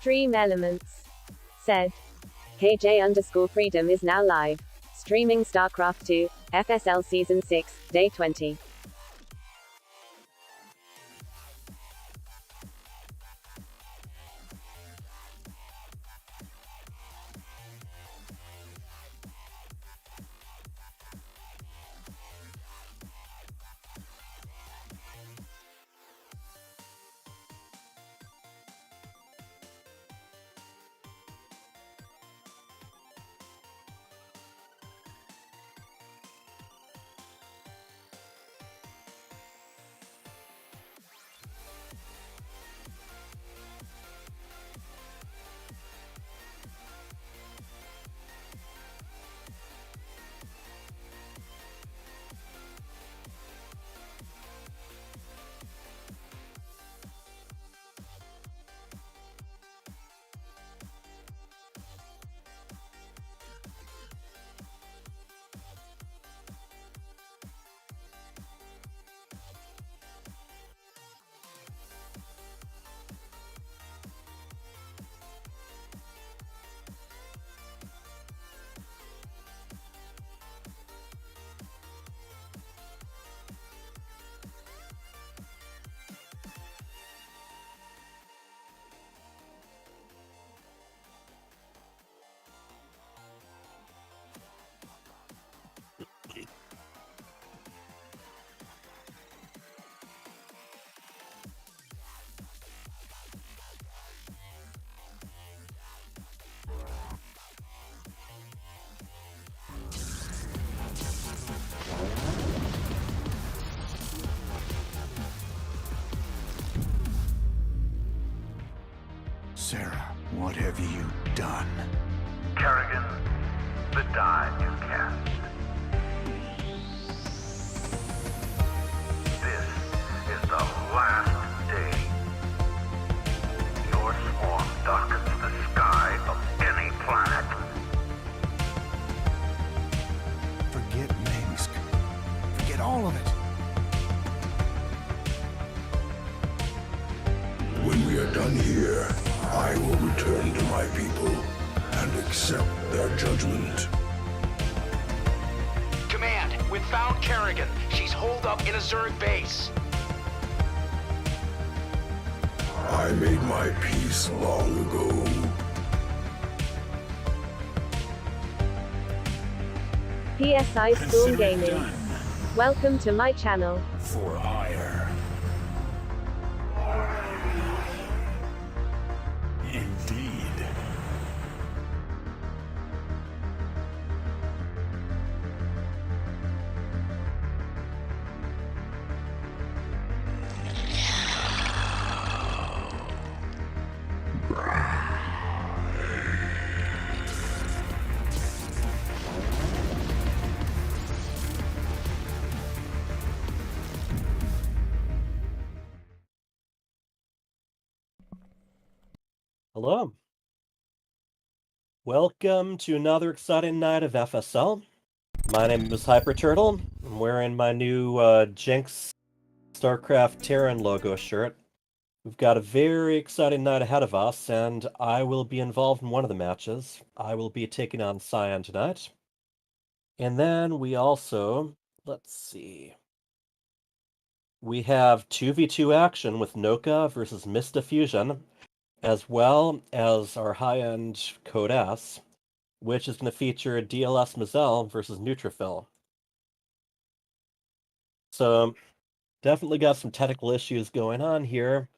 Stream Elements said, KJ_Freedom is now live. Streaming StarCraft 2, FSL Season 6, Day 20. Sarah, what have you done? Kerrigan, the die you cast. This is the last day. Your swarm darkens the sky of any planet. Forget Minsk. Forget all of it. When we are done here, I will return to my people and accept their judgment. Command, we've found Kerrigan. She's holed up in a Zerg base. I made my peace long ago. PSI Storm Gaming. Welcome to my channel. For hire. Indeed. Hello. Welcome to another exciting night of FSL. My name is Hyper Turtle. I'm wearing my new Jinx StarCraft Terran logo shirt. We've got a very exciting night ahead of us, and I will be involved in one of the matches. I will be taking on Cyan tonight. And then we also, let's see. We have 2v2 action with Noka versus Mista Fusion, as well as our high-end Code S, which is going to feature DLS Mazel versus Neutrophil. So, definitely got some technical issues going on here,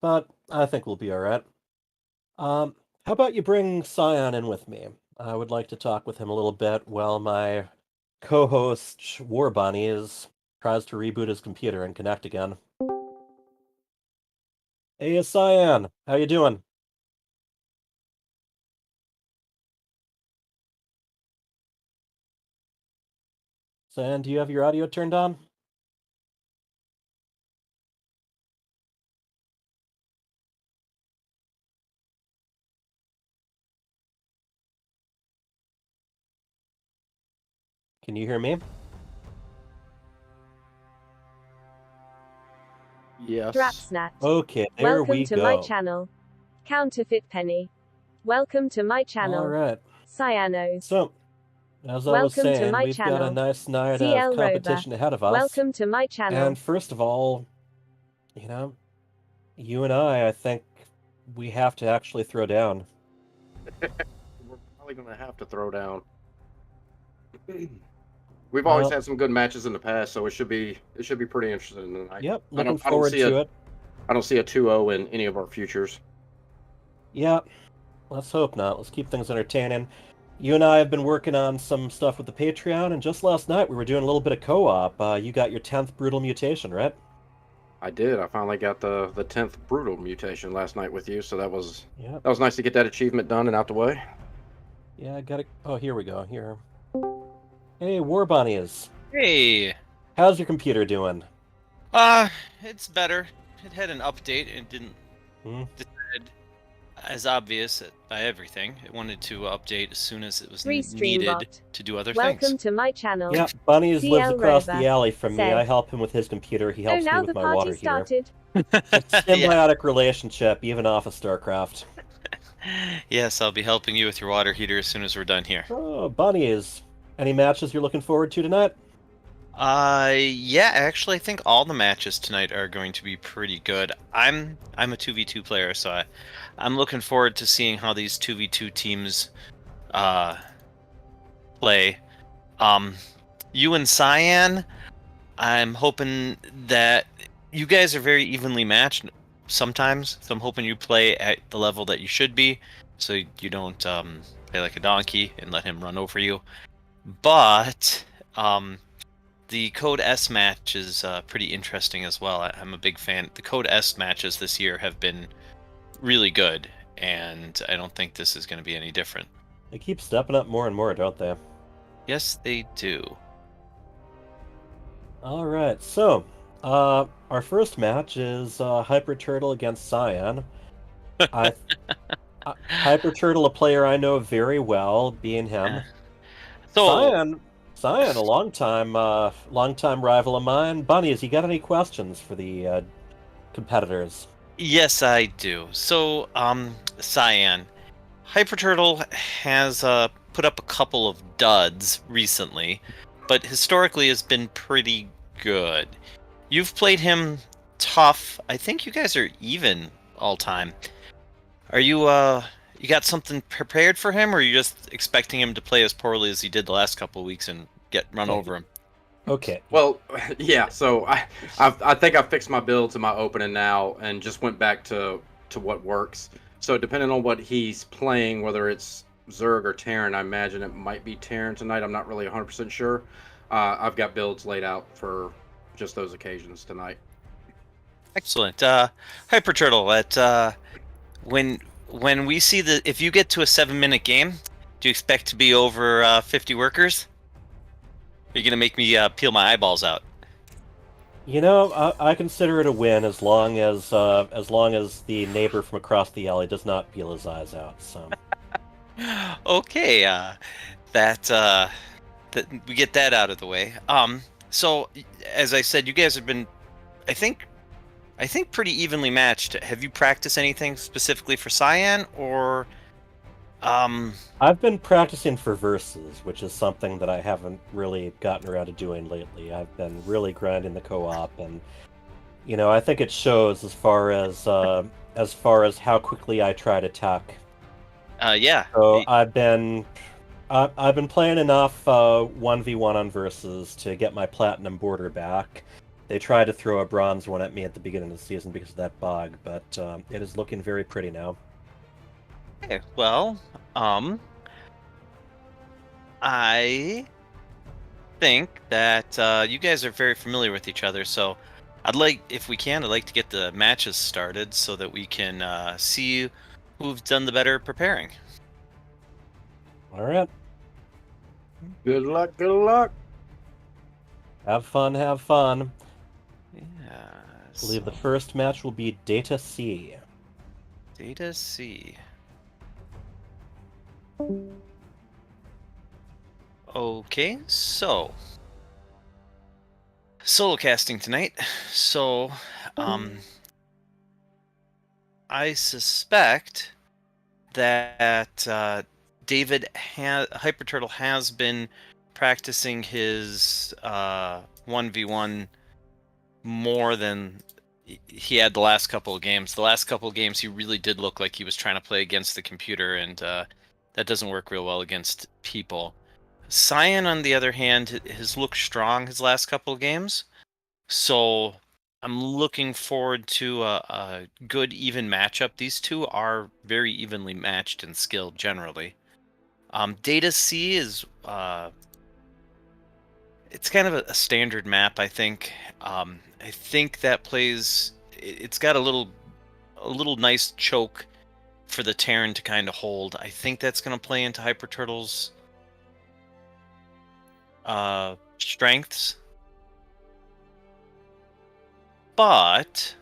but I think we'll be alright. How about you bring Cyan in with me? I would like to talk with him a little bit while my co-host Warbunny tries to reboot his computer and connect again. Hey, Cyan, how you doing? Cyan, do you have your audio turned on? Can you hear me? Yes. Drapsnat. Okay, there Welcome we to go. my channel. Counterfeit Penny. Welcome to my channel. All right. Cyanos. So, as I was Welcome to saying, my we've got a channel. nice night CL of competition ahead of us. Welcome to my channel. And first of all, you know, you and I think we have to actually throw down. We're probably going to have to throw down. We've always Well, had some good matches in the past, so it should be pretty interesting tonight. Yep, I looking don't forward see to it. I don't see a 2-0 in any of our futures. Yeah, let's hope not. Let's keep things entertaining. You and I have been working on some stuff with the Patreon, and just last night we were doing a little bit of co-op. You got your 10th Brutal Mutation, right? I did. I finally got the 10th Brutal Mutation last night with you, so that was Yep. nice to get that achievement done and out the way. Yeah, I got it. Oh, here we go. Here. Hey, War Bunnies. Hey, How's your computer doing? it's better. It had an update and didn't Hmm? decide as obvious by everything. It wanted to update as soon as it was Restream needed bot. to do other Welcome things. to my channel. Yeah, Bunnies lives CL across Rover the alley from me. said- I help him with his computer. He Oh, helps me now with the my water party heater. started. It's a symbiotic relationship, even off of StarCraft. Yes, I'll be helping you with your water heater as soon as we're done here. Oh, Bunnies. Any matches you're looking forward to tonight? Yeah, actually, I think all the matches tonight are going to be pretty good. I'm a 2v2 player, so I'm looking forward to seeing how these 2v2 teams play. You and Cyan, I'm hoping that you guys are very evenly matched sometimes, so I'm hoping you play at the level that you should be, so you don't play like a donkey and let him run over you. But the Code S match is pretty interesting as well. I'm a big fan. The Code S matches this year have been really good, and I don't think this is going to be any different. They keep stepping up more and more, don't they? Yes, they do. All right, so our first match is Hyper Turtle against Cyan. Hyper Turtle, a player I know very well, being him. So, Cyan, a long-time rival of mine. Bunnies, you got any questions for the competitors? yes, I do. So, Cyan, Hyper Turtle has put up a couple of duds recently, but historically has been pretty good. You've played him tough. I think you guys are even all time. Are you you got something prepared for him, or are you just expecting him to play as poorly as he did the last couple of weeks and get run over him? Okay. Well, yeah. So I think I fixed my build to my opening now and just went back to what works. So depending on what he's playing, whether it's Zerg or Terran, I imagine it might be Terran tonight. I'm not really 100% sure. I've got builds laid out for just those occasions tonight. Excellent. Hyper Turtle, when we see if you get to a 7-minute game, do you expect to be over 50 workers? Are you gonna make me peel my eyeballs out? You know, I consider it a win as long as the neighbor from across the alley does not peel his eyes out. So. Okay, that we get that out of the way. So as I said, you guys have been, I think pretty evenly matched. Have you practiced anything specifically for Cyan, or I've been practicing for verses, which is something that I haven't really gotten around to doing lately. I've been really grinding the co-op, and you know, I think it shows as far as how quickly I try to tuck. yeah. So I've been playing enough 1v1 on verses to get my platinum border back. They tried to throw a bronze one at me at the beginning of the season because of that bug, but it is looking very pretty now. Okay, well, I think that you guys are very familiar with each other, so I'd like to get the matches started so that we can see who's done the better preparing. All right. Good luck. Good luck. Have fun. Have fun. Yeah. I believe the first match will be Data C. Data C. Okay, so solo casting tonight. So, I suspect that Hyper Turtle has been practicing his 1v1 more than he had the last couple of games. The last couple of games, he really did look like he was trying to play against the computer, and that doesn't work real well against people. Cyan, on the other hand, has looked strong his last couple of games, so I'm looking forward to a good, even matchup. These two are very evenly matched in skill generally. Data C is it's kind of a standard map, I think. I think that plays. It's got a little nice choke for the Terran to kind of hold. I think that's going to play into Hyper Turtle's strengths, but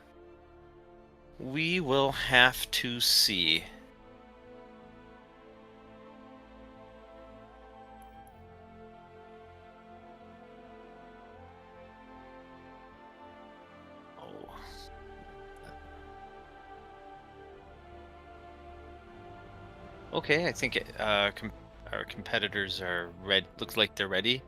we will have to see. Okay, I think our competitors are ready. Looks like they're ready.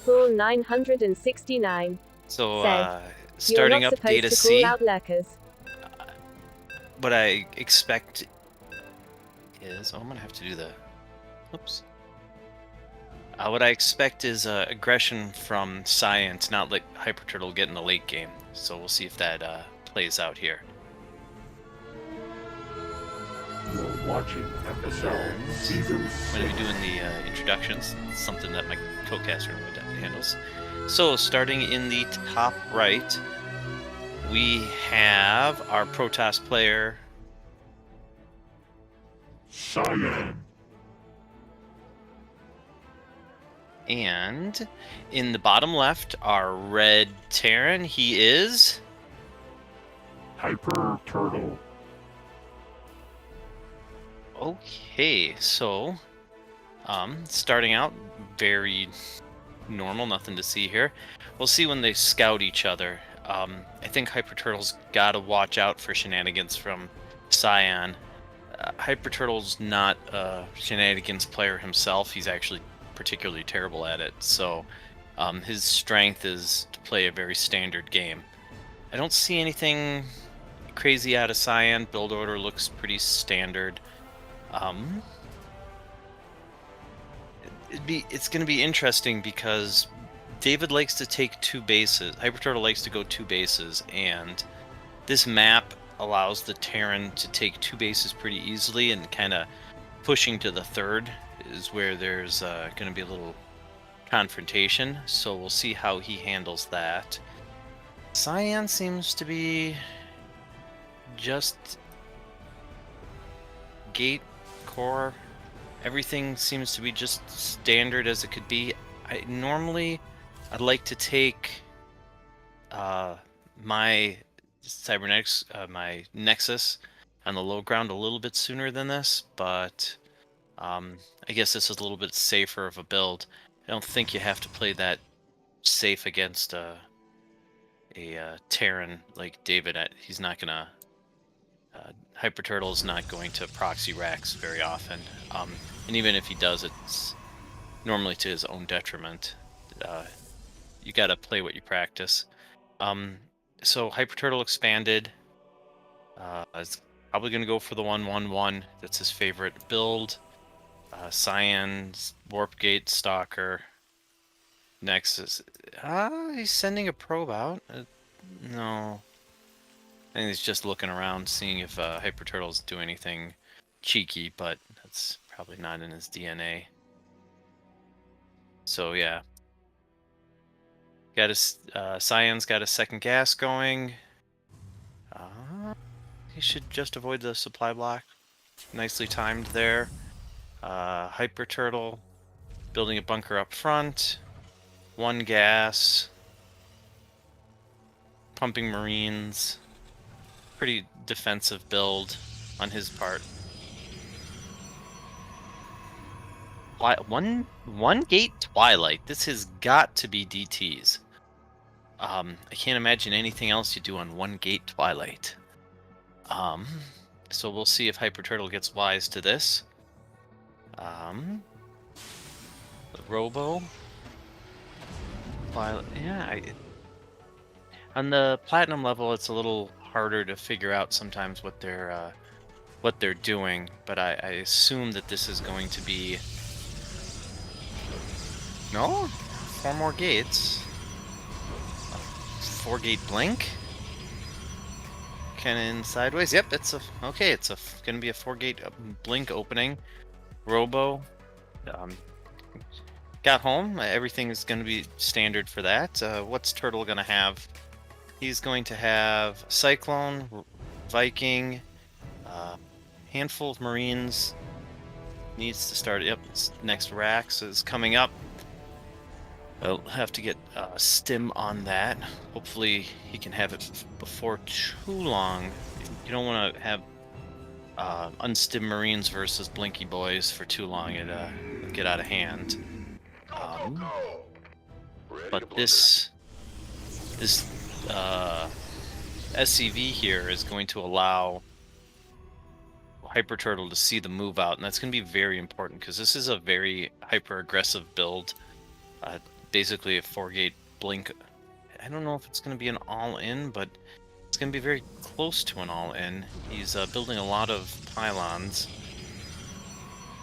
Pool 969. So Said, starting You're not up supposed Data to C, call out lurkers. what I expect is, I'm gonna have to do the, oops. What I expect is aggression from Cyan to not let Hyper Turtle get in the late game. So we'll see if that plays out here. You're watching FSL Season 6. I'm going to be doing the introductions, something that my co-caster handles. So, starting in the top right, we have our Protoss player, Cyan. and in the bottom left, our red Terran. He is Hyper Turtle. okay. So, starting out very normal, nothing to see here. We'll see when they scout each other. I think Hyper Turtle's got to watch out for shenanigans from Cyan. Hyper Turtle's not a shenanigans player himself. He's actually particularly terrible at it. So his strength is to play a very standard game. I don't see anything crazy out of Cyan. Build order looks pretty standard. It's going to be interesting because David likes to take two bases. Hyper Turtle likes to go two bases, and this map allows the Terran to take two bases pretty easily, and kind of pushing to the third is where there's going to be a little confrontation. So we'll see how he handles that. Cyan seems to be just gate core. Everything seems to be just standard as it could be. I'd like to take my cybernetics, my Nexus on the low ground a little bit sooner than this, but I guess this is a little bit safer of a build. I don't think you have to play that safe against a Terran like David. He's not gonna. Hyper Turtle is not going to proxy racks very often, and even if he does, it's normally to his own detriment. You gotta play what you practice. So Hyper Turtle expanded. Is probably gonna go for the 1-1-1. That's his favorite build. Cyan's Warp Gate Stalker. Nexus. He's sending a probe out. No. I think he's just looking around, seeing if Hyper Turtles do anything cheeky, but that's probably not in his DNA. So yeah, got his Cyan's got a second gas going. He should just avoid the supply block. Nicely timed there. Hyper Turtle building a bunker up front. One gas. Pumping Marines. Pretty defensive build on his part. One gate Twilight. This has got to be DTs. I can't imagine anything else you do on one gate Twilight. So we'll see if Hyper Turtle gets wise to this. The Robo. Twilight, yeah. On the Platinum level, it's a little harder to figure out sometimes what they're doing, but I assume that this is going to be. No, 4 more gates. 4-gate blink. Cannon sideways. Yep, it's gonna be a 4-gate blink opening. Robo. Got home. Everything is gonna be standard for that. What's Turtle gonna have? He's going to have Cyclone, Viking, handful of Marines. Needs to start. Yep, next Rax is coming up. I'll have to get Stim on that. Hopefully he can have it before too long. You don't want to have unstim Marines versus Blinky Boys for too long. It'll get out of hand. But this SCV here is going to allow Hyper Turtle to see the move out, and that's going to be very important because this is a very hyper aggressive build. Basically a 4-gate blink. I don't know if it's going to be an all-in, but it's going to be very close to an all-in. He's building a lot of pylons.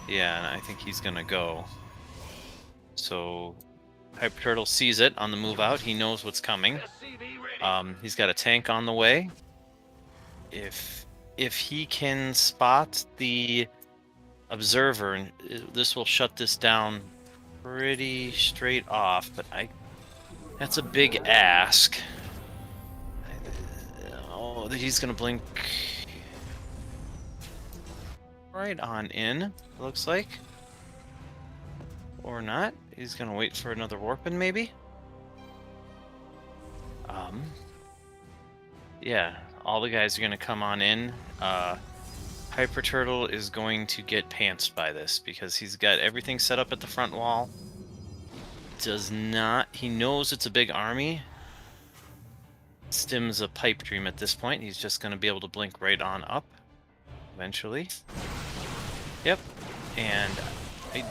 Yeah, and I think he's going to go. So Hyper Turtle sees it on the move out. He knows what's coming. He's got a tank on the way. If he can spot the observer, this will shut this down pretty straight off, but that's a big ask. Oh, he's gonna blink right on in, looks like. Or not. He's gonna wait for another warpin', maybe? Yeah, all the guys are gonna come on in. Hyper Turtle is going to get pantsed by this because he's got everything set up at the front wall. He knows it's a big army. Stim's a pipe dream at this point. He's just going to be able to blink right on up eventually. Yep. And I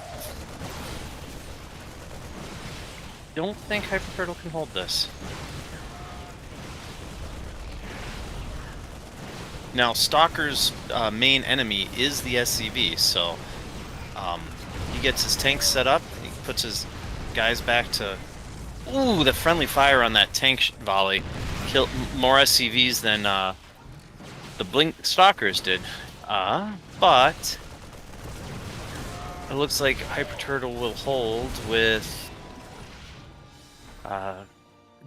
don't think Hyper Turtle can hold this. Now, Stalker's main enemy is the SCV, so he gets his tanks set up, he puts his guys back to... Ooh, the friendly fire on that tank volley killed more SCVs than the Blink Stalkers did. But it looks like Hyper Turtle will hold with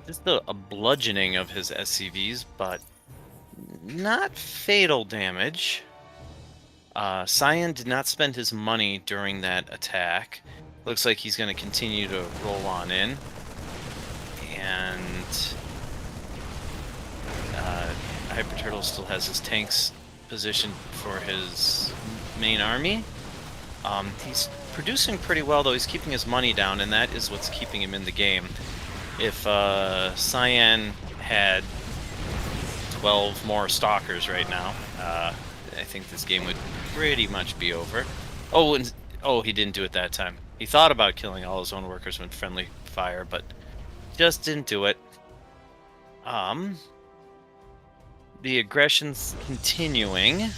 just a bludgeoning of his SCVs, but not fatal damage. Cyan did not spend his money during that attack. Looks like he's going to continue to roll on in. And Hyper Turtle still has his tanks positioned for his main army. He's producing pretty well, though. He's keeping his money down, and that is what's keeping him in the game. If Cyan had 12 more Stalkers right now, I think this game would pretty much be over. Oh, he didn't do it that time. He thought about killing all his own workers with friendly fire, but just didn't do it. The aggression's continuing.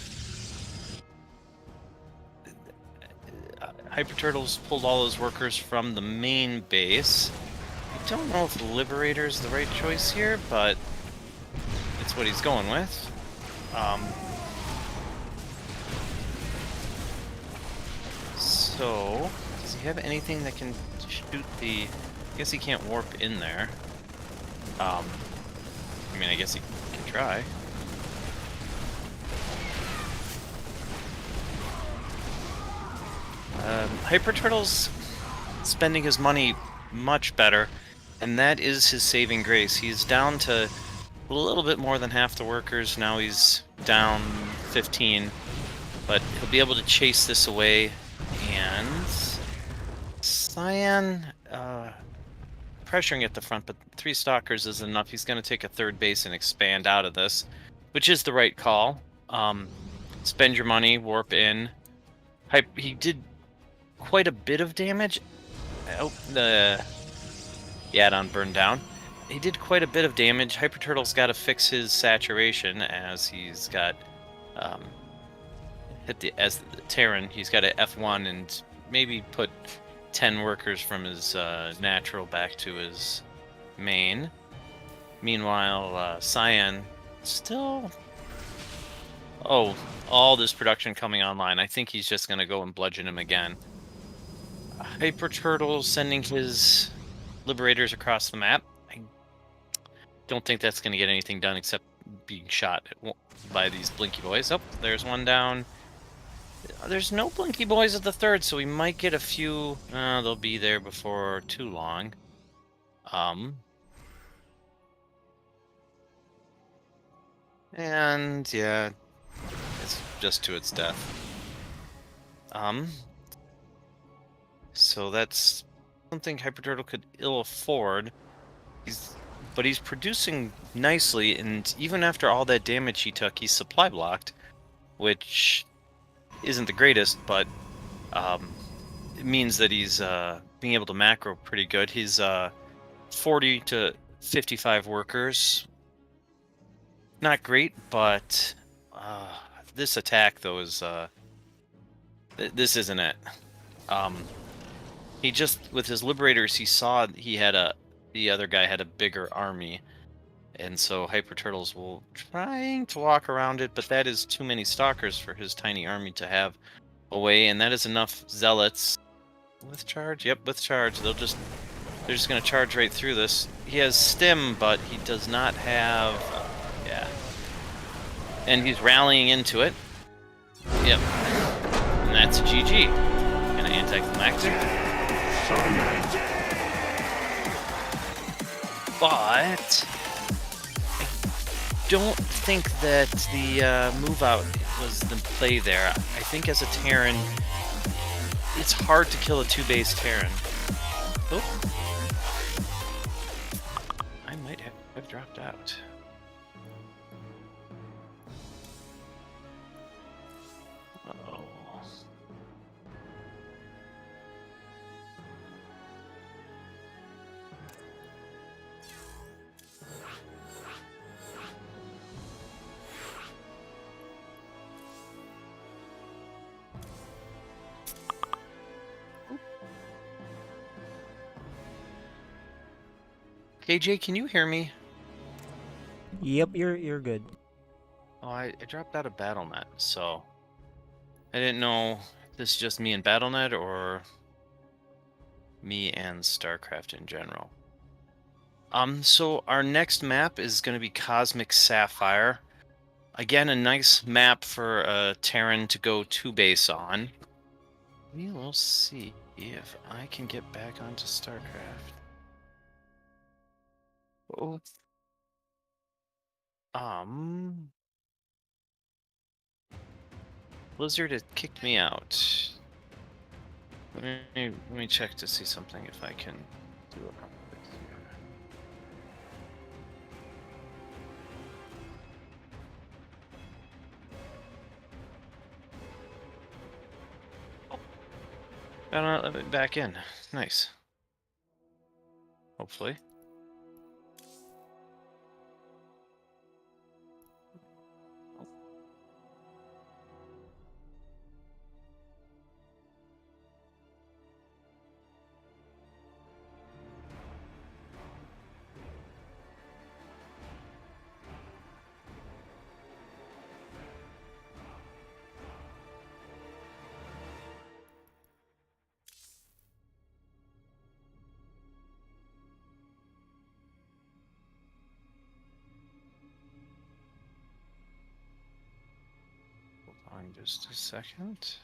Hyper Turtle's pulled all his workers from the main base. I don't know if Liberator's the right choice here, but it's what he's going with. So, does he have anything that can shoot the... I guess he can't warp in there. I mean, I guess he can try. Hyper Turtle's spending his money much better, and that is his saving grace. He's down to a little bit more than half the workers. Now he's down 15, but he'll be able to chase this away. And Cyan pressuring at the front, but 3 Stalkers is enough. He's going to take a third base and expand out of this, which is the right call. Spend your money, warp in. He did quite a bit of damage. Oh, the add-on burned down. He did quite a bit of damage. Hyper Turtle's got to fix his saturation as he's got as the Terran. He's got to F1 and maybe put 10 workers from his natural back to his main. Meanwhile, Cyan still... Oh, all this production coming online. I think he's just going to go and bludgeon him again. Hyper Turtle sending his Liberators across the map. I don't think that's going to get anything done except being shot by these Blinky Boys. Oh, there's one down. There's no Blinky Boys at the third, so we might get a few... they'll be there before too long. And, yeah, it's just to its death. So that's something Hyper Turtle could ill afford. But he's producing nicely, and even after all that damage he took, he's supply blocked, which isn't the greatest, but it means that he's being able to macro pretty good. He's 40 to 55 workers. Not great, but this attack, though, is... this isn't it. He just, with his Liberators, he saw the other guy had a bigger army. And so Hyper Turtles will trying to walk around it, but that is too many Stalkers for his tiny army to have away, and that is enough Zealots. With charge? Yep, with charge. They're just going to charge right through this. He has Stim, but he does not have... yeah. And he's rallying into it. Yep. And that's GG. Gonna anticlimactic. But I don't think that the move out was the play there. I think as a Terran, it's hard to kill a 2-base Terran. Oh. I might have dropped out. Uh-oh. KJ, can you hear me? Yep, you're good. Oh, I dropped out of BattleNet, so I didn't know if this is just me and BattleNet or me and StarCraft in general. So our next map is going to be Cosmic Sapphire. Again, a nice map for a Terran to go 2-base on. We will see if I can get back onto StarCraft. Oh. Blizzard had kicked me out. Let me check to see something if I can do it. Let me back in. Nice. Hopefully. Hold on just a second.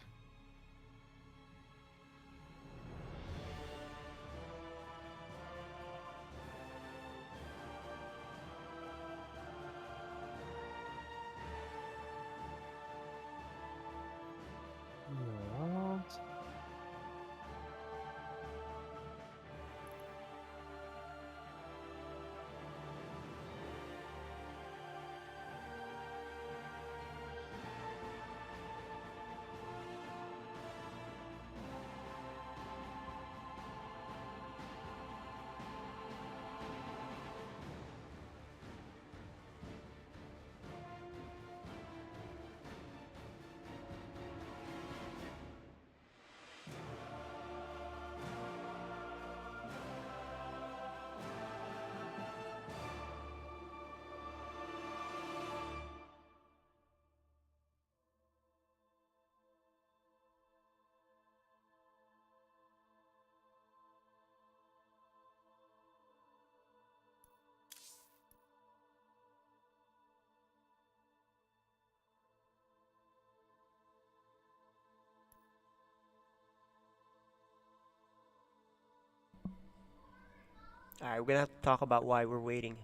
Alright, we're gonna have to talk about why we're waiting.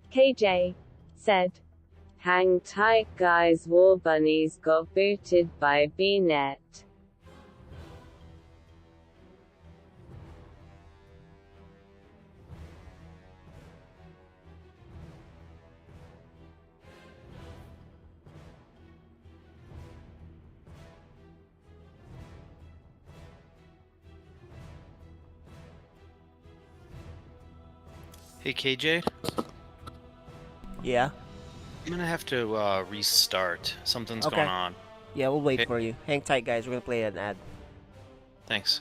KJ said, "Hang tight guys, War Bunnies got booted by BNet." Hey KJ, Yeah? I'm gonna have to restart. Something's Okay. going on. Yeah, we'll wait Hey. for you. Hang tight, guys. We're gonna play an ad. Thanks.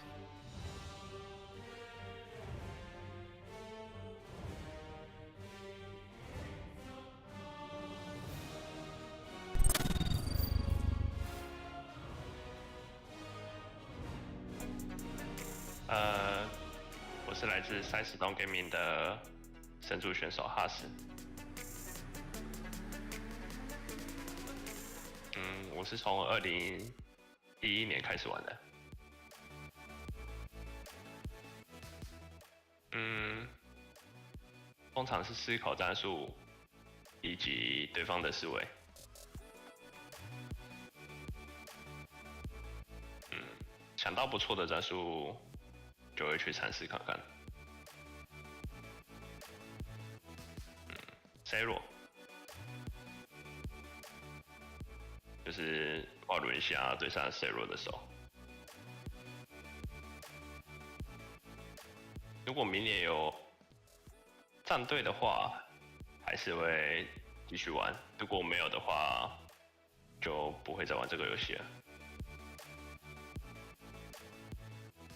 呃，我是来自30栋 Gaming 的神族选手哈斯。我是从2011年开始玩的。通常是思考战术以及对方的思维。想到不错的战术，就会去尝试看看。C 弱，就是瓦伦西亚对上 C 弱的时候。如果明年有战队的话，还是会继续玩；如果没有的话，就不会再玩这个游戏了。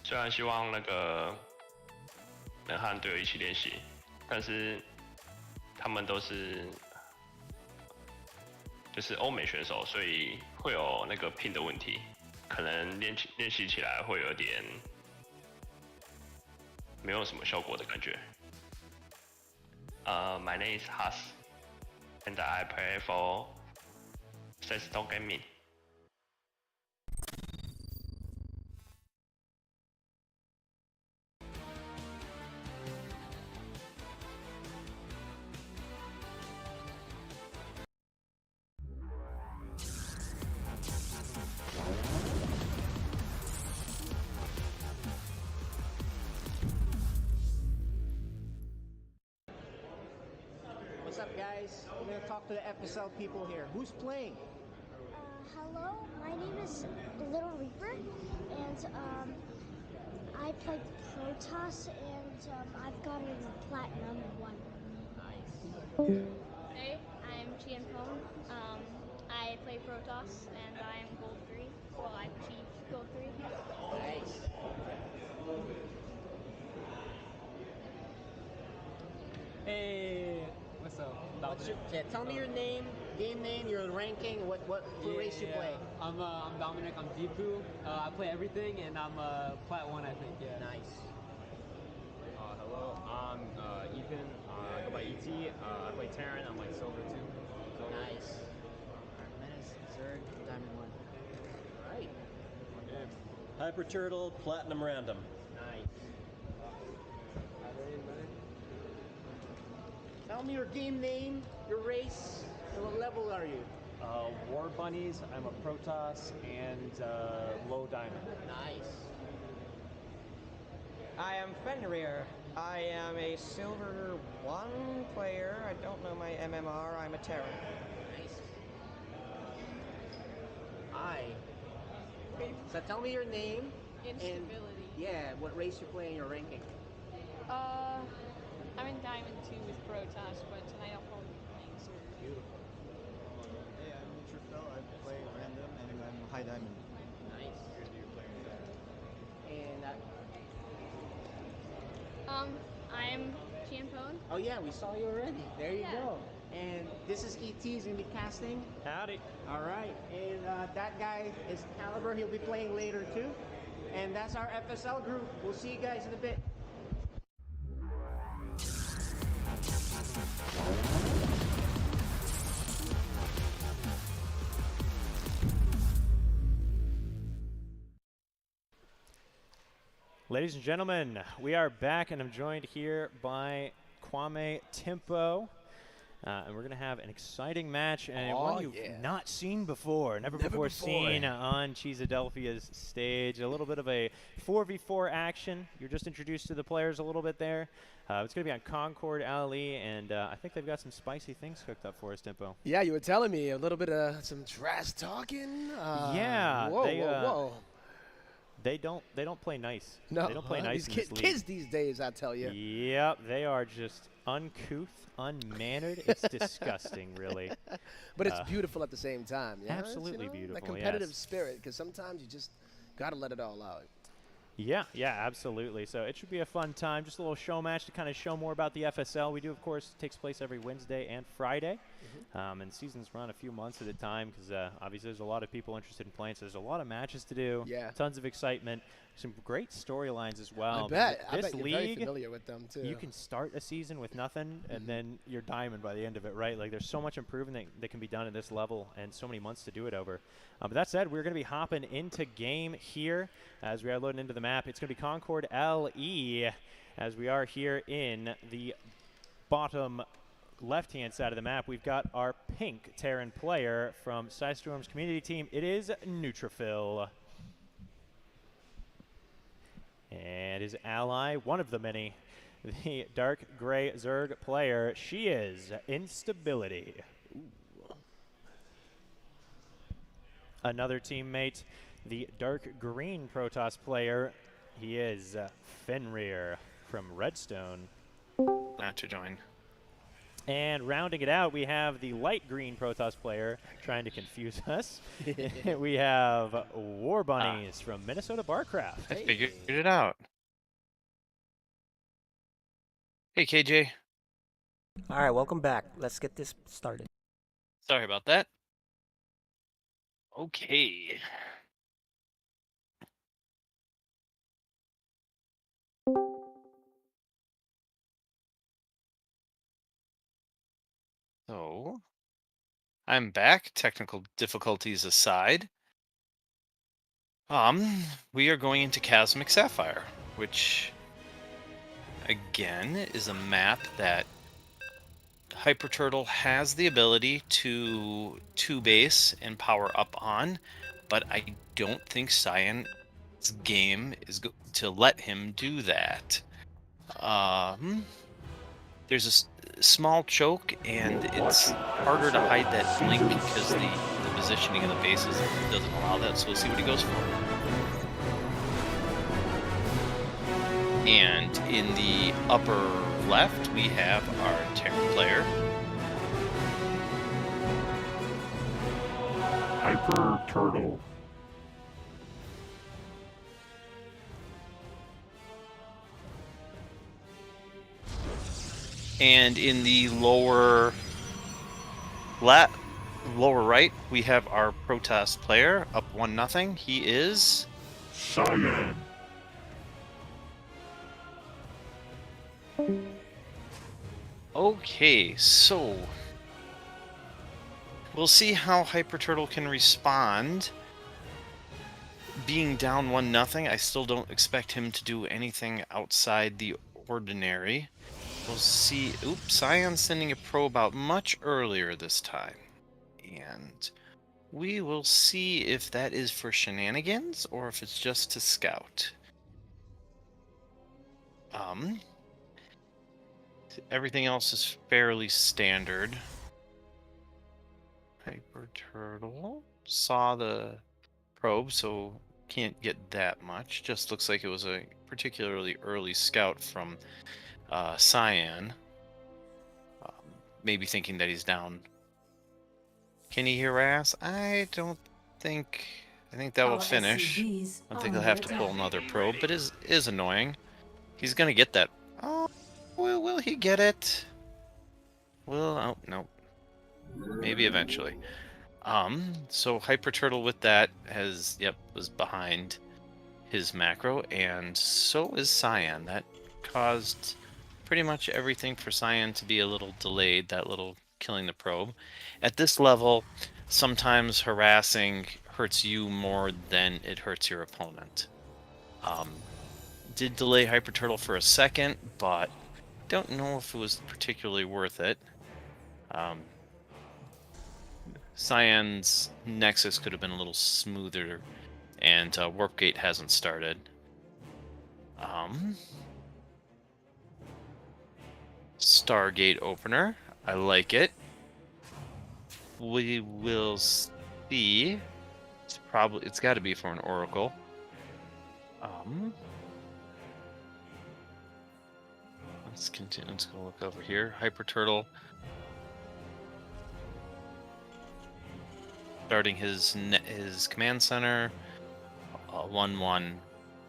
虽然希望那个能和队友一起练习，但是他们都是就是欧美选手，所以会有那个拼的问题，可能练习起来会有点没有什么效果的感觉。My name is Has, and I play for Seston Gaming. What's up, guys? We're gonna talk to the FSL people here. Who's playing? Hello, my name is Little Reaper, and I play Protoss, and I've got a Platinum 1. Nice. Hey, I'm Tian Pong. I play Protoss, and I'm Gold 3. Well, I've achieved Gold 3. Nice. Hey, what's up? Tell me your name, game name, your ranking, what race you play. I'm Dominic. I'm Deepu. I play everything, and I'm Plat 1, I think. Yeah. Nice. Hello, I'm Ethan. I go by ET. I play Terran. I'm like Silver 2. So Nice. Menace, Zerg, Diamond 1. Alright. Okay. Hyper Turtle, Platinum Random. Nice. Tell me your game name, your race, and what level are you? War Bunnies. I'm a Protoss and low Diamond. Nice. I am Fenrir. I am a silver 1 player. I don't know my MMR. I'm a Terran. Nice. Hi. So tell me your name. Instability. Yeah, what race you're playing, your ranking. I'm in Diamond 2 with Protoss, but tonight I'll probably be playing Zerg. Beautiful. Hey, I'm Neutrophil. I play random and I'm high diamond. Nice. Good you're playing that. And I'm Chiampone. oh yeah, we saw you already. There you Yeah. go. And this is ET. He's gonna be casting. Howdy. All right. And that guy is Caliber. He'll be playing later too. And that's our FSL group. We'll see you guys in a bit. Ladies and gentlemen, we are back, and I'm joined here by Kwame Timpo. And we're going to have an exciting match, and one you've not seen before, never before seen on Cheesadelphia's stage. A little bit of a 4v4 action. You're just introduced to the players a little bit there. It's going to be on Concord Ali, and I think they've got some spicy things cooked up for us, Timpo. Yeah, you were telling me a little bit of some trash talking. Yeah. Whoa. They don't play nice. No, they don't play nice in these this league. kids these days, I tell you. Yep, they are just uncouth, unmannered. It's disgusting, really. But it's beautiful at the same time. Yeah? Absolutely beautiful. That competitive yes. spirit, because sometimes you just got to let it all out. Yeah, absolutely. So it should be a fun time. Just a little show match to kind of show more about the FSL. We do, of course, it takes place every Wednesday and Friday. And seasons run a few months at a time because obviously there's a lot of people interested in playing. So there's a lot of matches to do. Yeah. Tons of excitement. Some great storylines as well. I bet This you're league, very familiar with them, too. You can start a season with nothing, and then you're diamond by the end of it, right? Like, there's so much improvement that can be done at this level and so many months to do it over. But that said, we're going to be hopping into game here as we are loading into the map. It's going to be Concord LE as we are here in the bottom left-hand side of the map. We've got our pink Terran player from Psystorm's community team. It is Neutrophil. And his ally, one of the many, the dark gray Zerg player, she is Instability. Ooh. Another teammate, the dark green Protoss player, he is Fenrir from Redstone. Not to join. And rounding it out, we have the light green Protoss player trying to confuse us. We have War Bunnies from Minnesota Barcraft. I figured it out. Hey, KJ. All right, welcome back. Let's get this started. Sorry about that. Okay. So, I'm back, technical difficulties aside. We are going into Chasmic Sapphire, which, again, is a map that Hyper Turtle has the ability to two-base and power up on, but I don't think Cyan's game is to let him do that. There's a small choke, and it's harder to hide that blink because the positioning of the bases doesn't allow that, so we'll see what he goes for. And in the upper left, we have our Terran player. Hyper Turtle. And in the lower right, we have our Protoss player, up 1-0. He is Cyan. Okay, so we'll see how Hyper Turtle can respond. Being down 1-0, I still don't expect him to do anything outside the ordinary. We'll see. Oops, Cyan's sending a probe out much earlier this time. And we will see if that is for shenanigans or if it's just to scout. Everything else is fairly standard. Hyper Turtle saw the probe, so can't get that much. Just looks like it was a particularly early scout from Cyan. Maybe thinking that he's down. Can he harass? I don't think. I think that will finish. I don't think he'll have to pull another probe, but is annoying. He's gonna get that. Oh, will he get it? Oh no. Maybe eventually. So Hyper Turtle with that was behind his macro, and so is Cyan. That caused pretty much everything for Cyan to be a little delayed, that little killing the probe. At this level, sometimes harassing hurts you more than it hurts your opponent. Did delay Hyper Turtle for a second, but don't know if it was particularly worth it. Cyan's Nexus could have been a little smoother, and Warp Gate hasn't started. Stargate opener. I like it. We will see. It's got to be for an Oracle. Let's continue. Let's go look over here. Hyper Turtle starting his command center. 1-1,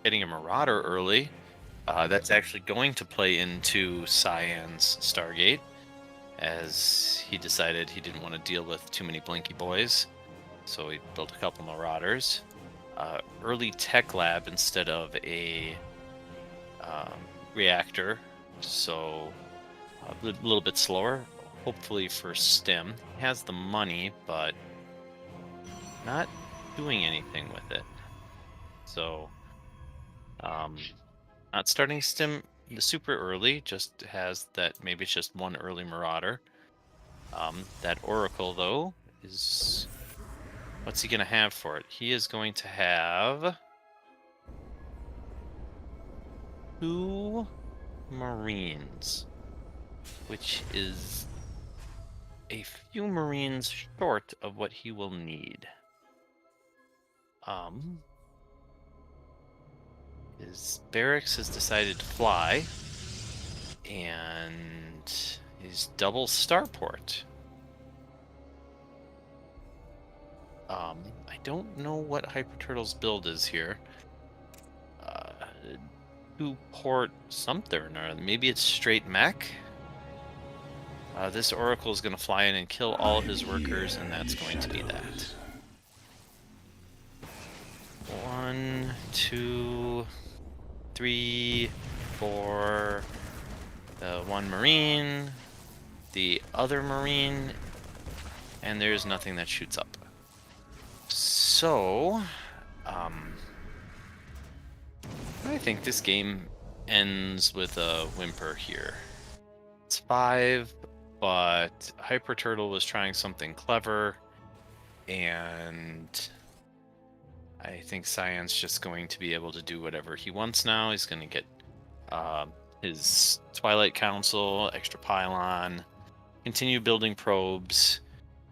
getting a Marauder early. That's actually going to play into Cyan's Stargate, as he decided he didn't want to deal with too many Blinky boys, so he built a couple Marauders. Early Tech Lab instead of a reactor, so a little bit slower. Hopefully for Stim. He has the money, but not doing anything with it. So, not starting Stim the super early, just has that, maybe it's just one early Marauder. That Oracle, though, is... What's he going to have for it? He is going to have 2 Marines, which is a few Marines short of what he will need. His barracks has decided to fly, and he's double starport. I don't know what Hyper Turtle's build is here. 2-port something, or maybe it's straight mech. This Oracle is going to fly in and kill all of his workers, and that's going to be that. 1, 2, 3, 4. One Marine, the other Marine, and there's nothing that shoots up. So, I think this game ends with a whimper here. It's 5, but Hyper Turtle was trying something clever, and I think Cyan's just going to be able to do whatever he wants now. He's going to get his Twilight Council, extra pylon, continue building probes,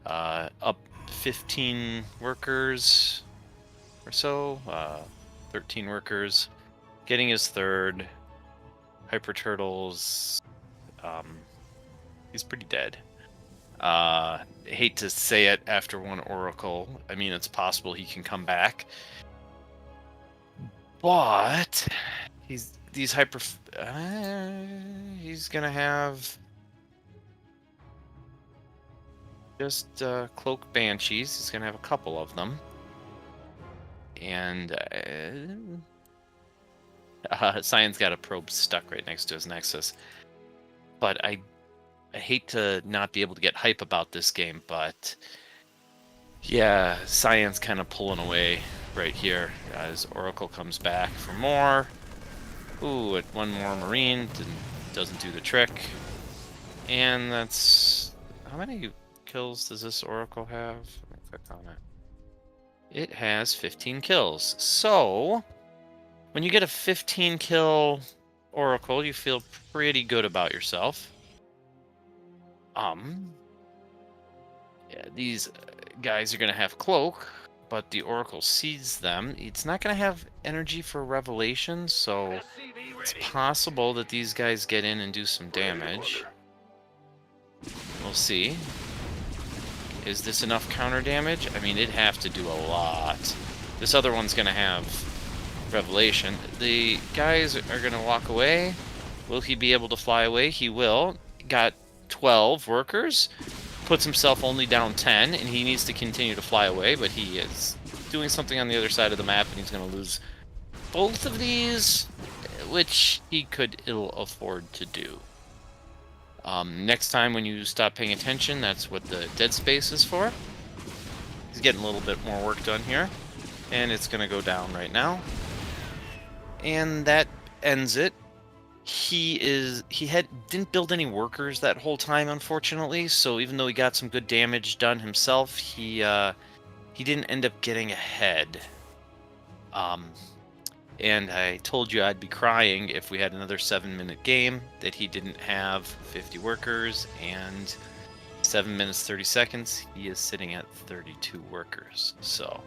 up 15 workers or so, 13 workers, getting his third. Hyper Turtles, he's pretty dead. Hate to say it after one Oracle. I mean, it's possible he can come back, but he's gonna have just Cloak Banshees. He's gonna have a couple of them, and Cyan's got a probe stuck right next to his Nexus. But I hate to not be able to get hype about this game, but yeah, Cyan's kind of pulling away right here as Oracle comes back for more. Ooh, at one more Marine, doesn't do the trick. And that's... How many kills does this Oracle have? Let me click on it. It has 15 kills. So, when you get a 15 kill Oracle, you feel pretty good about yourself. Yeah, these guys are gonna have cloak, but the Oracle sees them. It's not gonna have energy for revelation, so it's possible that these guys get in and do some damage. We'll see. Is this enough counter damage? I mean, it'd have to do a lot. This other one's gonna have revelation. The guys are gonna walk away. Will he be able to fly away? He will. Got 12 workers. Puts himself only down 10, and he needs to continue to fly away, but he is doing something on the other side of the map, and he's going to lose both of these, which he could ill afford to do. Next time when you stop paying attention, that's what the dead space is for. He's getting a little bit more work done here, and it's going to go down right now. And that ends it. He didn't build any workers that whole time, unfortunately, so even though he got some good damage done himself, he didn't end up getting ahead. And I told you I'd be crying if we had another 7-minute game that he didn't have 50 workers, and 7 minutes 30 seconds he is sitting at 32 workers. So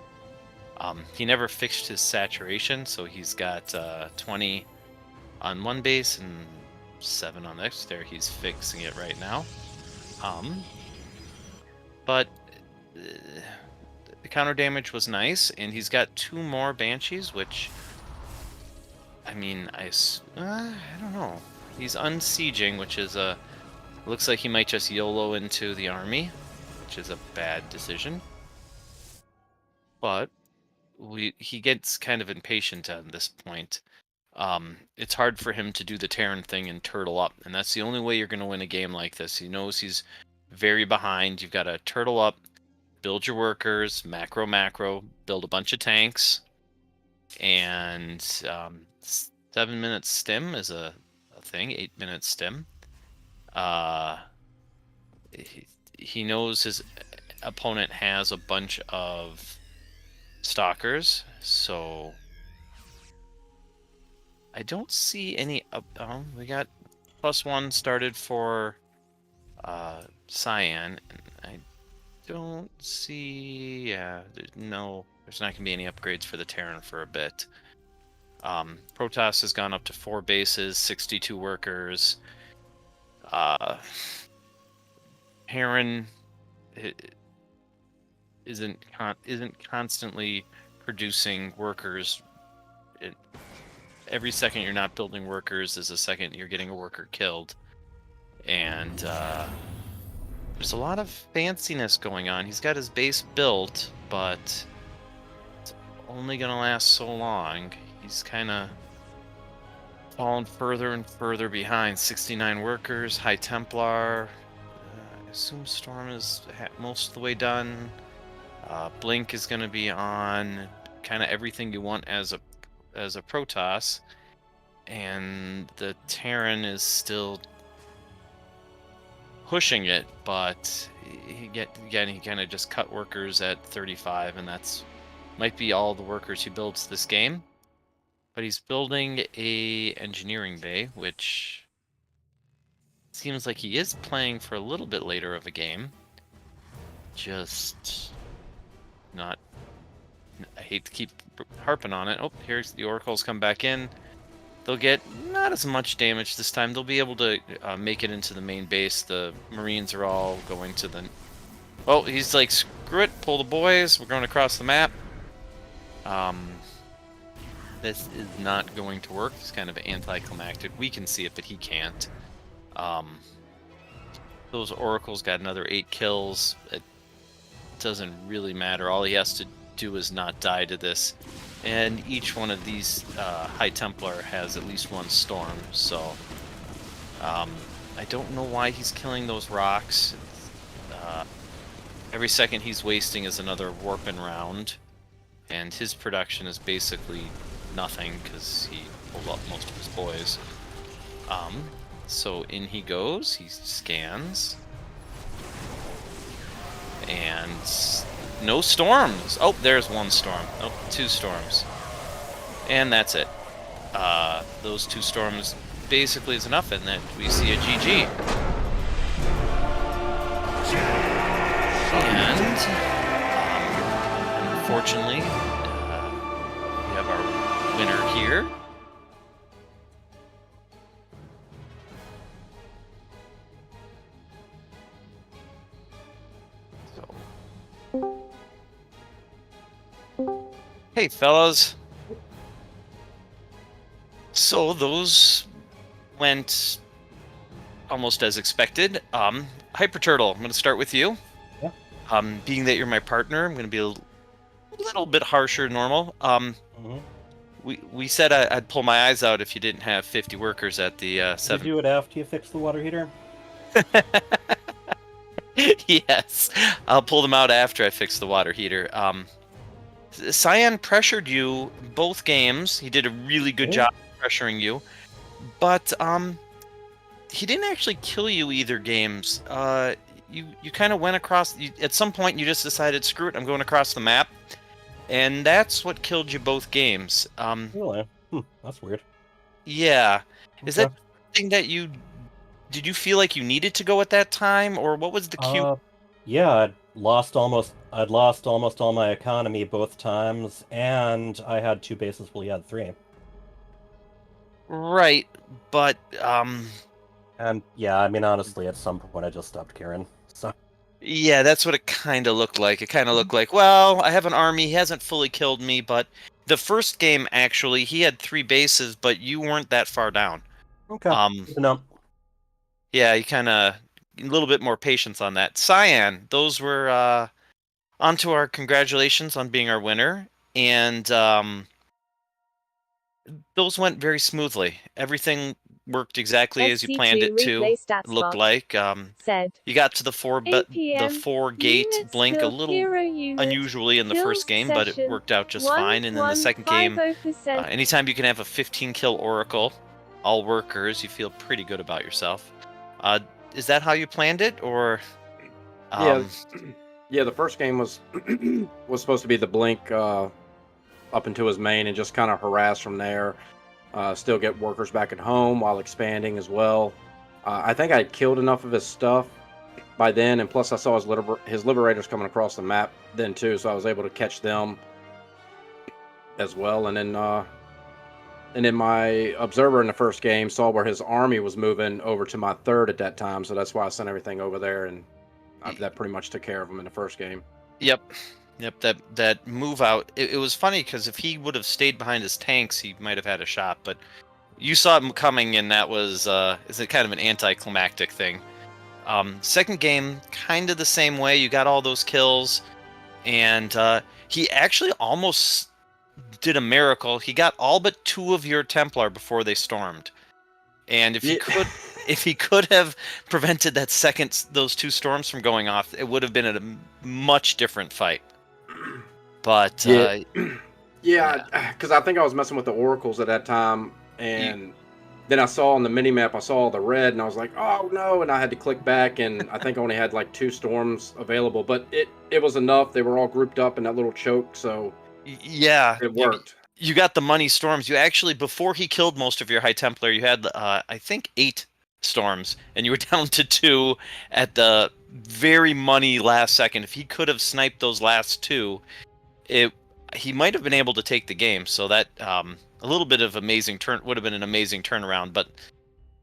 he never fixed his saturation, so he's got 20 on one base and 7 on the next. There, he's fixing it right now. But the counter damage was nice, and he's got 2 more Banshees, which, I mean, I don't know. He's unsieging, which is looks like he might just YOLO into the army, which is a bad decision. But he gets kind of impatient at this point. It's hard for him to do the Terran thing and turtle up, and that's the only way you're going to win a game like this. He knows he's very behind. You've got to turtle up, build your workers, macro, build a bunch of tanks, and 7-minute stim is a thing, 8-minute stim. He knows his opponent has a bunch of stalkers, so I don't see any we got +1 started for Cyan, and I don't see there's not gonna be any upgrades for the Terran for a bit. Protoss has gone up to 4 bases, 62 workers. Terran isn't constantly producing workers. Every second you're not building workers is a second you're getting a worker killed. And there's a lot of fanciness going on. He's got his base built, but it's only going to last so long. He's kind of fallen further and further behind. 69 workers, High Templar. I assume Storm is most of the way done. Blink is going to be on. Kind of everything you want as a Protoss, and the Terran is still pushing it, but he kind of just cut workers at 35, and that's might be all the workers he builds this game. But he's building a engineering bay, which seems like he is playing for a little bit later of a game. Just not. I hate to keep harping on it. Oh, here's the Oracles come back in. They'll get not as much damage this time. They'll be able to make it into the main base. The Marines are all going to the... Oh, he's like, screw it, pull the boys. We're going across the map. This is not going to work. It's kind of anticlimactic. We can see it, but he can't. Those Oracles got another 8 kills. It doesn't really matter. All he has to do is not die to this, and each one of these High Templar has at least 1 storm, so I don't know why he's killing those rocks. Every second he's wasting is another warping round, and his production is basically nothing because he pulled up most of his boys. So in he goes, he scans, and no storms. Oh, there's 1 storm. Oh, 2 storms. And that's it. Those 2 storms basically is enough, and that we see a GG. And unfortunately, we have our winner here. Hey, fellas. So those went almost as expected. Hyper Turtle, I'm going to start with you. Yeah. Being that you're my partner, I'm going to be a little bit harsher than normal. We said I'd pull my eyes out if you didn't have 50 workers at the 7. You do it after you fix the water heater? Yes, I'll pull them out after I fix the water heater. Cyan pressured you both games. He did a really good job pressuring you, but he didn't actually kill you either games. You kind of went across. At some point, you just decided, screw it, I'm going across the map, and that's what killed you both games. Really? That's weird. Yeah. Is Okay. that something that did you feel like you needed to go at that time, or what was the cue? Yeah, I'd lost almost all my economy both times, and I had 2 bases while he had 3. Right, but and yeah, I mean honestly, at some point I just stopped caring. So yeah, that's what it kind of looked like. It kind of looked like, well, I have an army. He hasn't fully killed me, but the first game actually, he had 3 bases, but you weren't that far down. Okay. No. Yeah, you kind of a little bit more patience on that. Cyan, those were onto our congratulations on being our winner, and those went very smoothly. Everything worked exactly as you planned it to. Replay stats It looked box like said you got to the 4 gate units blink a killed, little hero units, unusually in the kill first game, but it session, worked out just fine. And in the second game, 1,150%. anytime you can have a 15 kill Oracle, all workers, you feel pretty good about yourself. Is that how you planned it, or? Yeah, the first game was supposed to be the blink up into his main and just kind of harass from there. Still get workers back at home while expanding as well. I think I had killed enough of his stuff by then, and plus I saw his liberators coming across the map then too, so I was able to catch them as well. And then my observer in the first game saw where his army was moving over to my 3rd at that time, so that's why I sent everything over there, and that pretty much took care of him in the first game. Yep. That move out. It was funny because if he would have stayed behind his tanks, he might have had a shot. But you saw him coming, and that was is a kind of an anticlimactic thing. Second game, kind of the same way. You got all those kills, and he actually almost did a miracle. He got all but 2 of your Templar before they stormed, and if he could have prevented those 2 storms from going off, it would have been a much different fight. But yeah, because I think I was messing with the oracles at that time, and then I saw on the mini map, I saw the red, and I was like, oh no, and I had to click back, and I think I only had like 2 storms available, but it was enough. They were all grouped up in that little choke, so yeah, it worked. You got the money storms. You actually, before he killed most of your High Templar, you had I think 8 storms, and you were down to 2 at the very money last second. If he could have sniped those last 2, he might have been able to take the game. So that a little bit of would have been an amazing turnaround. But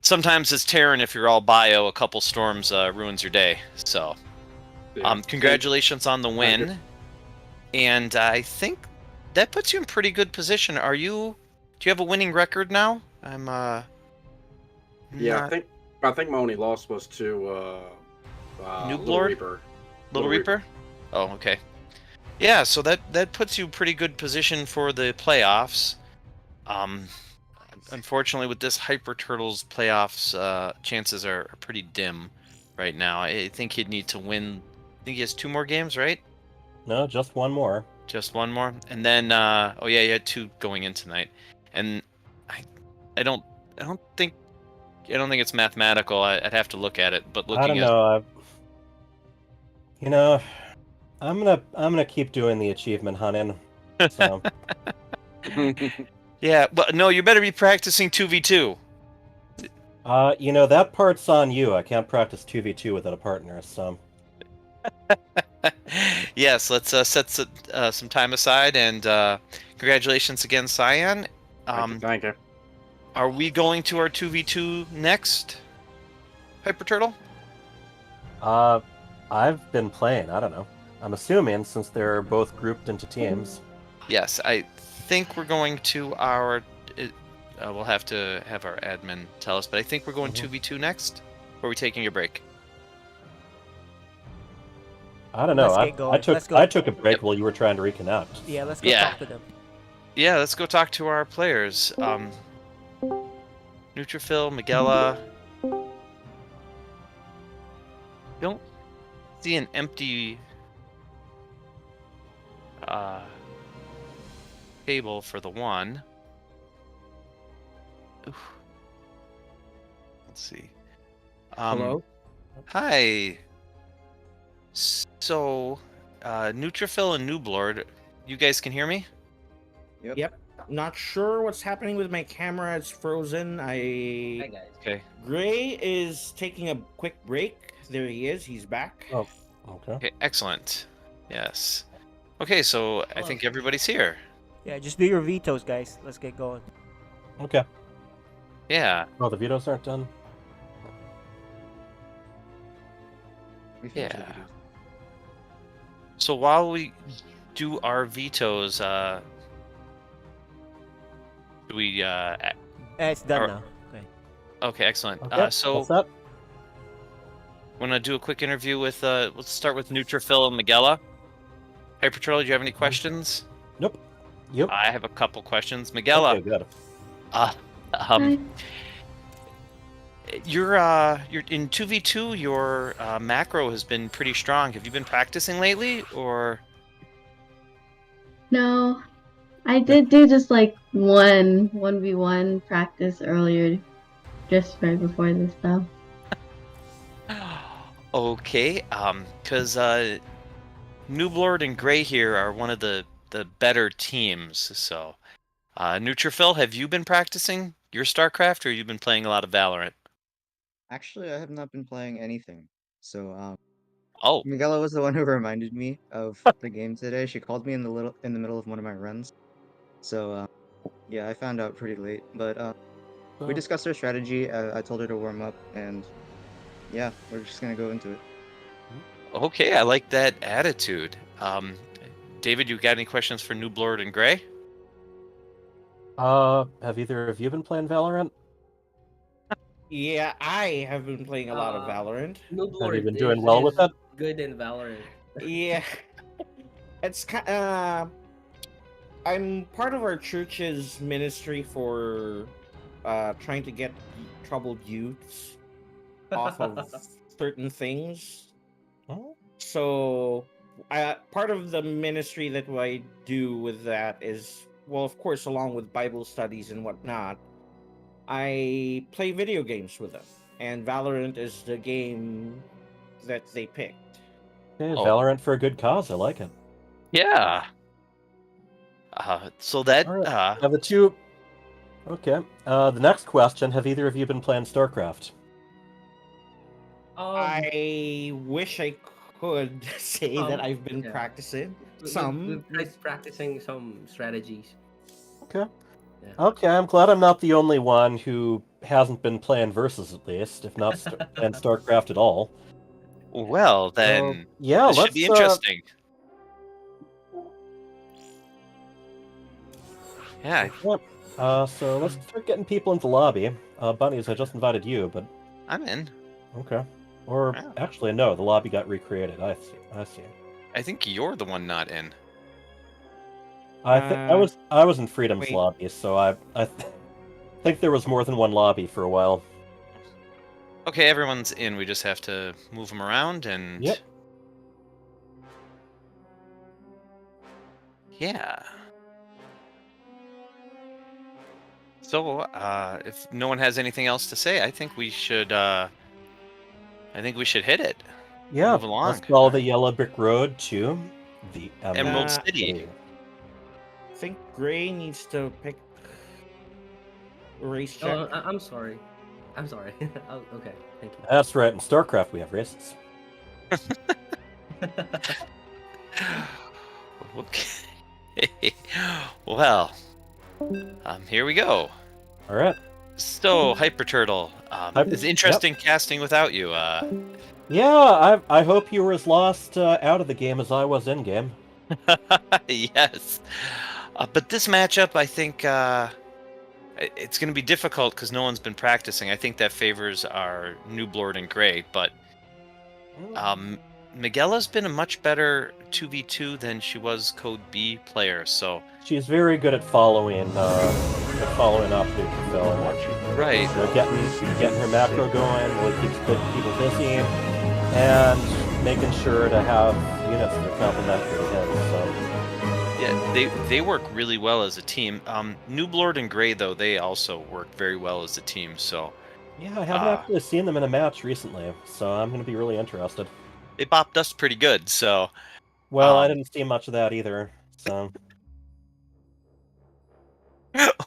sometimes as Terran, if you're all bio, a couple storms ruins your day. So congratulations on the win, and I think that puts you in pretty good position. Do you have a winning record now? Yeah, I think my only loss was to Little Reaper. Little Reaper? Oh, okay. Yeah, so that puts you in pretty good position for the playoffs. Unfortunately, with this Hyper Turtles playoffs, chances are pretty dim right now. I think he'd need to win. I think he has 2 more games, right? No, just 1 more. Just 1 more, and then oh yeah, you had 2 going in tonight, and I don't think it's mathematical. I'd have to look at it, but looking I don't know. I'm gonna keep doing the achievement hunting. So. Yeah, but no, you better be practicing 2v2. That part's on you. I can't practice 2v2 without a partner, so. Yes, let's set some time aside, and congratulations again, Cyan. Thank you. Are we going to our 2v2 next, Hyper Turtle? I've been playing. I don't know. I'm assuming since they're both grouped into teams. Yes, I think we're going to our. We'll have to have our admin tell us, but I think we're going 2v2 next. Or are we taking a break? I don't know. Let's get going. I took a break while you were trying to reconnect. Yeah, let's go talk to them. Yeah, let's go talk to our players. Neutrophil, Miguela. Don't see an empty table for the one. Oof. Let's see. Hello? Hi. So, Neutrophil and Nooblord, you guys can hear me? Yep. Not sure what's happening with my camera. It's frozen. Hi guys. Okay. Gray is taking a quick break. There he is. He's back. Oh, okay. Okay, excellent. Yes. Okay, so I think everybody's here. Yeah, just do your vetoes, guys. Let's get going. Okay. Yeah. Oh, the vetoes aren't done? Yeah. So while we do our vetoes, do we it's done now. Okay. Okay, excellent. Okay, So what's up? I'm gonna do a quick interview with let's start with Neutrophil and Miguela. Hey Patrol, do you have any questions? Nope. Yep. I have a couple questions. Miguela. Okay, good. You're in 2v2, your macro has been pretty strong. Have you been practicing lately, or? No, I did do just like 1v1 practice earlier, just right before this stuff. Okay, because Nooblord and Gray here are one of the better teams. So, Neutrophil, have you been practicing your StarCraft, or you been playing a lot of Valorant? Actually, I have not been playing anything. So, Oh. Miguela was the one who reminded me of the game today. She called me in the middle of one of my runs. So, yeah, I found out pretty late. But we discussed our strategy. I told her to warm up, and yeah, we're just gonna go into it. Okay, I like that attitude. David, you got any questions for Nooblord and Gray? Have either of you been playing Valorant? Yeah, I have been playing a lot of Valorant. Have you been doing well with it? Good in Valorant. Yeah. It's I'm part of our church's ministry for trying to get troubled youths off of certain things. Oh. So, part of the ministry that I do with that is, well, of course, along with Bible studies and whatnot, I play video games with them, and Valorant is the game that they picked. Okay, Valorant for a good cause. I like it. Yeah. So that Now the two. Okay. The next question: have either of you been playing StarCraft? I wish I could say that I've been practicing some. We're practicing some strategies. Okay. Okay, I'm glad I'm not the only one who hasn't been playing Versus at least, if not playing StarCraft at all. Well, then, yeah, this should be interesting. Yeah. So let's start getting people into the lobby. Bunnies, I just invited you, but I'm in. Okay. Or actually, no, the lobby got recreated. I see. I think you're the one not in. I was in Freedom's lobby, so I think there was more than one lobby for a while. Okay, everyone's in. We just have to move them around and. Yep. Yeah. So, if no one has anything else to say, I think we should. I think we should hit it. Yeah. Move along. Let's follow the yellow brick road to the Emerald City. I think Gray needs to pick a race check. I'm sorry. I'm sorry. Oh, okay, thank you. That's right. In StarCraft, we have races. Okay. Well, here we go. All right. So, Hyper Turtle, it's interesting casting without you. Yeah, I hope you were as lost out of the game as I was in game. Yes. But this matchup, I think it's going to be difficult because no one's been practicing. I think that favors our Noob Lord and Gray, but Miguela's been a much better 2v2 than she was Code B player, so... She's very good at following up Nuke Phil. Right. So getting her macro going really keeps people busy, and making sure to have units that are complementary to him, so... Yeah, they work really well as a team. Noob Lord and Gray, though, they also work very well as a team, so... Yeah, I haven't actually seen them in a match recently, so I'm going to be really interested. They bopped us pretty good, so... Well, I didn't see much of that either, so...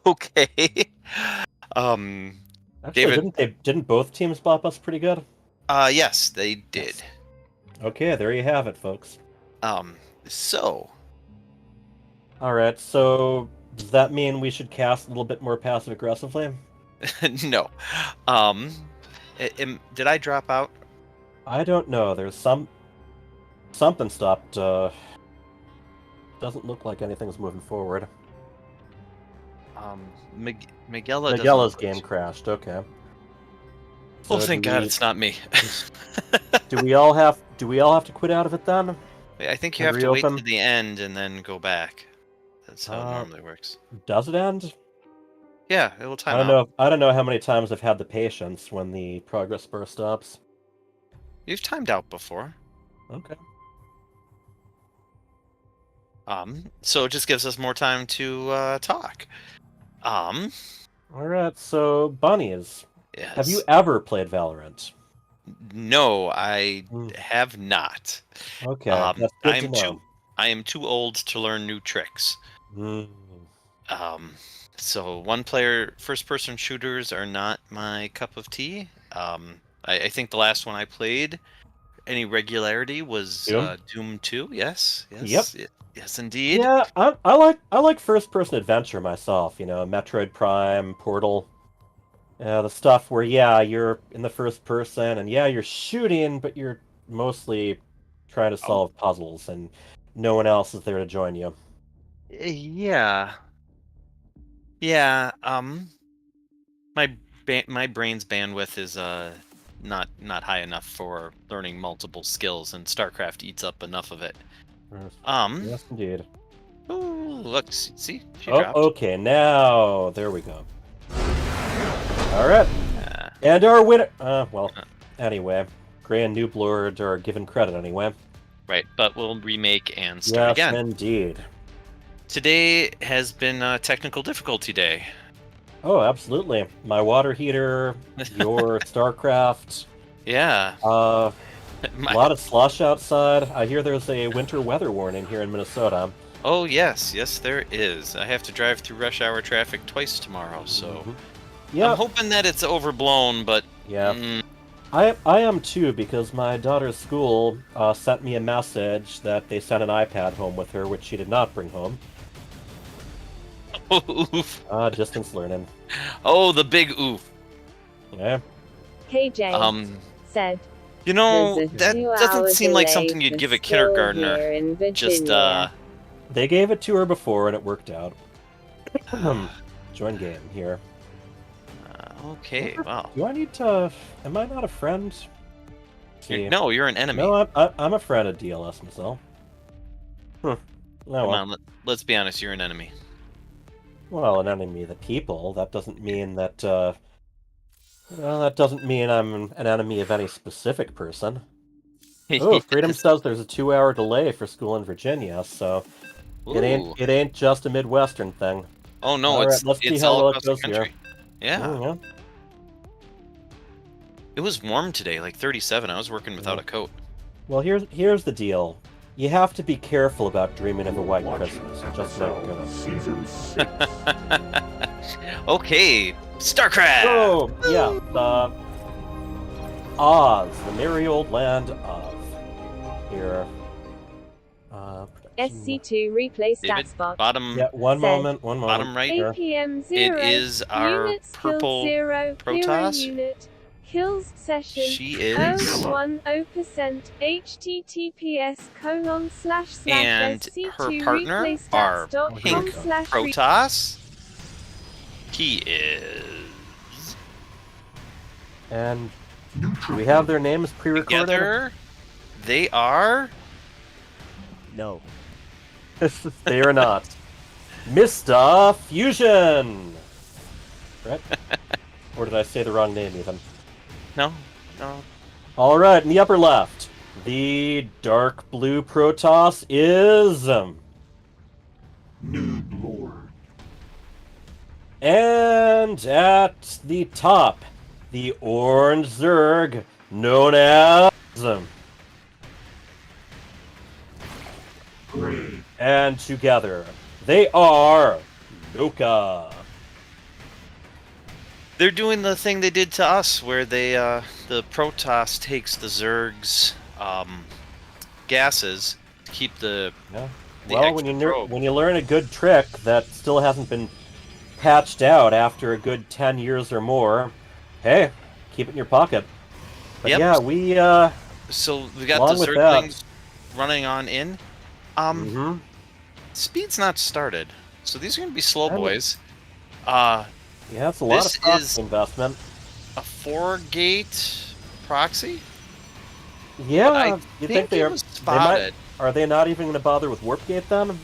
Okay. Actually, didn't both teams bop us pretty good? Yes, they did. Yes. Okay, there you have it, folks. So... Alright, so does that mean we should cast a little bit more passive-aggressively? No. Did I drop out? I don't know. There's something stopped. Doesn't look like anything's moving forward. Miguela's game crashed. Okay. So thank God it's not me. do we all have to quit out of it then? I think you have to wait to the end and then go back. That's how it normally works. Does it end? Yeah, it will time out. I don't know how many times I've had the patience when the progress bar stops. You've timed out before. Okay. So it just gives us more time to talk. Alright, so bunnies. Yes. Have you ever played Valorant? No, I have not. Okay, that's good to know. I am too old to learn new tricks. So one-player first-person shooters are not my cup of tea. I think the last one I played, any regularity, was Doom 2. Yes. Yep. Yes, indeed. Yeah, I like first-person adventure myself. You know, Metroid Prime, Portal. The stuff where you're in the first person, and you're shooting, but you're mostly trying to solve puzzles, and no one else is there to join you. Yeah. My brain's bandwidth is not high enough for learning multiple skills, and StarCraft eats up enough of it. Yes, indeed. Oh, look, see, she dropped. Okay, now there we go. All right, and our winner. Anyway, Gray and Noob Lord are given credit anyway. Right, but we'll remake and start again. Yes, indeed. Today has been a technical difficulty day. Oh, absolutely. My water heater, your StarCraft. Yeah. A lot of slush outside. I hear there's a winter weather warning here in Minnesota. Oh, yes, there is. I have to drive through rush hour traffic twice tomorrow, so... Yeah. I'm hoping that it's overblown, but... Yeah. I am too, because my daughter's school sent me a message that they sent an iPad home with her, which she did not bring home. Oof. Distance learning. Oh, the big oof. Yeah. KJ said. You know, that doesn't seem like something you'd give a kindergartner. Just, They gave it to her before, and it worked out. Join game here. Okay, wow. Do I need to... Am I not a friend? No, you're an enemy. No, I'm a friend of DLS myself. Oh, Come on, let's be honest, you're an enemy. Well, an enemy of the people. That doesn't mean that, well, that doesn't mean I'm an enemy of any specific person. Oh, Freedom says there's a 2-hour delay for school in Virginia, so... It ain't just a Midwestern thing. Oh no, let's see how all well across it goes the country. here. Yeah. It was warm today, like 37. I was working without a coat. Well, here's the deal. You have to be careful about dreaming of a white Christmas. Just like Okay, StarCraft! Oh, yeah, the Oz, the merry old land of. Here. SC2 replay David, stats box. bottom. Yeah, one Said, moment. Bottom right. APM 0. It is our Units purple killed 0. Hero Protoss. unit. Kills session. She is. 010%. https:// And her partner are pink sc2replaystats.com/ Protoss. He is. And we have their names pre-recorded. Together, they are. No. They are not. Mr. Fusion! Right? Or did I say the wrong name even? No. Alright, in the upper left, the dark blue Protoss is... Noob Lord. And at the top, the orange Zerg, known as... Great. And together, they are Loka. They're doing the thing they did to us, where they the Protoss takes the Zerg's gases to keep the. Yeah. the Well, extra probe. when you learn a good trick that still hasn't been patched out after a good 10 years or more, hey, keep it in your pocket. But Yep. yeah, we So we got along the with Zerglings running on in. Mhm. Speed's not started, so these are gonna be slow I mean- boys. Yeah, it's a lot This of stock is investment. a 4-gate proxy. Yeah, I you think think they it are? was They might, spotted. are they not even going to bother with warp gate then?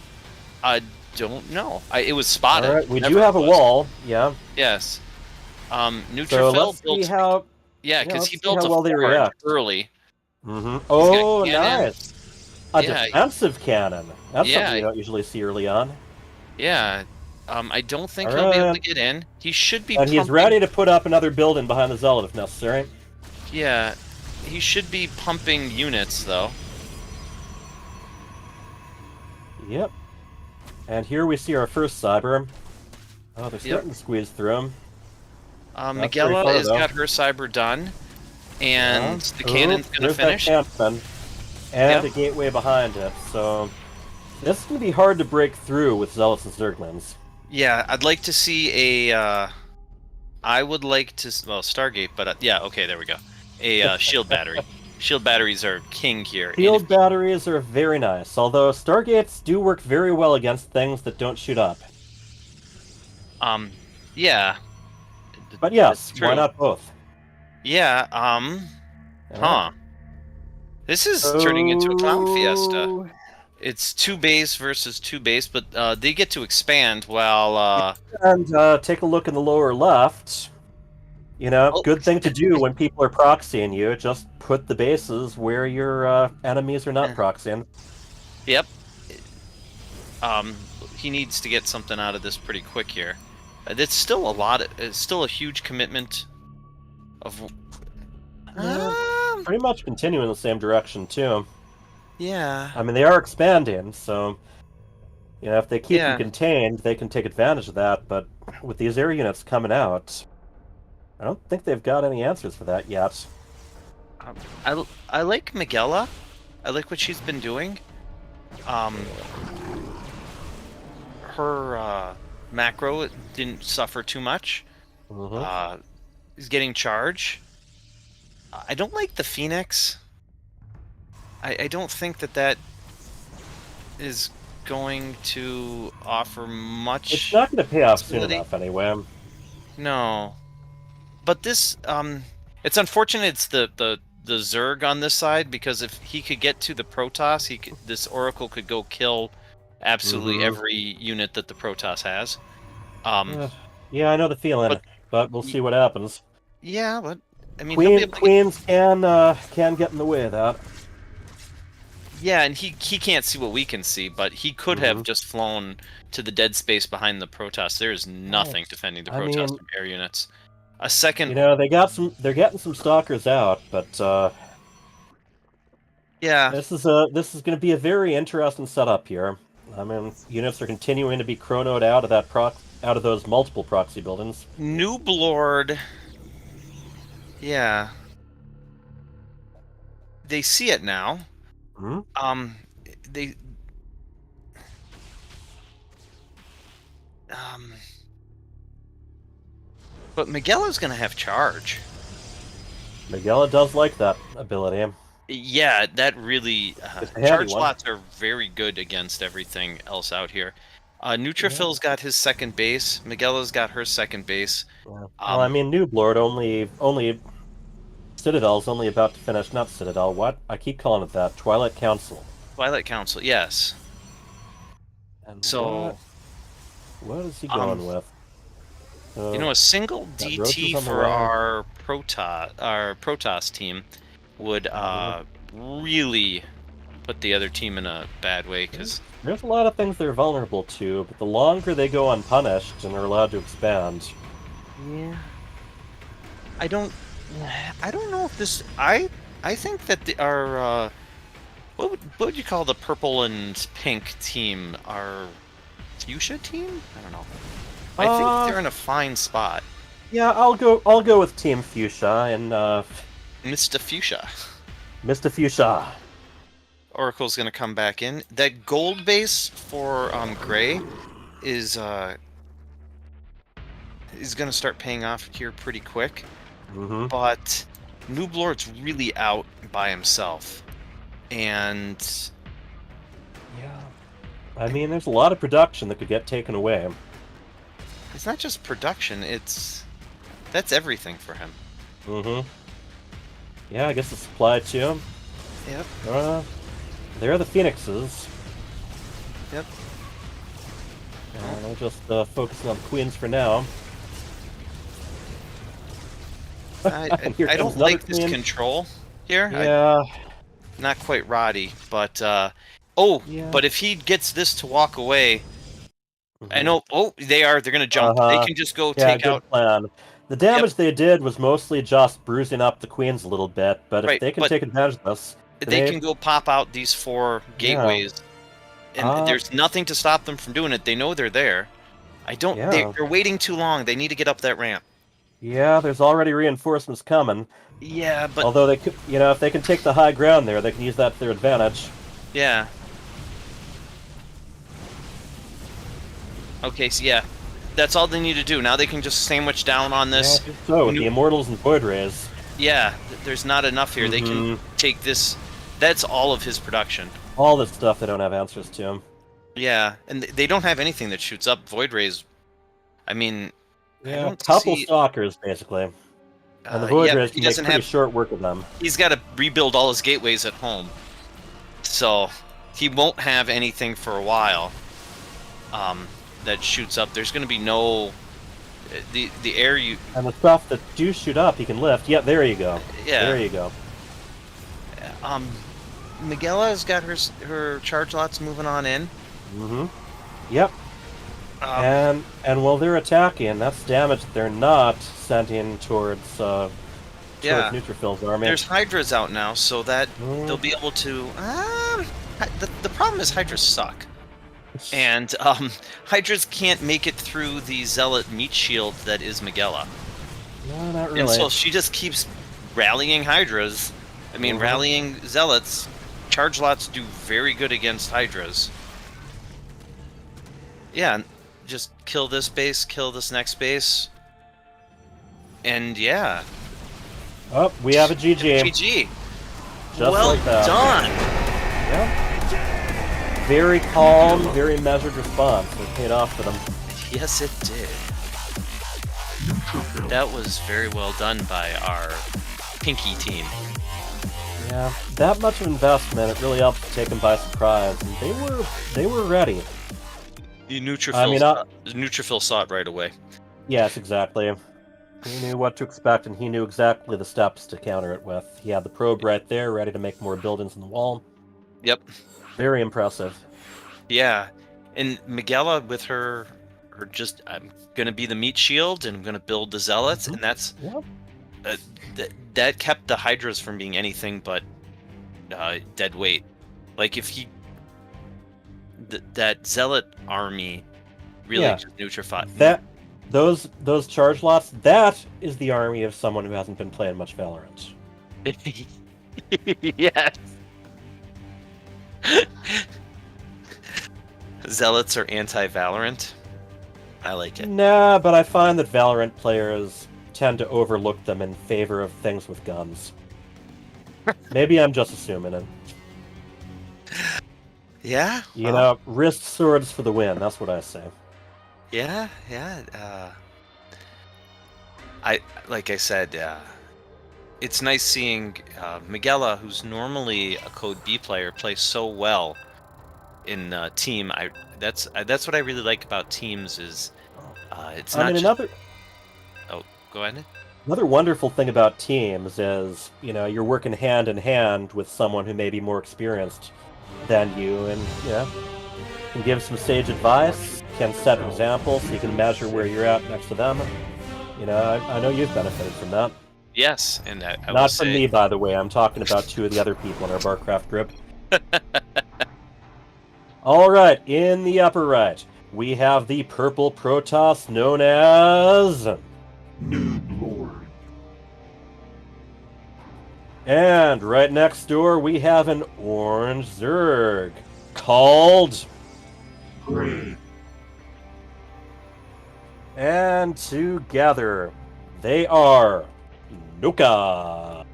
I don't know. It was spotted. All right, we do Never have a was. wall. Yeah. Yes. So Neutrophil let's built. see how. Yeah, yeah, because let's he see built how a well they forge react. early. Mm-hmm. got Oh, cannon. nice. A Yeah. defensive cannon. That's Yeah. something you don't usually see early on. Yeah. I don't think All he'll be able to right. get in. He should be. And he's pumping- ready to put up another building behind the Zealot if necessary. Yeah, he should be pumping units though. Yep. And here we see our first Cyber. Oh, they're starting to squeeze through him. Not very Miguela far, has though. got her cyber done, and Yeah. the cannon's Oop, gonna there's finish. That cannon. And Yep. a gateway behind it, so this is going to be hard to break through with Zealots and Zerglings. Yeah, I'd like to see a. I would like to. Well, Stargate, but yeah, okay, there we go. A shield battery. Shield batteries are king here. Field batteries are very nice, although Stargates do work very well against things that don't shoot up. Yeah. But yes, That's true. why not both? Yeah. Huh. This is turning into a clown fiesta. It's 2 base versus 2 base, but they get to expand while. And take a look in the lower left. You know, good thing to do when people are proxying you. Just put the bases where your enemies are not proxying. Yep. He needs to get something out of this pretty quick here. It's still a lot. It's still a huge commitment. Of. Pretty much continue in the same direction too. Yeah. I mean, they are expanding, so you know if they keep Yeah. them contained, they can take advantage of that. But with these air units coming out, I don't think they've got any answers for that yet. I like Miguela. I like what she's been doing. Her macro didn't suffer too much. He's getting charge. I don't like the Phoenix. I don't think that is going to offer much. It's not going to pay off soon utility. enough, anyway. No, but this it's unfortunate. It's the Zerg on this side, because if he could get to the Protoss, this Oracle could go kill absolutely every unit that the Protoss has. Yeah, I know the feeling, but we'll see what happens. Yeah, but I mean, he'll be able to Queens can get in the way of that. yeah, and he can't see what we can see, but he could have just flown to the dead space behind the Protoss. There is nothing defending the I Protoss mean- from air units. A second, You know, they're getting some stalkers out, but yeah, this is going to be a very interesting setup here. I mean, units are continuing to be chronoed out of that out of those multiple proxy buildings. Noob Lord. Yeah. They see it now. Hmm? They. Um. But Miguela's gonna have charge. Miguela does like that ability. Yeah, that really It's a handy charge one. lots are very good against everything else out here. Neutrophil's got his second base. Miguela's got her second base. Yeah. Well, I mean, Noob Lord only Citadel's only about to finish. Not Citadel. What? I keep calling it that. Twilight Council. Twilight Council, yes. And So, what is he going with? You know, a single DT for our Protoss team would really put the other team in a bad way, because there's a lot of things they're vulnerable to, but the longer they go unpunished and are allowed to expand. Yeah. I don't know if this. I think that our what would you call the purple and pink team? Our fuchsia team? I don't know. I think they're in a fine spot. Yeah, I'll go with Team Fuchsia and Mr. Fuchsia. Mr. Fuchsia. Oracle's gonna come back in. That gold base for Gray is gonna start paying off here pretty quick. Mm-hmm. But Noob Lord's really out by himself, and yeah, I mean, there's a lot of production that could get taken away. It's not just production; that's everything for him. Mm-hmm. Yeah, I guess the supply too. Yep. There are the Phoenixes. Yep. And I'll just focus on the Queens for now. I don't like this control here. Yeah. Not quite Roddy, but but if he gets this to walk away, I know. Oh, they're gonna jump. They can just go take good out. Plan. The damage they did was mostly just bruising up the Queens a little bit, but if they can take advantage of this, they can go pop out these 4 gateways, and there's nothing to stop them from doing it. They know they're there. They're waiting too long. They need to get up that ramp. Yeah, there's already reinforcements coming. Yeah, but although they could, if they can take the high ground there, they can use that to their advantage. Yeah. Okay, so yeah, that's all they need to do. Now they can just sandwich down on this. Yeah, so the Immortals and Void Rays. Yeah, there's not enough here. They can take this. That's all of his production. All this stuff they don't have answers to. Yeah, and they don't have anything that shoots up Void Rays. I mean, yeah, I don't couple see... stalkers basically, and the Void Rays can make pretty short work of them. He's got to rebuild all his gateways at home, so he won't have anything for a while. That shoots up. There's going to be no the air you and the stuff that do shoot up, he can lift. Yeah, there you go. Yeah, there you go. Miguela's got her charge lots moving on in. Mm-hmm. Yep. And while they're attacking, that's damage that they're not sending towards Neutrophil's army. There's Hydras out now, so that they'll be able to. The problem is Hydras suck, and Hydras can't make it through the Zealot meat shield that is Miguela. No, not really. And so she just keeps rallying Hydras. I mean, rallying Zealots. Charge lots do very good against Hydras. Yeah, just kill this base, kill this next base. And yeah. Oh, we have a GG. GG. Just well like that. Done. Yep. Very calm, very measured response. It paid off for them. Yes, it did. That was very well done by our Pinky team. Yeah, that much of investment, it really helped to take them by surprise. And they were ready. The Neutrophil saw it right away. Yes, exactly. He knew what to expect, and he knew exactly the steps to counter it with. He had the probe right there, ready to make more buildings in the wall. Yep. Very impressive. Yeah, and Miguela with her just, I'm gonna be the meat shield, and I'm gonna build the zealots, and that's that kept the Hydras from being anything but dead weight. Like if he that zealot army really Yeah. just neutrify. Those charge lots, that is the army of someone who hasn't been playing much Valorant. Yes. Zealots are anti-Valorant. I like it. Nah, but I find that Valorant players tend to overlook them in favor of things with guns. Maybe I'm just assuming it. Yeah. You know, wrist swords for the win. That's what I say. Yeah. Like I said, it's nice seeing Miguela, who's normally a Code B player, play so well in team. That's what I really like about teams is it's not just. Oh, go ahead. Another wonderful thing about teams is, you know, you're working hand in hand with someone who may be more experienced than you, and can give some sage advice, can set examples, so you can measure where you're at next to them. You know, I know you've benefited from that. Yes, and I will Not from say... me, by the way. I'm talking about two of the other people in our Barcraft group. All right, in the upper right, we have the purple Protoss known as Noob Lord. And right next door, we have an orange Zerg called Gray. And together, they are Nuka.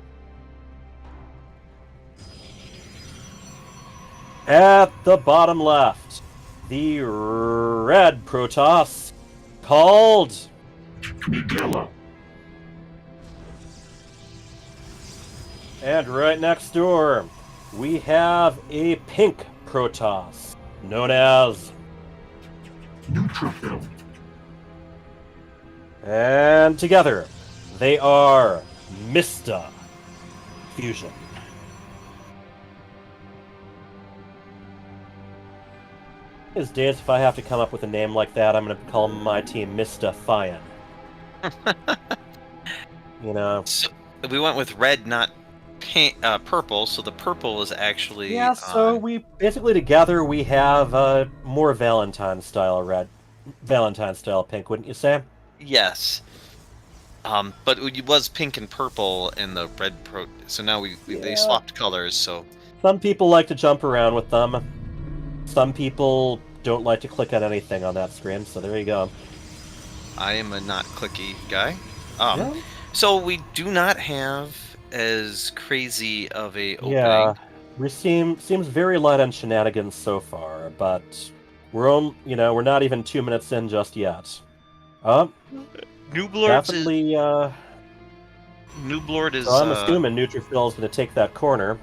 At the bottom left, the red Protoss called Miguela. And right next door, we have a pink Protoss known as Neutrophil. And together, they are Mista Fusion. These days, if I have to come up with a name like that, I'm going to call my team Mista Fian. You know. So we went with red, not pink, purple. So the purple is actually. Yeah. So we basically together we have more Valentine style red, Valentine style pink, wouldn't you say? Yes. But it was pink and purple in the red pro. So now they swapped colors. So some people like to jump around with them. Some people don't like to click on anything on that screen. So there you go. I am a not clicky guy. Yeah. So we do not have as crazy of a opening. Yeah, we seems very light on shenanigans so far, but we're not even 2 minutes in just yet. Nooblord definitely. Nooblord is. So I'm assuming Neutrophil is going to take that corner.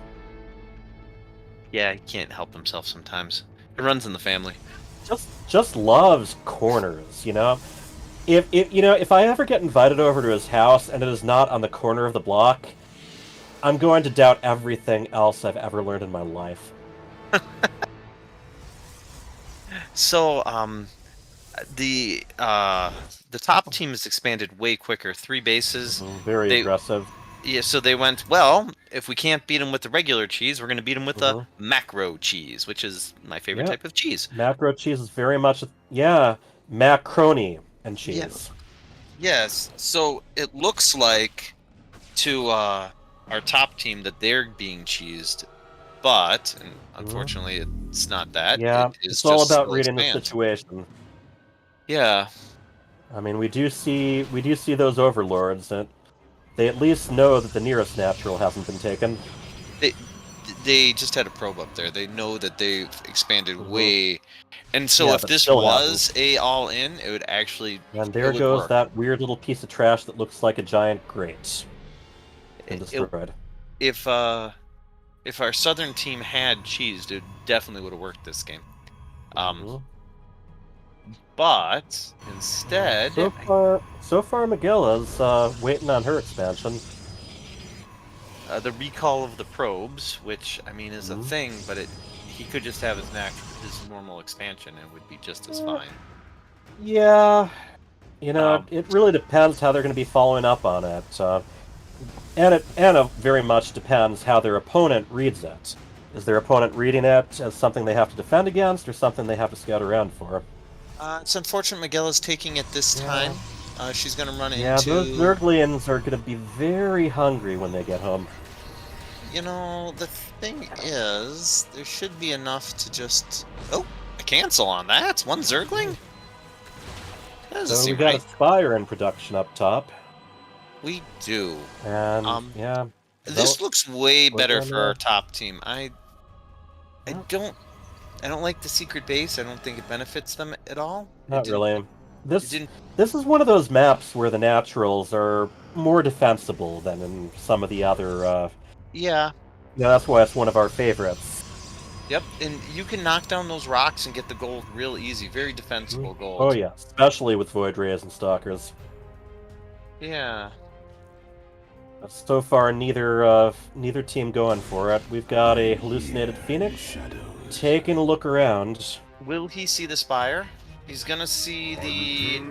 Yeah, he can't help himself sometimes. It runs in the family. Just loves corners, you know. If I ever get invited over to his house and it is not on the corner of the block, I'm going to doubt everything else I've ever learned in my life. So, the top team has expanded way quicker. 3 bases. Very aggressive. Yeah, so they went, well, if we can't beat them with the regular cheese, we're going to beat them with the macro cheese, which is my favorite type of cheese. Macro cheese is very much, macaroni and cheese. Yes. So it looks like to our top team that they're being cheesed, but unfortunately it's not that. Yeah, it's all about reading the situation. Yeah. I mean, we do see those overlords, and they at least know that the nearest natural hasn't been taken. They just had a probe up there. They know that they've expanded way, and so if this was a all-in, it would actually. And there goes that weird little piece of trash that looks like a giant grate. Destroyed. If our southern team had cheesed, it definitely would have worked this game. But instead, so far Miguela's waiting on her expansion. The recall of the probes, which I mean is a thing, but he could just have his normal expansion and it would be just as fine. Yeah, it really depends how they're going to be following up on it, and it very much depends how their opponent reads it. Is their opponent reading it as something they have to defend against, or something they have to scout around for? It's unfortunate Miguela's taking it this time. She's going to run Yeah, into... those Zerglians are going to be very hungry when they get home. You know, the thing is, there should be enough to just... Oh, a cancel on that? One Zergling? That doesn't So we seem got right. a Spire in production up top. We do. And, yeah. This looks way better on for our there. top team. I don't like the secret base. I don't think it benefits them at all. Not really. This didn't- this is one of those maps where the naturals are more defensible than in some of the other. Yeah. Yeah, that's why it's one of our favorites. Yep, and you can knock down those rocks and get the gold real easy. Very defensible gold. Oh yeah, especially with Void Rays and Stalkers. Yeah. So far, neither team going for it. We've got a hallucinated Phoenix taking a look around. Will he see the Spire? He's gonna see the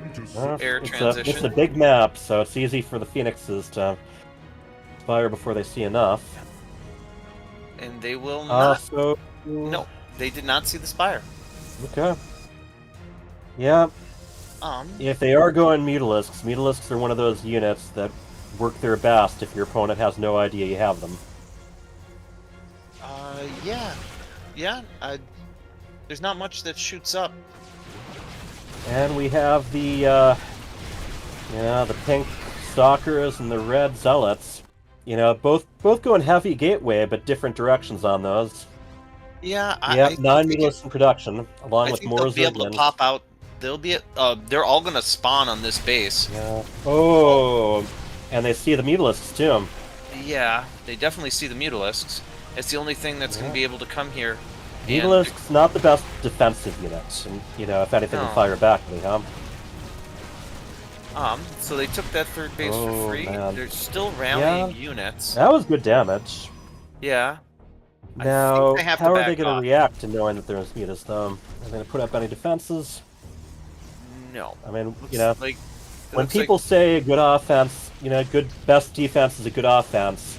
air It's transition. a big map, so it's easy for the Phoenixes to fire before they see enough. And they will not. So... No, they did not see the Spire. Okay. Yeah. Um. If they are going Mutalisks are one of those units that work their best if your opponent has no idea you have them. Yeah. Yeah, there's not much that shoots up. And we have the pink Stalkers and the red Zealots. You know, both going heavy gateway, but different directions on those. Yeah, Yeah, 9 Mutalisks in production, along I with think more they'll be able to Zerglings. pop out. They'll be. They're all gonna spawn on this base. Yeah. Oh, and they see the Mutalisks too. Yeah, they definitely see the Mutalisks. It's the only thing that's gonna be able to come here. And Mutalisks not the best defensive units, and you know, if anything, No. can fire back at me, huh? So they took that third base for Oh, free. man. They're still rallying units. That was good damage. Yeah. Now, they have to how are back they going off. to react to knowing that there's mutas, though? Are they going to put up any defenses? No. I mean, you know, Like, when people say good offense, you know, best defense is a good offense,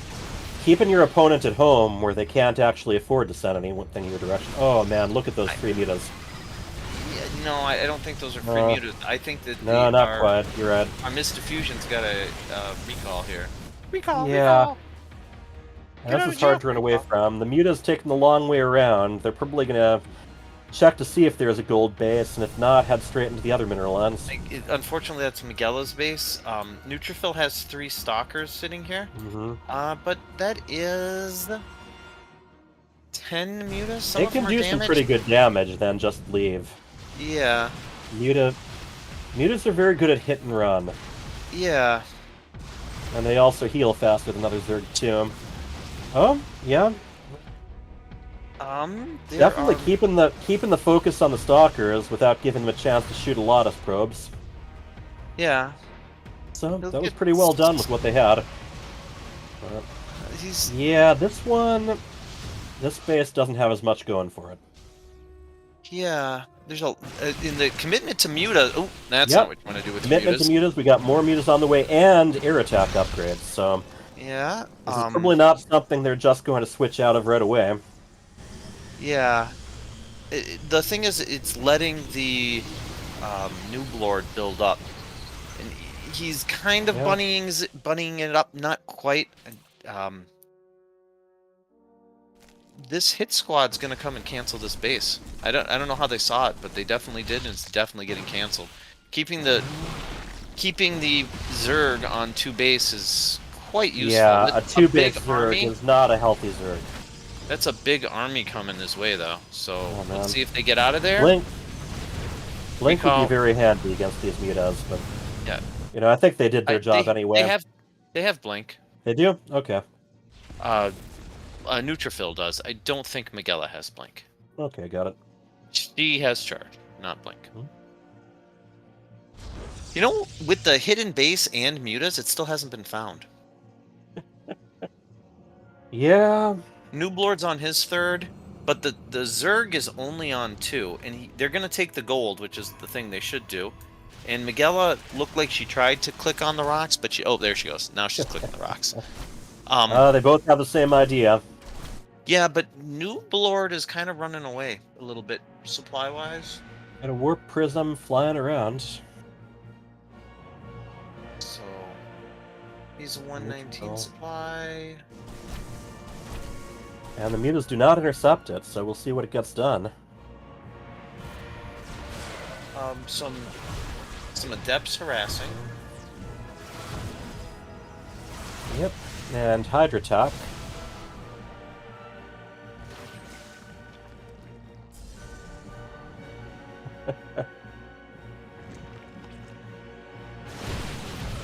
keeping your opponent at home where they can't actually afford to send anything in your direction. Oh man, look at those free mutas. Yeah, no, I don't think those are free No. mutas. I think that No, not quite. You're right. Our Mist Diffusion's got a recall here. Recall. Yeah. Get out This of is hard to jail. run away from. The muta's taking the long way around. They're probably going to check to see if there's a gold base, and if not, head straight into the other mineral lands. Unfortunately, that's Miguela's base. Neutrophil has 3 Stalkers sitting here. But that is 10 mutas. Some They of them can are do some damaged. pretty good damage, then just leave. Yeah. Mutas are very good at hit and run. Yeah. And they also heal faster than other Zerg too. Oh, yeah. There Definitely are- keeping the focus on the Stalkers without giving them a chance to shoot a lot of probes. Yeah. So that was pretty well done with what they had. Yeah, this base doesn't have as much going for it. Yeah. There's a in the commitment to muta. Oh, that's Yep. not what you want to do with the Commitment mutas. to mutas. We got more mutas on the way and air attack upgrades. So Yeah. this is probably not something they're just going to switch out of right away. Yeah. The thing is, it's letting the Noob Lord build up, and he's kind of bunnying it up, not quite. This hit squad's gonna come and cancel this base. I don't know how they saw it, but they definitely did, and it's definitely getting canceled. Keeping the Zerg on 2 base is quite useful. Yeah, a That's 2-base big Zerg army. is not a healthy Zerg. That's a big army coming this way, though. So man. let's see if they get out of there. Blink would Recall. be very handy against these mutas, but Yeah. you know, I think they did their job anyway. They have blink. They do? Okay. Neutrophil does. I don't think Miguela has blink. Okay, got it. She has charge, not blink. You know, with the hidden base and mutas, it still hasn't been found. Yeah. Noob Lord's on his 3rd, but the Zerg is only on 2, and they're gonna take the gold, which is the thing they should do. And Miguela looked like she tried to click on the rocks, but oh, there she goes. Now she's clicking the rocks. They both have the same idea. Yeah, but Noob Lord is kind of running away a little bit supply-wise. Got a warp prism flying around. So he's a 119 supply. And the mutas do not intercept it, so we'll see what it gets done. Some adepts harassing. Yep, and Hydra attack.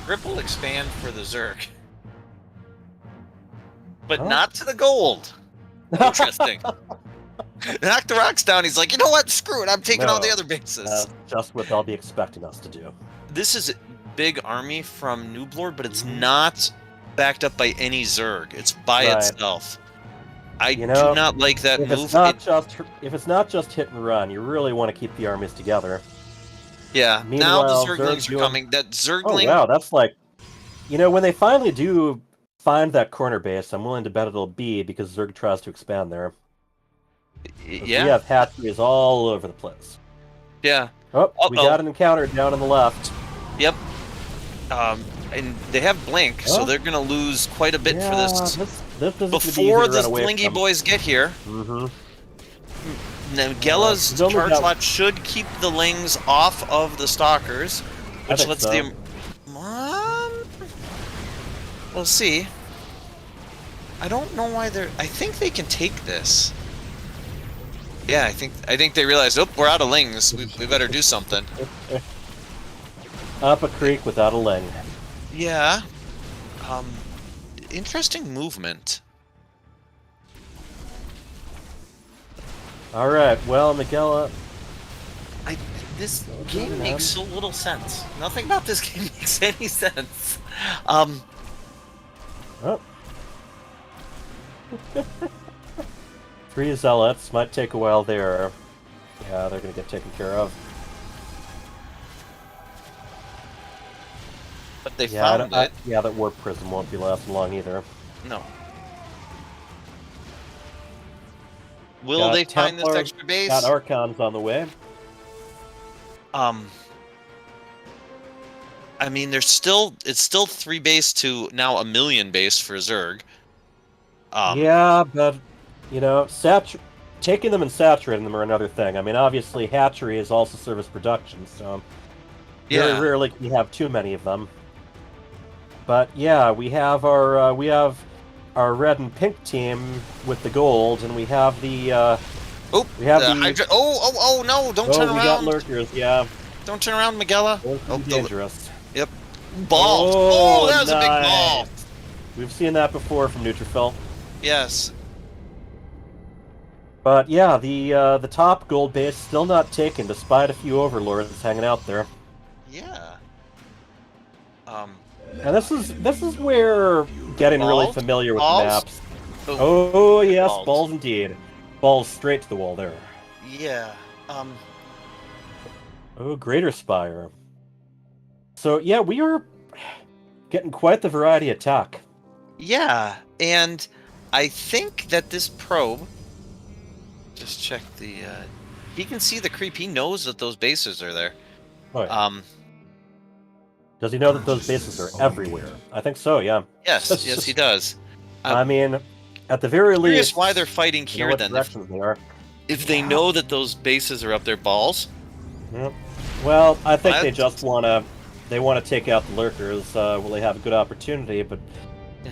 Ripple expand for the Zerg. But not to the gold. Interesting. Knock the rocks down. He's like, you know what? Screw it. I'm taking all the other bases. Just what they'll be expecting us to do. This is a big army from Nooblord, but it's not backed up by any Zerg. It's by itself. I do not like that if move. If it's not just hit and run, you really want to keep the armies together. Yeah, Meanwhile, now the Zerglings are coming. That Zergling... Oh, wow, that's like... when they finally do find that corner base, I'm willing to bet it'll be because Zerg tries to expand there. Yeah. We have hatcheries all over the place. Yeah. Oh, we got an encounter down on the left. Yep. And they have Blink, so they're going to lose quite a bit for this. Before the Flingy boys get here, Nagella's charge lot should keep the Lings off of the Stalkers, which lets them... We'll see. I don't know why they're... I think they can take this. Yeah, I think they realized, oh, we're out of Lings. We better do something. Up a creek without a Ling. Yeah. Interesting movement. Alright, well, Nagella... This game makes so little sense. Nothing about this game makes any sense. Oh. 3 Zealots might take a while there. Yeah, they're gonna get taken care of. But they found it. Yeah, that warp prism won't be lasting long either. No. Will they find this extra base? Got Archons on the way. I mean, it's still 3 base to now 1 million base for Zerg. Yeah, but taking them and saturating them are another thing. I mean, obviously, hatchery is also service production, so very rarely can you have too many of them. But yeah, we have our red and pink team with the gold, and we have the Hydra. Oh no! Don't turn around. We got lurkers. Yeah. Don't turn around, Magella. Dangerous. Yep. Ball. Oh, that was a big ball. We've seen that before from Neutrophil. Yes. But yeah, the top gold base still not taken, despite a few overlords hanging out there. Yeah. And this is where getting really familiar with balls? maps. Oh yes, balls indeed. Balls straight to the wall there. Yeah. Oh, Greater Spire. So yeah, we are getting quite the variety attack. Yeah, and I think that this probe... Just check the... he can see the creep. He knows that those bases are there. Oh, yeah. Does he know that those bases are everywhere? I think so, yeah. Yes, yes, he does. I mean, at the very least... why they're fighting here, then. If they know that those bases are up their balls. Yep. Well, I think they just want to take out the lurkers. Will they have a good opportunity? But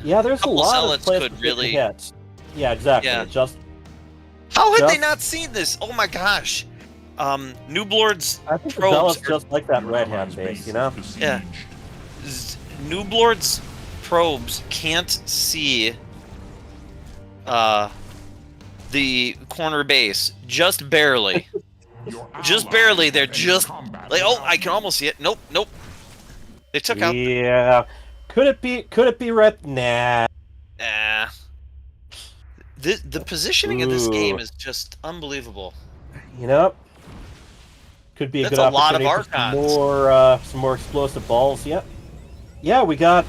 yeah, there's a lot of places could really hit. Yeah, exactly. Yeah. How had they not seen this? Oh my gosh! Nooblord's probes just like that right hand base, you know? Yeah. Nooblord's probes can't see the corner base, just barely. Just barely. They're just like, oh, I can almost see it. Nope, nope. They took out. Yeah. Could it be right? Nah. Nah. The positioning of this game is just unbelievable. You know, could be a good opportunity for some more explosive balls. Yep. Yeah, we got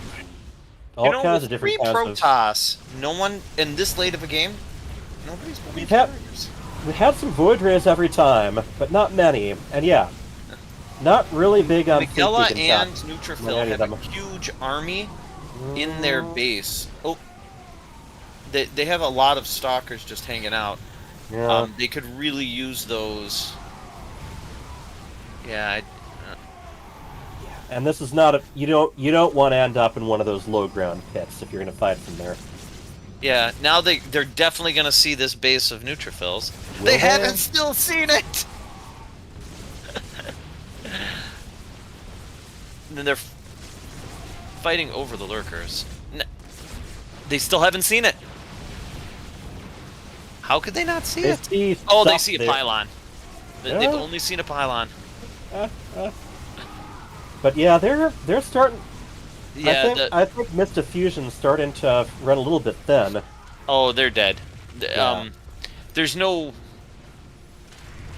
all kinds of different kinds Protoss, no one in this late of a game. Nobody's we had some Void Rays every time, but not many. And yeah, not really big on Miguela fleet and attack. Neutrophil have a huge army in their base. Oh, they have a lot of stalkers just hanging out. Yeah. They could really use those. Yeah. And this is not a you don't want to end up in one of those low ground pits if you're going to fight from there. Yeah. Now they're definitely going to see this base of neutrophils. Will They they? haven't still seen it. And then they're fighting over the lurkers. They still haven't seen it. How could they not see it? Oh, they see a pylon. Yeah. They've only seen a pylon. But yeah, they're starting. Yeah, I think Mist Diffusion's starting to run a little bit thin. Oh, they're dead. Yeah. There's no.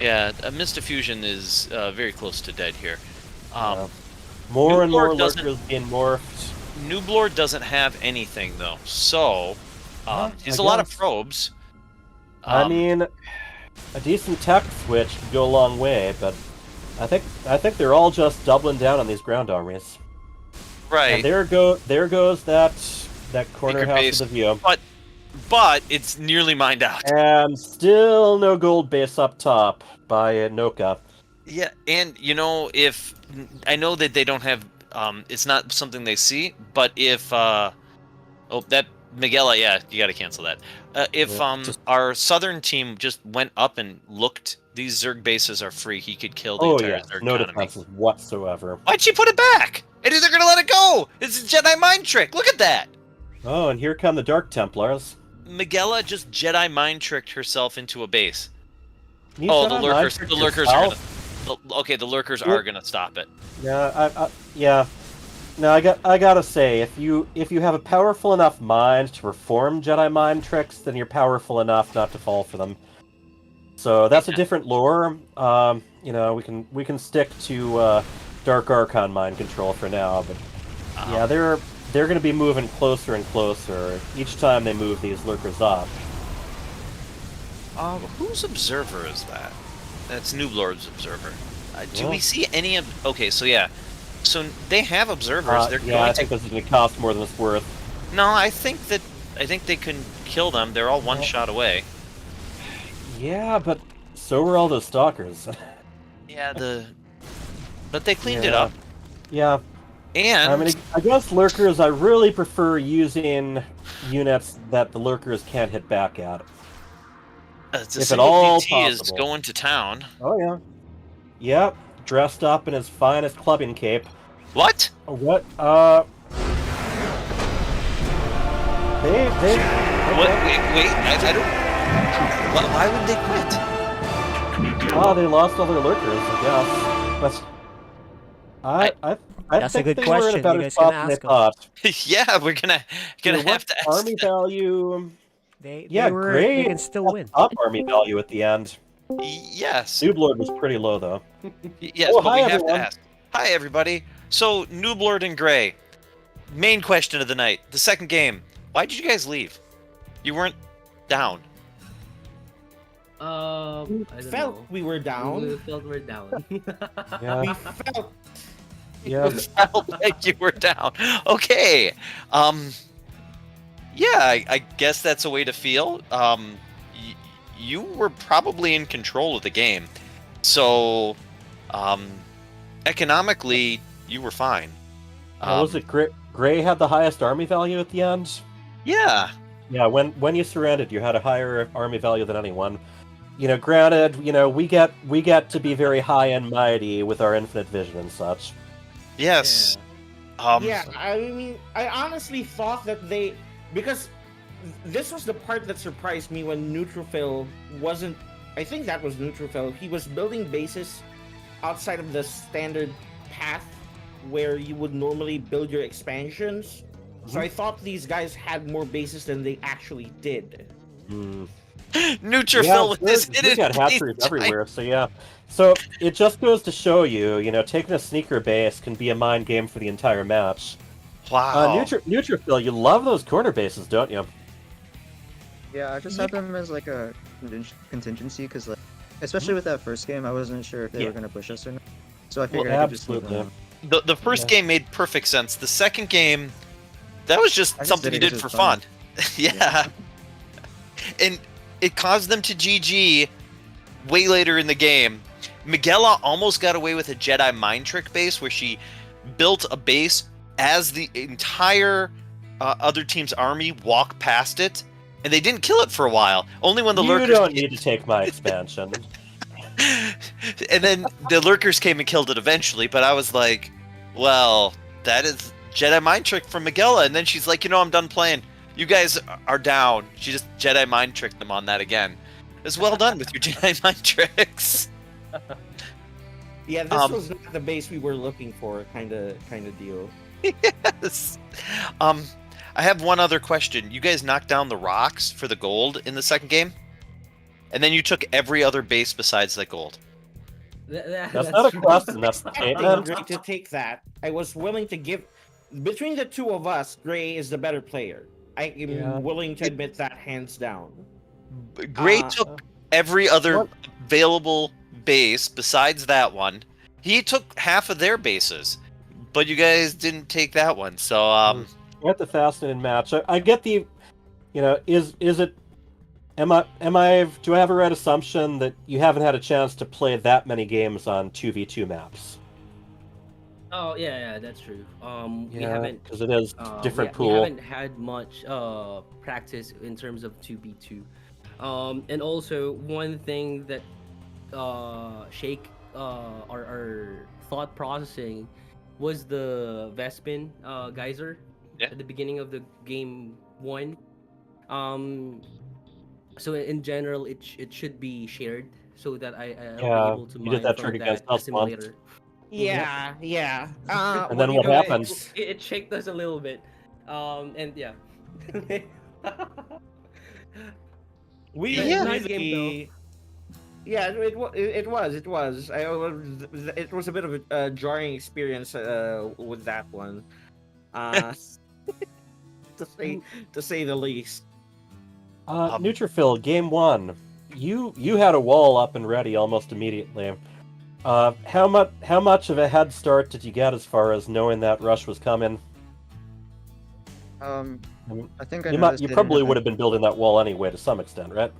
Yeah, a Mist Diffusion is very close to dead here. More and more Nublord lurkers being morphed. Nublord doesn't have anything though, so he's a I lot of guess. probes. I mean, a decent tech switch could go a long way, but I think they're all just doubling down on these ground armies. Right. And there goes that corner Secret house base. of the view. But it's nearly mined out. And still no gold base up top by Noka. Yeah, and if I know that they don't have, it's not something they see, but if that Miguela, yeah, you got to cancel that. If our southern team just went up and looked, these Zerg bases are free. He could kill the entire Zerg no economy. defenses whatsoever. Why'd she put it back? And they're gonna let it go. It's a Jedi mind trick. Look at that. Oh, and here come the Dark Templars. Miguela just Jedi mind tricked herself into a base. You Oh, Jedi the mind lurkers. tricked The lurkers are gonna. yourself? Okay, the lurkers You're- are gonna stop it. Yeah, yeah. No, I gotta say, if you have a powerful enough mind to perform Jedi mind tricks, then you're powerful enough not to fall for them. So that's a different lore. We can stick to Dark Archon mind control for now, but yeah, they're going to be moving closer and closer each time they move these lurkers up. Whose observer is that? That's Nublord's observer. Do Yeah. we see any of? Okay, so yeah, so they have observers. They're Yeah, I think this is going to cost more than it's worth. No, I think they can kill them. They're all one shot away. Yeah, but so were all those stalkers. Yeah, but they cleaned it up. Yeah. And I mean, I guess lurkers. I really prefer using units that the lurkers can't hit back at. It's a if at single all BT is possible. going to town. Oh yeah. Yep, dressed up in his finest clubbing cape. What? What? They. What? Wait. I don't. Why would they quit? Oh, they lost all their lurkers, I guess. But I That's a think good they question. were in a You better guys spot can than they ask 'em. thought. Yeah, we're gonna have to ask army value. They Gray can still win. Up army value at the end. Yes. Nooblord was pretty low though. Yes, Oh, but hi, we have everyone. to ask. Hi, everybody. So, Nooblord and Gray. Main question of the night. The second game. Why did you guys leave? You weren't down. I don't felt know. we were down. We felt we're down. Yeah. We felt. Yeah. It felt like you were down. Okay. Yeah, I guess that's a way to feel. You were probably in control of the game. So, economically, you were fine. Was it Gray had the highest army value at the end? Yeah. Yeah, when you surrendered, you had a higher army value than anyone. Granted, we get to be very high and mighty with our infinite vision and such. Yes. Yeah, I mean, I honestly thought that because this was the part that surprised me when Neutrophil wasn't. I think that was Neutrophil. He was building bases outside of the standard path where you would normally build your expansions. So I thought these guys had more bases than they actually did. Neutrophil with this you got hatcheries everywhere, so yeah. So it just goes to show you, taking a sneaker base can be a mind game for the entire match. Wow. Neutrophil, you love those corner bases, don't you? Yeah, I just had them as like a contingency because, like, especially with that first game, I wasn't sure if they were going to push us or not. So I figured I could just leave them on. The first game made perfect sense. The second game, that was just I just something did you it did 'cause for it was fun. Yeah. And it caused them to GG way later in the game. Miguela almost got away with a Jedi mind trick base where she built a base as the entire other team's army walked past it, and they didn't kill it for a while. Only when the You lurkers don't need to take my expansion. and then the lurkers came and killed it eventually, but I was like, well, that is Jedi mind trick from Miguela. And then she's like, I'm done playing. You guys are down. She just Jedi mind tricked them on that again. It's well done with your Jedi mind tricks. Yeah, this was not the base we were looking for, kind of deal. Yes. I have one other question. You guys knocked down the rocks for the gold in the second game, and then you took every other base besides the gold. That's not a question. That's the statement. Gray to take that. I was willing to give. Between the two of us, Gray is the better player. I am willing to admit that hands down. Gray took every other available base besides that one. He took half of their bases, but you guys didn't take that one. So We're at the fascinating match. I get the, is it? Do I have a right assumption that you haven't had a chance to play that many games on 2v2 maps? Oh yeah, that's true. We Yeah, haven't, because it is different pool. We haven't had much practice in terms of 2v2. And also one thing that shake our thought processing was the Vespin geyser at the beginning of the game 1. So in general, it should be shared so that I'll be able to you did mine that from trick against that us once. simulator. Yeah. And then what happened? It shaked us a little bit. And yeah. We nice game though. Yeah, it was. It was a bit of a jarring experience with that one, to say the least. Neutrophil, game 1. You had a wall up and ready almost immediately. How much of a head start did you get as far as knowing that rush was coming? I think you probably would have been building that wall anyway to some extent, right?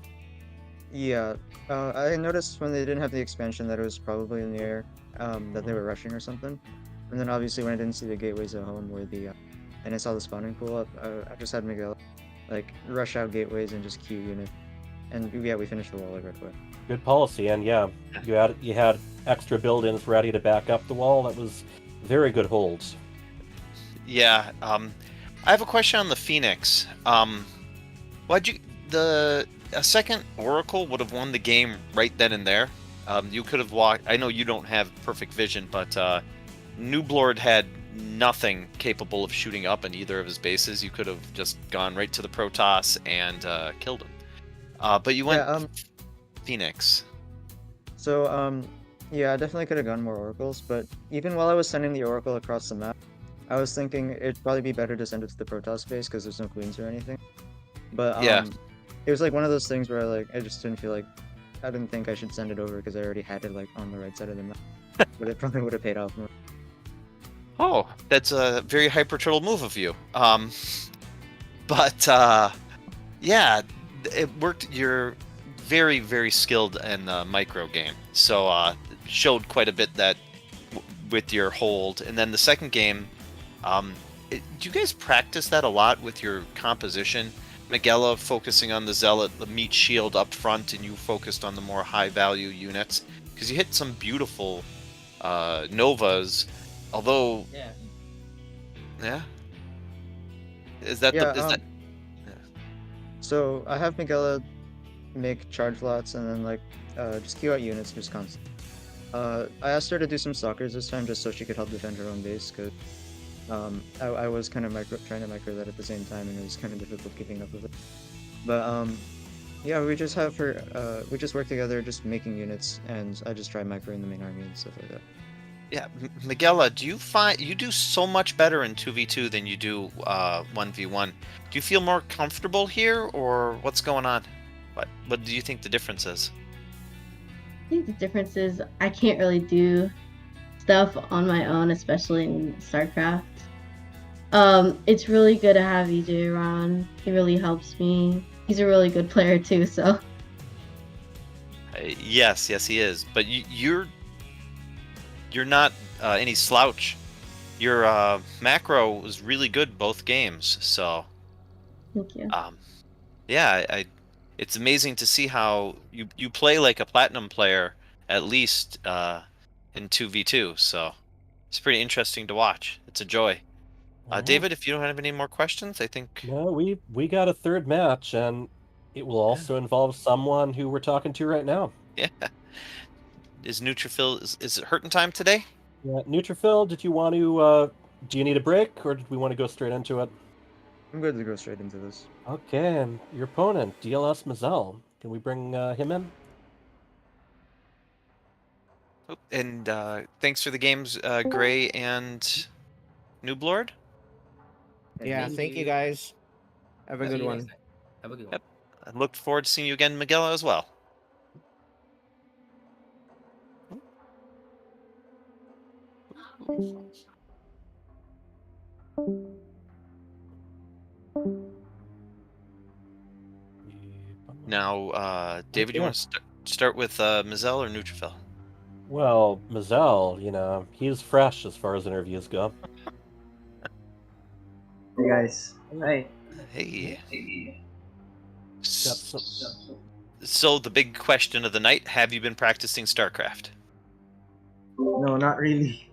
Yeah, I noticed when they didn't have the expansion that it was probably in the air, that they were rushing or something. And then obviously when I didn't see the gateways at home where and I saw the spawning pool up, I just had Miguel rush out gateways and just queue unit. And yeah, we finished the wall right away. Good policy, and yeah, you had extra build-ins ready to back up the wall. That was very good holds. Yeah, I have a question on the Phoenix. A second Oracle would have won the game right then and there. You could have walked. I know you don't have perfect vision, but Nooblord had nothing capable of shooting up in either of his bases. You could have just gone right to the Protoss and killed him. But you went Phoenix. So yeah, I definitely could have gone more Oracles, but even while I was sending the Oracle across the map, I was thinking it'd probably be better to send it to the Protoss base because there's no queens or anything. But it was one of those things where I just didn't feel I didn't think I should send it over because I already had it on the right side of the map. But it probably would have paid off more. Oh, that's a very hyper turtle move of you. But yeah, it worked. You're very, very skilled in the micro game, so showed quite a bit that with your hold. And then the second game, do you guys practice that a lot with your composition? Miguela focusing on the Zealot, the meat shield up front, and you focused on the more high value units because you hit some beautiful Novas. Although, yeah, is that? So I have Miguela make charge lots and then just queue out units just constant. I asked her to do some stalkers this time just so she could help defend her own base because I was kind of trying to micro that at the same time and it was kind of difficult keeping up with it. But yeah, we just have her. We just work together, just making units, and I just try microing the main army and stuff like that. Yeah, Miguela, do you find you do so much better in 2v2 than you do 1v1? Do you feel more comfortable here, or what's going on? What do you think the difference is? I think the difference is I can't really do stuff on my own, especially in StarCraft. It's really good to have EJ around. He really helps me. He's a really good player too, so. Yes, he is. But you're not any slouch. Your macro was really good both games, so. Thank you. Yeah, it's amazing to see how you play like a platinum player at least in 2v2. So it's pretty interesting to watch. It's a joy. Alright. David, if you don't have any more questions, I think. No, we got a third match, and it will also involve someone who we're talking to right now. Yeah. Is Neutrophil is it hurting time today? Yeah, Neutrophil, did you want to? Do you need a break, or did we want to go straight into it? I'm good to go straight into this. Okay, and your opponent, DLS Mazel. Can we bring him in? Oh, and thanks for the games, Gray and Nooblord. Yeah, thank you guys. Have a good one. Have a good one. Yep. I look forward to seeing you again, Miguel, as well. Now, David, you want to start with Mazel or Neutrophil? Well, Mazel, he's fresh as far as interviews go. Hey guys. Hi. Hey. So the big question of the night: have you been practicing StarCraft? No, not really.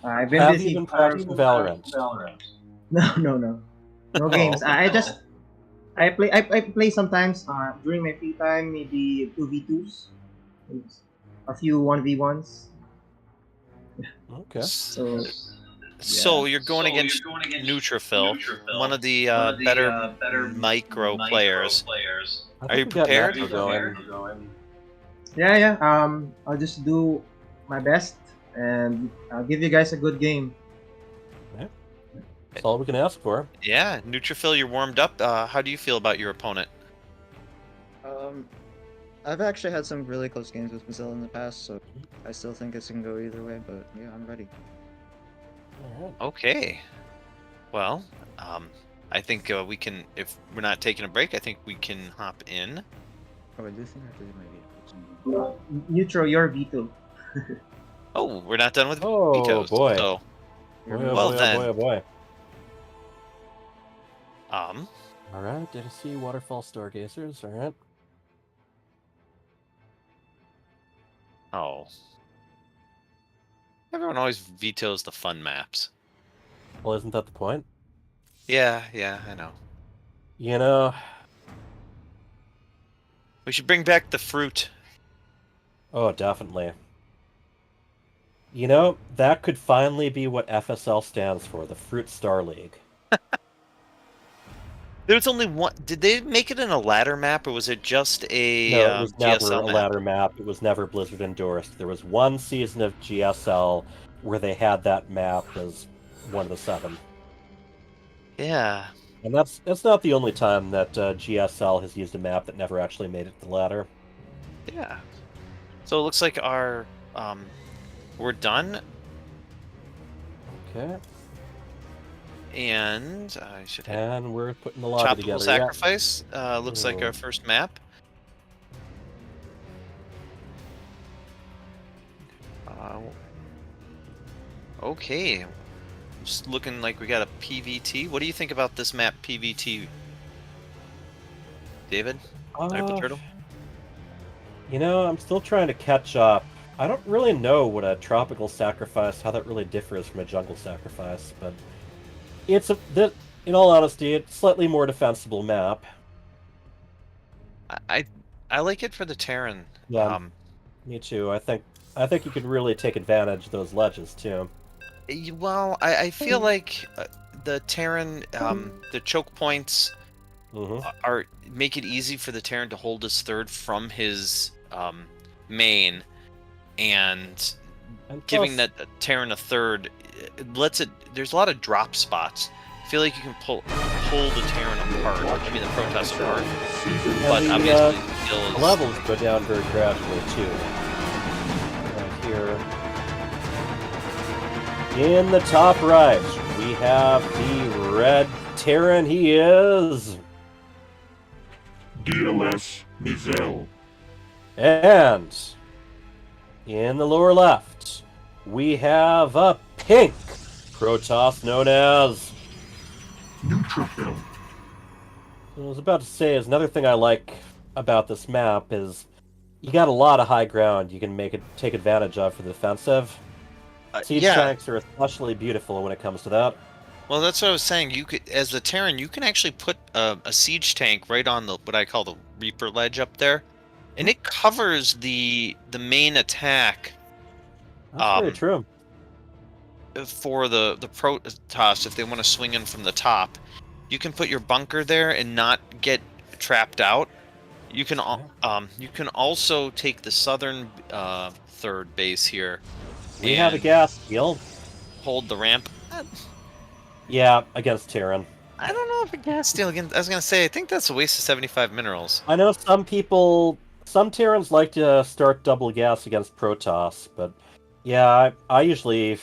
I've been Have busy. you been practicing Valorant? No games. I play sometimes during my free time, maybe 2v2s, a few 1v1s. Okay. So you're going against Neutrophil, one of the better micro players. Are you prepared? Yeah. I'll just do my best, and I'll give you guys a good game. That's all we can ask for. Yeah, Neutrophil, you're warmed up. How do you feel about your opponent? I've actually had some really close games with Mazel in the past, so I still think it can go either way, but yeah, I'm ready. Okay. Well, I think we can, if we're not taking a break, I think we can hop in. Oh, I do think I have to do my V. Neutral, your veto. Oh, we're not done with boy. vetoes. So, well then. Oh boy. Alright, did I see Waterfall Stargazers? Alright. Oh. Everyone always vetoes the fun maps. Well, isn't that the point? Yeah, I know. We should bring back the fruit. Oh, definitely. That could finally be what FSL stands for, the Fruit Star League. There was only one. Did they make it in a ladder map, or was it just a No, it was never GSL a map? ladder map. It was never Blizzard endorsed. There was one season of GSL where they had that map as one of the 7. Yeah. And that's not the only time that GSL has used a map that never actually made it to the ladder. Yeah. So it looks like our we're done. Okay. And I should hit. And we're putting the lobby Choppable together. Sacrifice. Looks like Ooh. our first map. Okay. Just looking like we got a PVT. What do you think about this map PVT? David? Hyper Turtle? I'm still trying to catch up. I don't really know what a tropical sacrifice, how that really differs from a jungle sacrifice, but it's in all honesty, it's a slightly more defensible map. I like it for the Terran. Yeah, me too. I think you could really take advantage of those ledges too. Well, I feel like the Terran, the choke points are make it easy for the Terran to hold his third from his main, and giving plus- that Terran a third, it lets it. There's a lot of drop spots. I feel like you can pull the Terran apart. I mean the Protoss apart. But And obviously the skill is... levels go down very gradually too. Right here. In the top right, we have the red Terran. He is DLS Mizel. And in the lower left, we have a pink Protoss known as Neutrophil. I was about to say, is another thing I like about this map is you got a lot of high ground you can take advantage of for the defensive. Siege yeah. tanks are especially beautiful when it comes to that. Well, that's what I was saying. You could, as the Terran, you can actually put a siege tank right on the what I call the Reaper ledge up there, and it covers the main attack. That's very true. For the Protoss, if they want to swing in from the top, you can put your bunker there and not get trapped out. You can also take the southern third base here. We have a gas field. Hold the ramp. Yeah, against Terran. I don't know if a gas steal again. I was gonna say I think that's a waste of 75 minerals. I know some Terrans like to start double gas against Protoss, but yeah, I usually,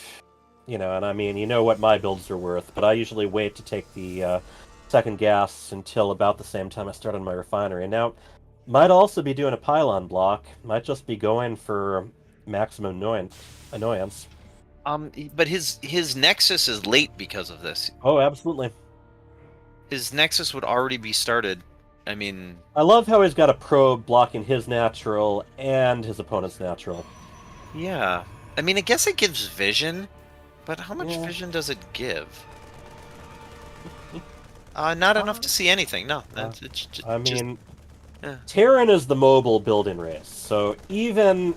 and I mean, you know what my builds are worth, but I usually wait to take the second gas until about the same time I start on my refinery. Now, might also be doing a pylon block. Might just be going for maximum annoyance. But his Nexus is late because of this. Oh, absolutely. His Nexus would already be started. I mean... I love how he's got a probe blocking his natural and his opponent's natural. Yeah. I mean, I guess it gives vision, but how much vision does it give? Not enough to see anything, no. I mean, Terran is the mobile building race, so even...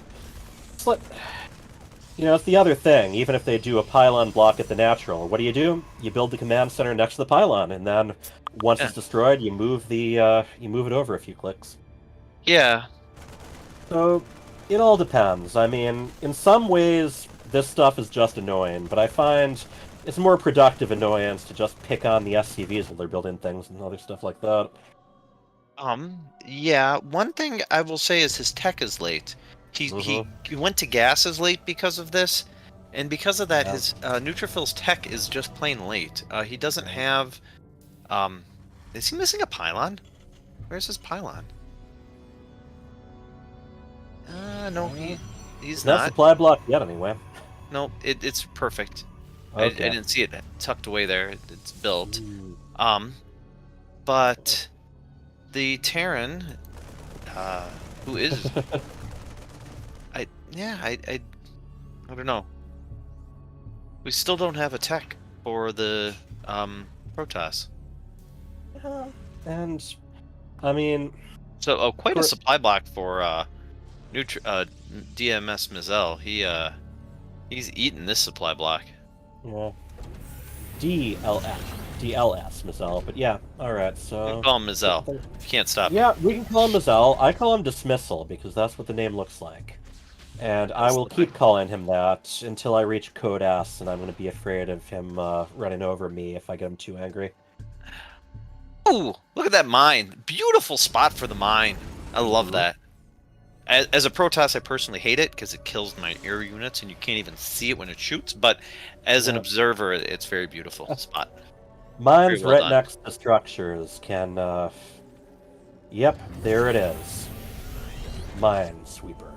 it's the other thing. Even if they do a pylon block at the natural, what do? You build the command center next to the pylon, and then once it's destroyed, you move it over a few clicks. Yeah. So it all depends. I mean, in some ways, this stuff is just annoying, but I find it's more productive annoyance to just pick on the SCVs while they're building things and other stuff like that. Yeah. One thing I will say is his tech is late. He went to gases late because of this, and because of that, his Neutrophil's tech is just plain late. He doesn't have. Is he missing a pylon? Where's his pylon? No, he's not. Supply block yet, anyway. No, it's perfect. Okay. I didn't see it tucked away there. It's built. But the Terran, who is. I don't know. We still don't have a tech for the Protoss. And I mean, so quite a supply block for DMS Mizel. He's eaten this supply block. Yeah. DLS Mizel, but yeah. All right, so we can call him Mizel. You can't stop. Yeah, we can call him Mizel. I call him Dismissal because that's what the name looks like. And I will keep calling him that until I reach Code S, and I'm going to be afraid of him running over me if I get him too angry. Ooh, look at that mine. Beautiful spot for the mine. I love that. As a Protoss, I personally hate it because it kills my air units and you can't even see it when it shoots, but as an observer, it's a very beautiful spot. Mines right next to structures can... Yep, there it is. Minesweeper.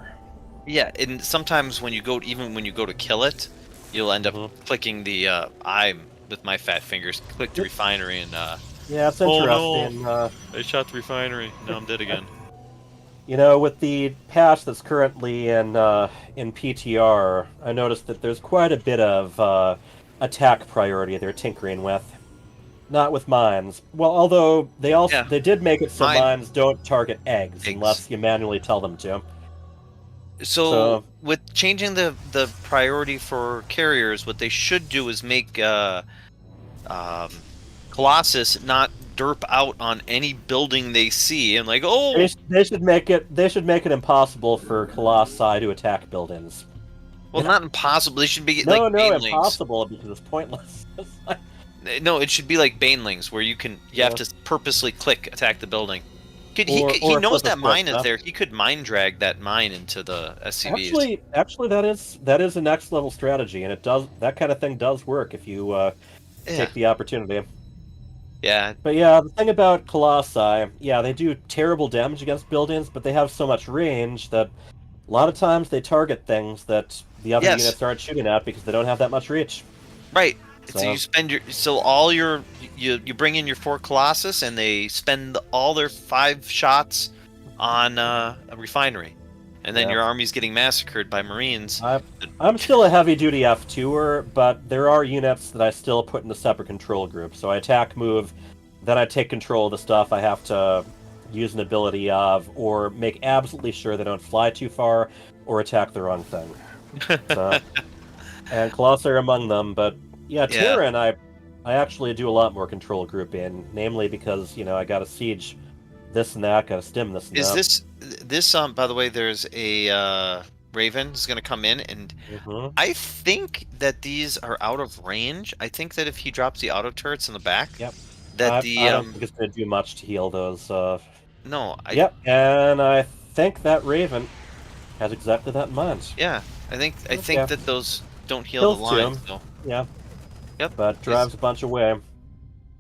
Yeah, and sometimes when you go, even when you go to kill it, you'll end up clicking the, I, with my fat fingers, click the refinery and, yeah, it's interesting. No. I shot the refinery, now I'm dead again. With the patch that's currently in PTR, I noticed that there's quite a bit of attack priority they're tinkering with. Not with mines. Well, although they did make it so mines don't target eggs unless you manually tell them to. So with changing the priority for carriers, what they should do is make Colossus not derp out on any building they see and they should make it impossible for Colossi to attack buildings. Well, not impossible. They should be No, like no, banelings. impossible because it's pointless. No, it should be like banelings, where you have to purposely click attack the building. He knows that mine is there. He could mine drag that mine into the SCVs. Actually, that is a next level strategy, and that kind of thing does work if you take the opportunity. Yeah. But yeah, the thing about Colossi, yeah, they do terrible damage against buildings, but they have so much range that a lot of times they target things that the other units aren't shooting at because they don't have that much reach. Right. So you spend you bring in your 4 Colossus, and they spend all their 5 shots on a refinery, and then your army's getting massacred by Marines. I'm still a heavy-duty F2er, but there are units that I still put in a separate control group. So I attack, move, then I take control of the stuff I have to use an ability of, or make absolutely sure they don't fly too far, or attack the wrong thing. So, and Colossi are among them, but yeah, Terran, I actually do a lot more control group in, namely because, I got to siege this and that, got to stim this and that. Is this by the way, there's a Raven is going to come in, and I think that these are out of range. I think that if he drops the auto turrets in the back, that I don't think it's going to do much to heal those. No. And I think that Raven has exactly that in mind. Yeah, I think that those don't heal the line. So. Yeah. Yep. But drives a bunch away.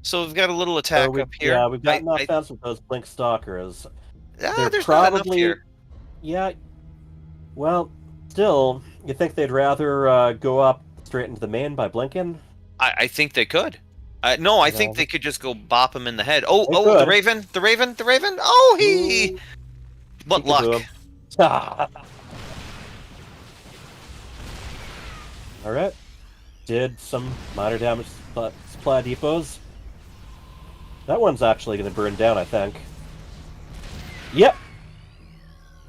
So we've got a little attack up here. Yeah, we've got enough fence with those Blink Stalkers. They're there's probably, not enough here. Yeah. Well, still, you think they'd rather go up straight into the main by blinking? I think they could. No, I think they could just go bop him in the head. Oh, the Raven! Oh, he... What luck. Alright. Did some minor damage to supply depots. That one's actually going to burn down, I think. Yep!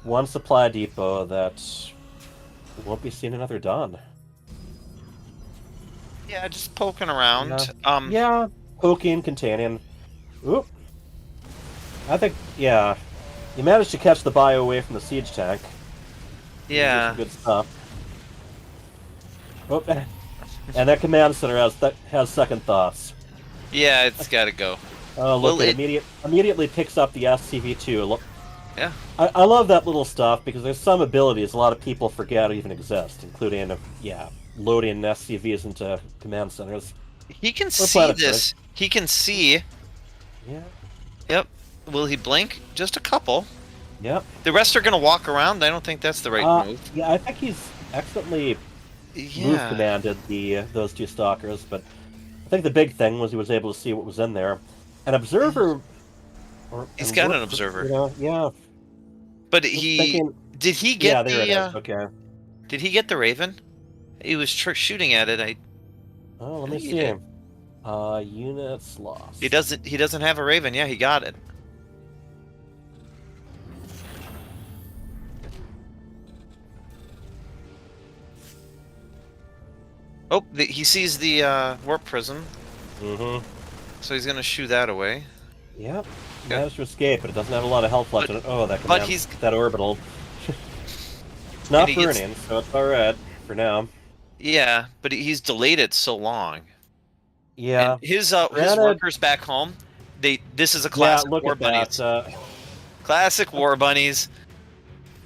One supply depot that won't be seen another dawn. Yeah, just poking around. Yeah, poking, containing. Oop. I think, yeah. You managed to catch the bio away from the siege tank. Yeah. Good stuff. Oh, and that command center has second thoughts. Yeah, it's got to go. Oh, look, it immediately picks up the SCV-2. Yeah. I love that little stuff because there's some abilities a lot of people forget even exist, including, loading SCVs into command centers. He can see this. He can see. Yeah. Yep. Will he blink? Just a couple. Yep. The rest are going to walk around. I don't think that's the right move. Yeah, I think he's excellently move commanded those 2 stalkers, but I think the big thing was he was able to see what was in there. An observer... He's got an observer. Yeah. But did he get there it is. Okay. Did he get the Raven? He was shooting at it. Oh, let me see. Units lost. He doesn't have a Raven. Yeah, he got it. Oh, he sees the warp prism. Mm-hmm. So he's gonna shoo that away. Yep. He managed to escape, but it doesn't have a lot of health left in it. Oh, that orbital. It's not burning, so it's alright for now. Yeah, but he's delayed it so long. Yeah. And his workers back home, this is a classic War Bunnies. Classic War Bunnies.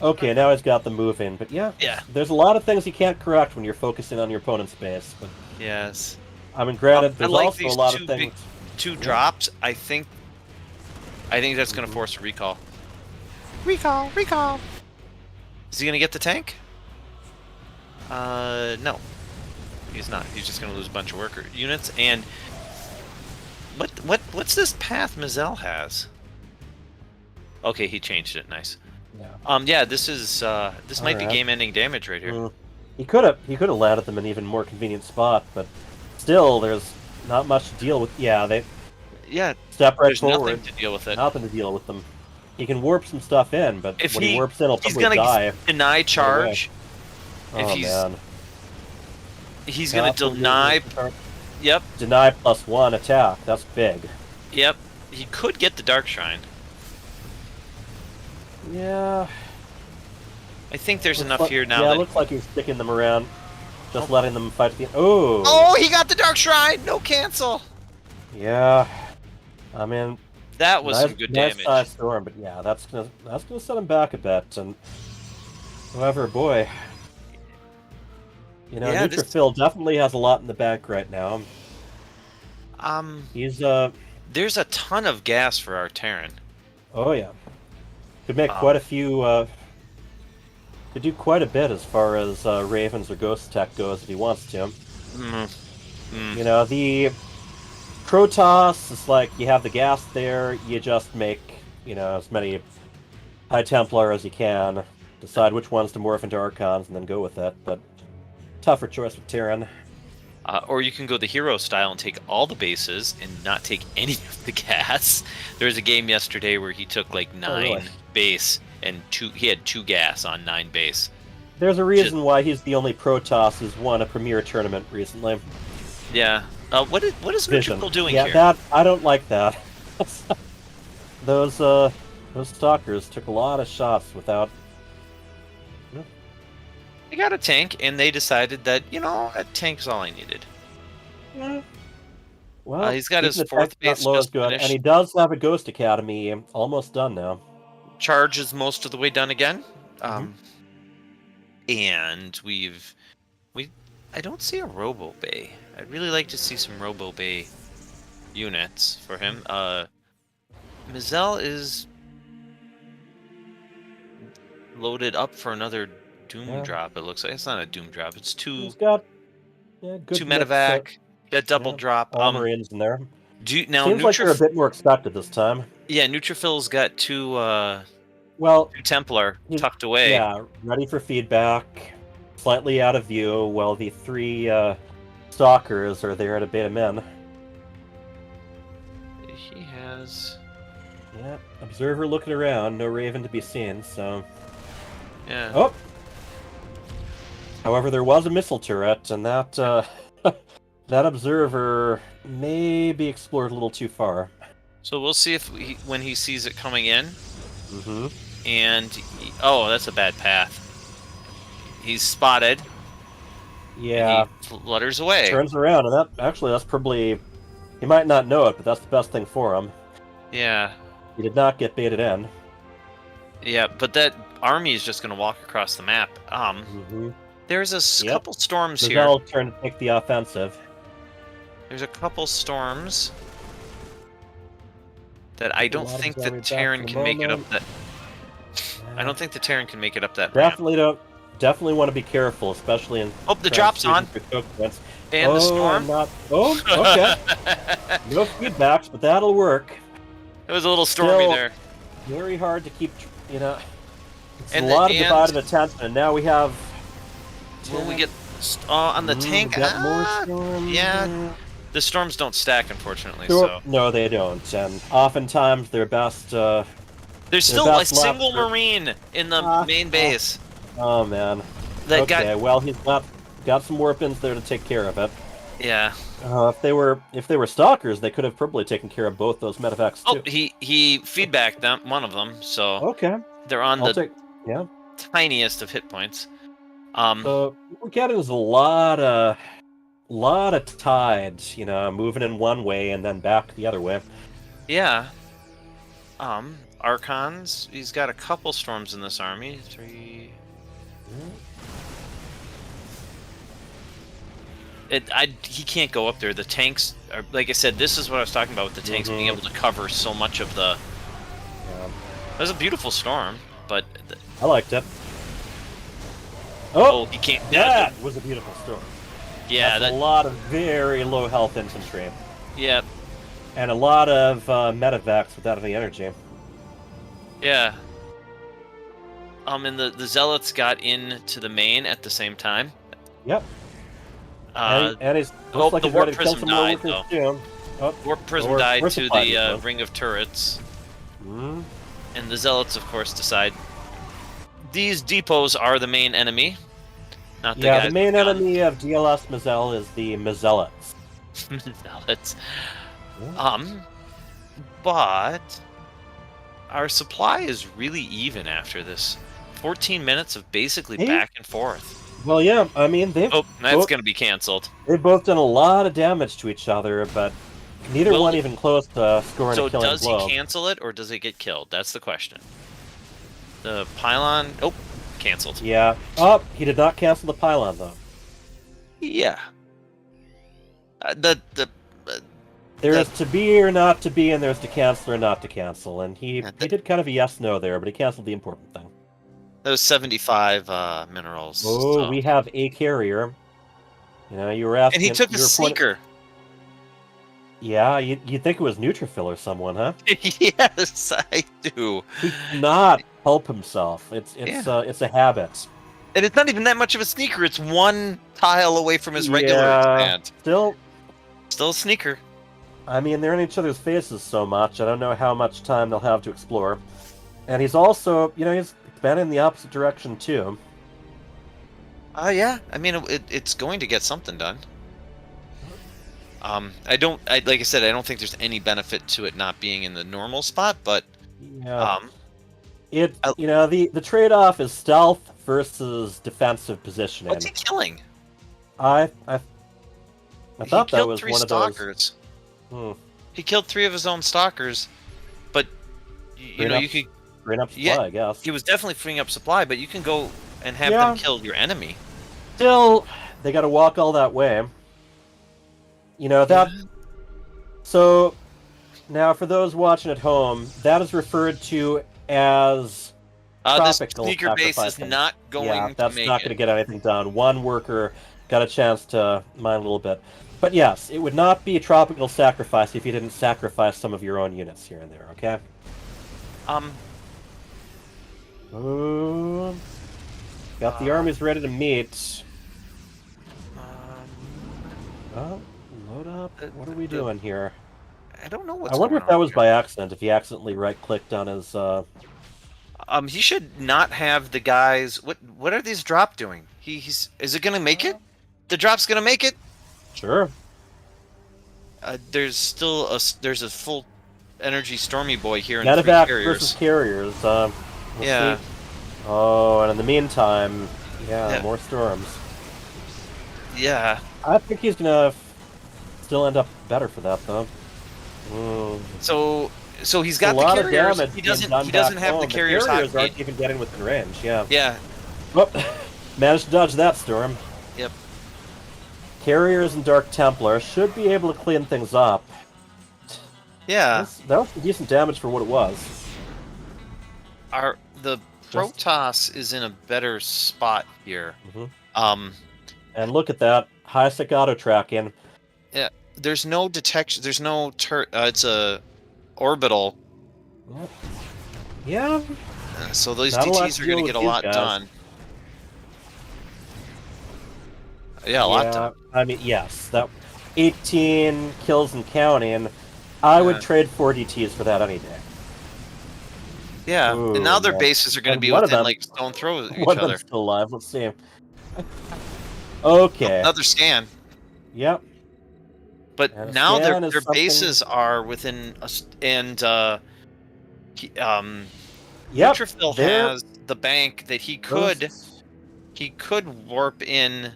Okay, now he's got the move in, but yeah, there's a lot of things you can't correct when you're focusing on your opponent's base. But yes. I mean, granted, there's like also a lot of things. 2 drops. I think that's going to force a recall. Recall. Is he going to get the tank? No. He's not. He's just going to lose a bunch of worker units. And what's this path Mazel has? Okay, he changed it. Nice. Yeah. This is this might be game-ending damage right here. He could have landed them in an even more convenient spot, but still, there's not much to deal with. Yeah, step right forward. Nothing to deal with it. Nothing to deal with them. He can warp some stuff in, but if when he warps in, he's gonna die. Deny charge. Man. He's gonna deny. Yep. Deny +1 attack. That's big. Yep. He could get the Dark Shrine. Yeah. I think there's Looks enough like- here now Yeah, that... it looks like he's sticking them around. Just letting them fight the... Oh! Oh, he got the Dark Shrine! No cancel! Yeah. I mean... That was nice, some good nice damage. size storm, but yeah, that's gonna set him back a bit. And however, boy, you know, Yeah, Neutrophil definitely has a lot in the bank right now. He's There's a ton of gas for our Terran. Oh yeah, could make quite a few. Could do quite a bit as far as Ravens or Ghost Tech goes if he wants to. You know, the Protoss is like you have the gas there. You just make, you know, as many High Templar as you can. Decide which ones to morph into Archons and then go with it. But tougher choice with Terran. Or you can go the hero style and take all the bases and not take any of the gas. There was a game yesterday where he took like 9 really? base and he had 2 gas on 9 base. There's a reason why he's the only Protoss who's won a premier tournament recently. Yeah. What is Vision. Neutrophil doing yeah, here? that I don't like that. Those stalkers took a lot of shots without. They got a tank, and they decided that, you know, a tank's all I needed. Well, he's got his keeping the 4th tank base low is just good, finished. and he does have a Ghost Academy almost done now. Charge is most of the way done again. And I don't see a Robo Bay. I'd really like to see some Robo Bay units for him. Mizell is loaded up for another Doom drop. It looks like it's not a Doom drop. It's 2. He's got good 2 mix of- medevac. Got double drop. All Marines in there. Now Seems like they're a bit more expected this time. Yeah, Neutrophil's got 2 well, 2 Templar tucked away. Yeah, ready for feedback. Slightly out of view, while the 3 stalkers are there to bait him in. He has... Yeah, observer looking around, no Raven to be seen, so... Yeah. Oh! However, there was a missile turret, and that, that observer may be explored a little too far. So we'll see if when he sees it coming in. Mm-hmm. And... oh, that's a bad path. He's spotted. Yeah. He flutters away. Turns around, and that's probably... He might not know it, but that's the best thing for him. Yeah. He did not get baited in. Yeah, but that army is just going to walk across the map. There's a couple storms here. They'll turn to take the offensive. There's a couple storms that I don't think the Terran can make it up that... I don't think the Terran can make it up that ramp. Definitely want to be careful, especially in... Oh, the drop's on! And the storm? Okay. No feedbacks, but that'll work. It was a little stormy there. Very hard to keep, you know... It's And a lot of divided attention, and now we have... When we get on the tank... got more storms. Yeah. The storms don't stack, unfortunately, so... No, they don't, and oftentimes they're best... There's still a single Marine in the main base. Oh, man. Well, he's got some weapons there to take care of it. Yeah. If they were stalkers, they could have probably taken care of both those medevacs too. Oh, he feedbacked them, one of them, so... Okay. They're on tiniest of hit points. So what we're getting is a lot of tides, you know, moving in one way and then back the other way. Yeah. Archons, he's got a couple storms in this army. 3... he can't go up there. The tanks are, like I said, this is what I was talking about with the tanks being able to cover so much of the... It was a beautiful storm, but... I liked it. Oh, he can't... That was a beautiful storm. Yeah, that's a lot of very low health infantry. Yeah. And a lot of medevacs without any energy. Yeah. And the Zealots got into the main at the same time. Yep. And he's the Warp Prism died, though. Warp Prism died to the Ring of Turrets. And the Zealots, of course, decide these depots are the main enemy. Not the guys the main enemy of DLS Mazel is the Mazelots. Mazelots. But our supply is really even after this 14 minutes of basically Hey. back and forth. Well, yeah, I mean, they've Oh, that's both, going to be canceled. they've both done a lot of damage to each other, but neither Well, one even close to scoring So a killing does blow. he cancel it or does it get killed? That's the question. The pylon, oh, canceled. Yeah. Oh, he did not cancel the pylon, though. Yeah. There's to be or not to be, and there's to cancel or not to cancel, and he did kind of a yes/no there, but he canceled the important thing. Those 75 minerals. Oh, so- we have a carrier. You know, you were asking. And he took a you were pointing- sneaker. Yeah, you'd think it was Neutrophil or someone, huh? Yes, I do. He cannot help himself. It's a habit. And it's not even that much of a sneaker. It's one tile away from his regular expand. Still a sneaker. I mean, they're in each other's faces so much. I don't know how much time they'll have to explore. And he's also, you know, he's been in the opposite direction too. Yeah. I mean, it's going to get something done. Like I said, I don't think there's any benefit to it not being in the normal spot, but Yeah. You know, the trade-off is stealth versus defensive positioning. What's he killing? I thought He that killed was 3 one of stalkers. those. He killed 3 of his own stalkers, but you know, you could bring up supply, I guess. He was definitely freeing up supply, but you can go and have Yeah. them kill your enemy. Still, they got to walk all that way. You know that. So, now for those watching at home, that is referred to as This tropical sneaker base is sacrificing. not going Yeah, to that's make not it. going to get anything done. One worker got a chance to mine a little bit. But yes, it would not be a tropical sacrifice if you didn't sacrifice some of your own units here and there, okay? Got the armies ready to meet. Oh, load up. What are we doing here? I don't know what's I wonder going if that on was here. by accident, if he accidentally right-clicked on his, He should not have the guys. What are these drop doing? Is it gonna make it? The drop's gonna make it? Sure. There's still there's a full energy Stormy Boy here in Medevac 3 versus carriers. carriers. We'll Yeah. see. Oh, and in the meantime, Yeah. more storms. Yeah. I think he's gonna still end up better for that, though. So he's A got the lot of carriers. damage He being doesn't. done He doesn't back have home. the carriers. carriers hotgate. aren't even getting within range. Yeah. Yeah. Oh, managed to dodge that storm. Yep. Carriers and Dark Templar should be able to clean things up. Yeah. That was some decent damage for what it was. The Protoss is in a better spot here. And look at that high sec auto tracking. Yeah. There's no detection. There's no it's a orbital. Yeah. So those Not a lot DTs to are going deal to get a with lot these guys. done. Yeah, a lot done. I mean, yes, that 18 kills and counting. I would Yeah. trade 4 DTs for that any day. Yeah, Ooh, and now their yeah. bases are going to And be one of within them- like stone throw of each One of other. them's still alive. Let's see. Okay. Another scan. Yep. But And a now scan their is something- bases are within and Yep, Neutrophil they're- has the bank that he Those- could warp in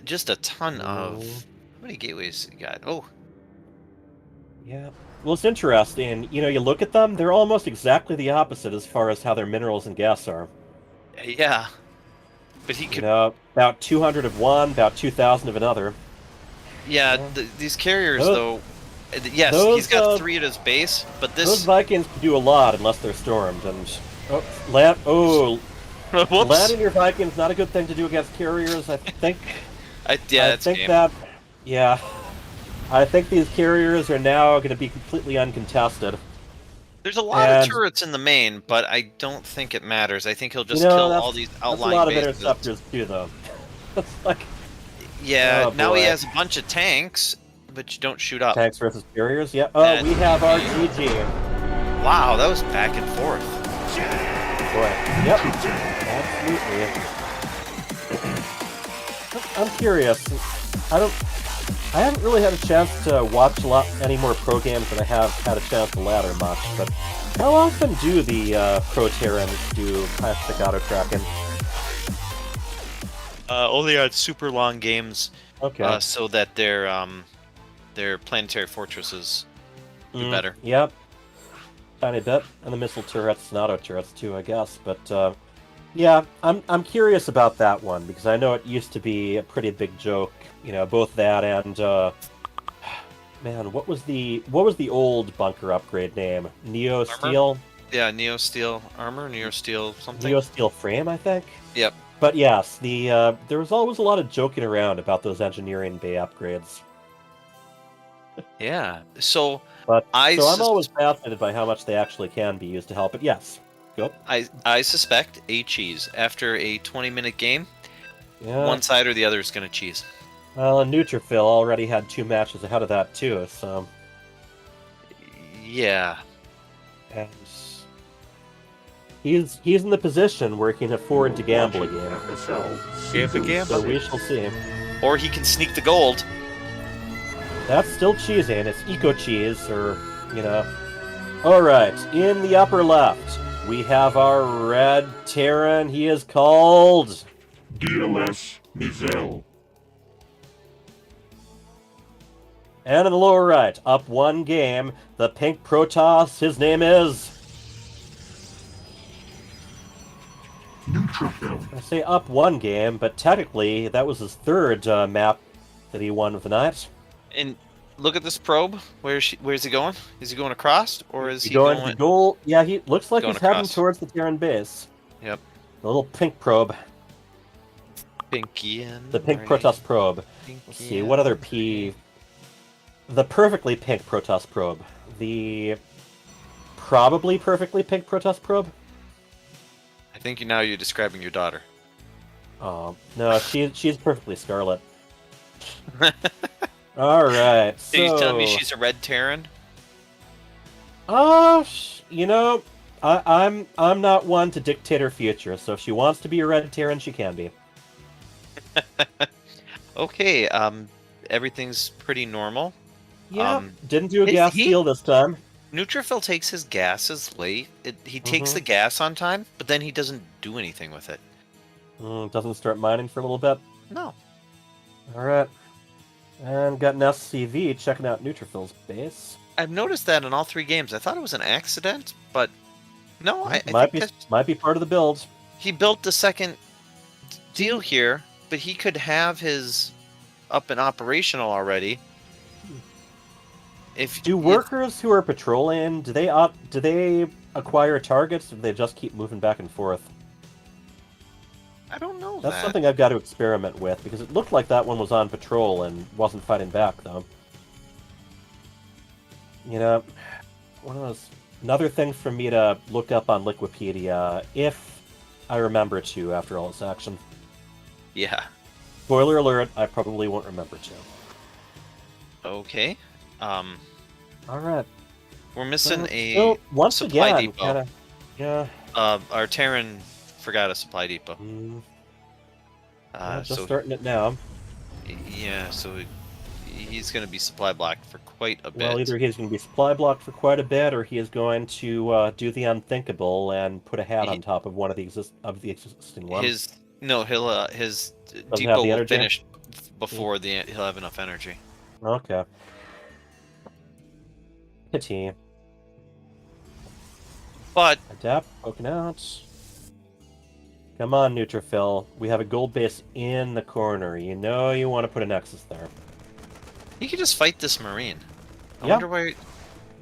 just a ton of. How many gateways you got? Oh, Yeah. Well, it's interesting. You know, you look at them; they're almost exactly the opposite as far as how their minerals and gas are. yeah. But he You could. know, about 200 of one, about 2,000 of another. Yeah, these carriers Those- though. Yes, those, he's got 3 at his base, but Those this. Vikings can do a lot unless they're stormed. And land. Oh, Whoops. landing your Vikings not a good thing to do against carriers. I think. Yeah, I it's think game. that. Yeah. I think these carriers are now going to be completely uncontested. There's a lot and- of turrets in the main, but I don't think it matters. I think he'll just you know, kill that's- all these that's a outlying lot of bases. interceptors too, though. It's like Yeah, Oh, now he boy. has a bunch of tanks, but you don't shoot up. tanks versus carriers. Yeah. Oh, And we have our GG. Wow, that was back and forth. Boy. Yep. Absolutely. I'm curious. I haven't really had a chance to watch any more pro games than I have had a chance to ladder much, but How often do the Pro Terrans do plastic auto tracking? Only on super long games. Okay. So that their planetary fortresses do better. Yep. Tiny bit, and the missile turrets and auto turrets too, I guess. But yeah, I'm curious about that one because I know it used to be a pretty big joke. You know, both that and man, what was the old bunker upgrade name? Neo Steel. Yeah, Neo Steel armor, Neo Steel something. Neo Steel frame, I think. Yep. But yes, there was always a lot of joking around about those engineering bay upgrades. Yeah. So I'm always fascinated by how much they actually can be used to help. But yes, go. I suspect a cheese after a 20-minute game. Yeah. One side or the other is going to cheese. Well, and Neutrophil already had 2 matches ahead of that too, so. Yeah. And he's in the position where he can afford to gamble again. Gamble. So we shall see. Or he can sneak the gold. That's still cheesy, and it's eco cheese, or you know. All right, in the upper left, we have our red Terran. He is called DLS Mizel. And in the lower right, up 1 game, the pink Protoss. His name is. I say up 1 game, but technically that was his 3rd map that he won of the night. And look at this probe. Where's he going? Is he going across, or is he going to goal? Yeah, he looks like going he's heading across. towards the Terran base. Yep. The little pink probe. Pinky and The pink Protoss probe. Let's see, what other P... The perfectly pink Protoss probe. The probably perfectly pink Protoss probe? I think now you're describing your daughter. Oh, no, she's perfectly scarlet. Alright, so... Did you tell me she's a red Terran? You know, I'm not one to dictate her future, so if she wants to be a red Terran, she can be. Okay, everything's pretty normal. Yeah, didn't do a gas steal this time. Neutrophil takes his gases late. He takes the gas on time, but then he doesn't do anything with it. Doesn't start mining for a little bit? No. Alright. And got an SCV checking out Neutrophil's base. I've noticed that in all 3 games. I thought it was an accident, but no, I might think might be part of the build. He built the second deal here, but he could have his up and operational already. Do workers who are patrolling, do they acquire targets, or do they just keep moving back and forth? I don't know. That's something I've got to experiment with, because it looked like that one was on patrol and wasn't fighting back, though. You know, another thing for me to look up on Liquipedia, if I remember to after all this action. Yeah. Spoiler alert, I probably won't remember to. Okay. Alright. We're missing so, a once supply again, depot. Yeah. Our Terran forgot a supply depot. Just starting it now. Yeah, so he's going to be supply blocked for quite a bit. Well, either he's going to be supply blocked for quite a bit, or he is going to do the unthinkable and put a hat on top of one of the existing ones. His Doesn't depot have the will energy? finish before he'll have enough energy. Okay. Pity. But adapt, poking out. Come on, Neutrophil. We have a gold base in the corner. You know you want to put a Nexus there. he could just fight this Marine. I Yeah. wonder why.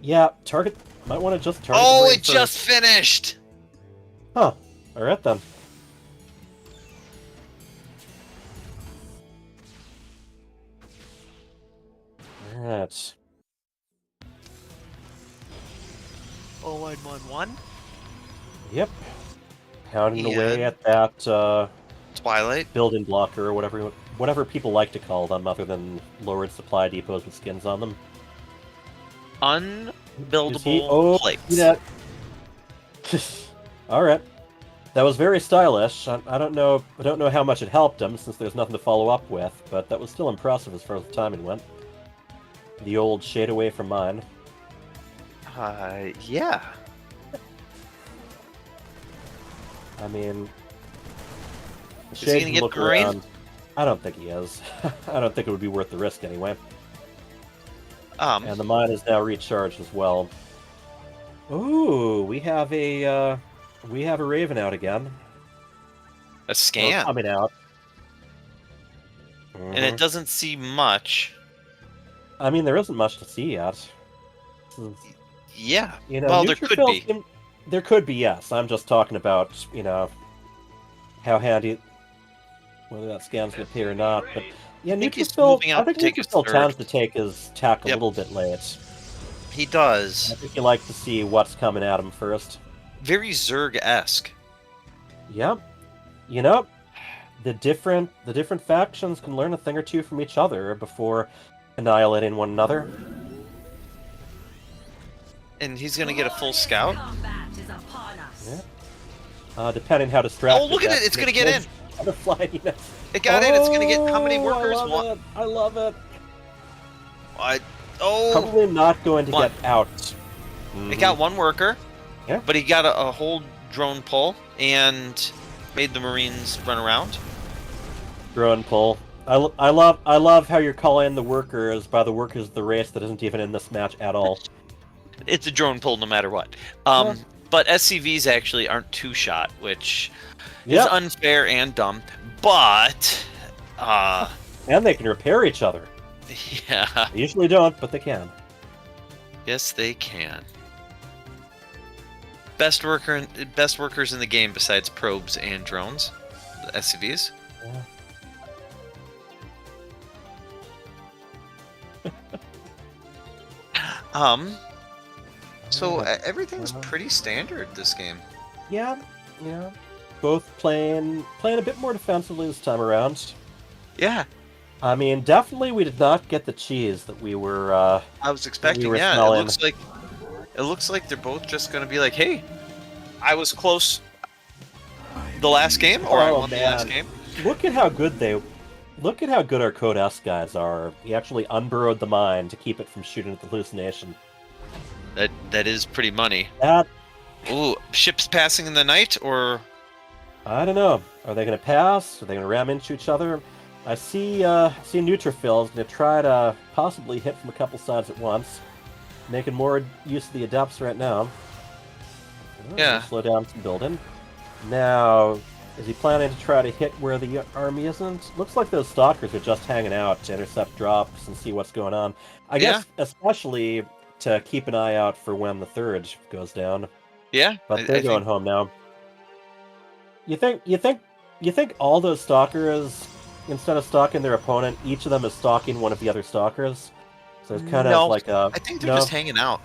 Yeah, target. Might want to just target. Oh, the Marine it just finished. Huh. Alright then. Alright. 0111. Yep. Pounding Yeah. away at that Twilight building blocker, or whatever people like to call them, other than lowered supply depots with skins on them. Unbuildable plates. Yeah. All right. That was very stylish. I don't know how much it helped him, since there's nothing to follow up with, but that was still impressive as far as the timing went. The old shade away from mine. Yeah. I mean, Is he gonna Shade get look the Marine? around. I don't think he is. I don't think it would be worth the risk anyway. And the mine is now recharged as well. Ooh, we have a Raven out again. A scan. Or coming out. And it doesn't see much. I mean, there isn't much to see yet. Yeah. You know, Well, there could be. There could be, yes. I'm just talking about, you know, how handy, whether that scan's going to appear or not. But yeah, I think he's Neutrophil, moving out I think to take his Neutrophil third. tends to take his tack a little bit late. He does. I think you like to see what's coming at him first. Very Zerg-esque. Yep. You know, the different factions can learn a thing or two from each other before annihilating one another. And he's gonna get a full scout. Yeah. Depending how distracted. Oh, look at it! It's gonna get in. It got in. It's gonna get how many workers? I love it. Oh. Probably not going to One. get out. It got one worker. Yeah. But he got a whole drone pull and made the Marines run around. Drone pull. I love how you're calling the workers by the workers of the race that isn't even in this match at all. It's a drone pull no matter what. But SCVs actually aren't two-shot, which is unfair and dumb. But and they can repair each other. Yeah. They usually don't, but they can. Yes, they can. Best workers in the game besides probes and drones, the SCVs. Yeah. So everything's pretty standard this game. Yeah. Both playing a bit more defensively this time around. Yeah. I mean, definitely we did not get the cheese that we were. I was expecting. Smelling. It looks like they're both just going to be like, "Hey, I was close the last game, or I won the last game." Look at how good our Code S guys are. He actually unburrowed the mine to keep it from shooting at the hallucination. That is pretty money. That. Ooh, ships passing in the night, or I don't know. Are they going to pass? Are they going to ram into each other? I see Neutrophil is going to try to possibly hit from a couple sides at once, making more use of the Adepts right now. Yeah. Slow down some building. Now, is he planning to try to hit where the army isn't? Looks like those Stalkers are just hanging out to intercept drops and see what's going on. I guess especially to keep an eye out for when the third goes down. Yeah. But they're going home now. You think all those Stalkers, instead of stalking their opponent, each of them is stalking one of the other Stalkers? So it's kind of like a... I think they're just hanging out.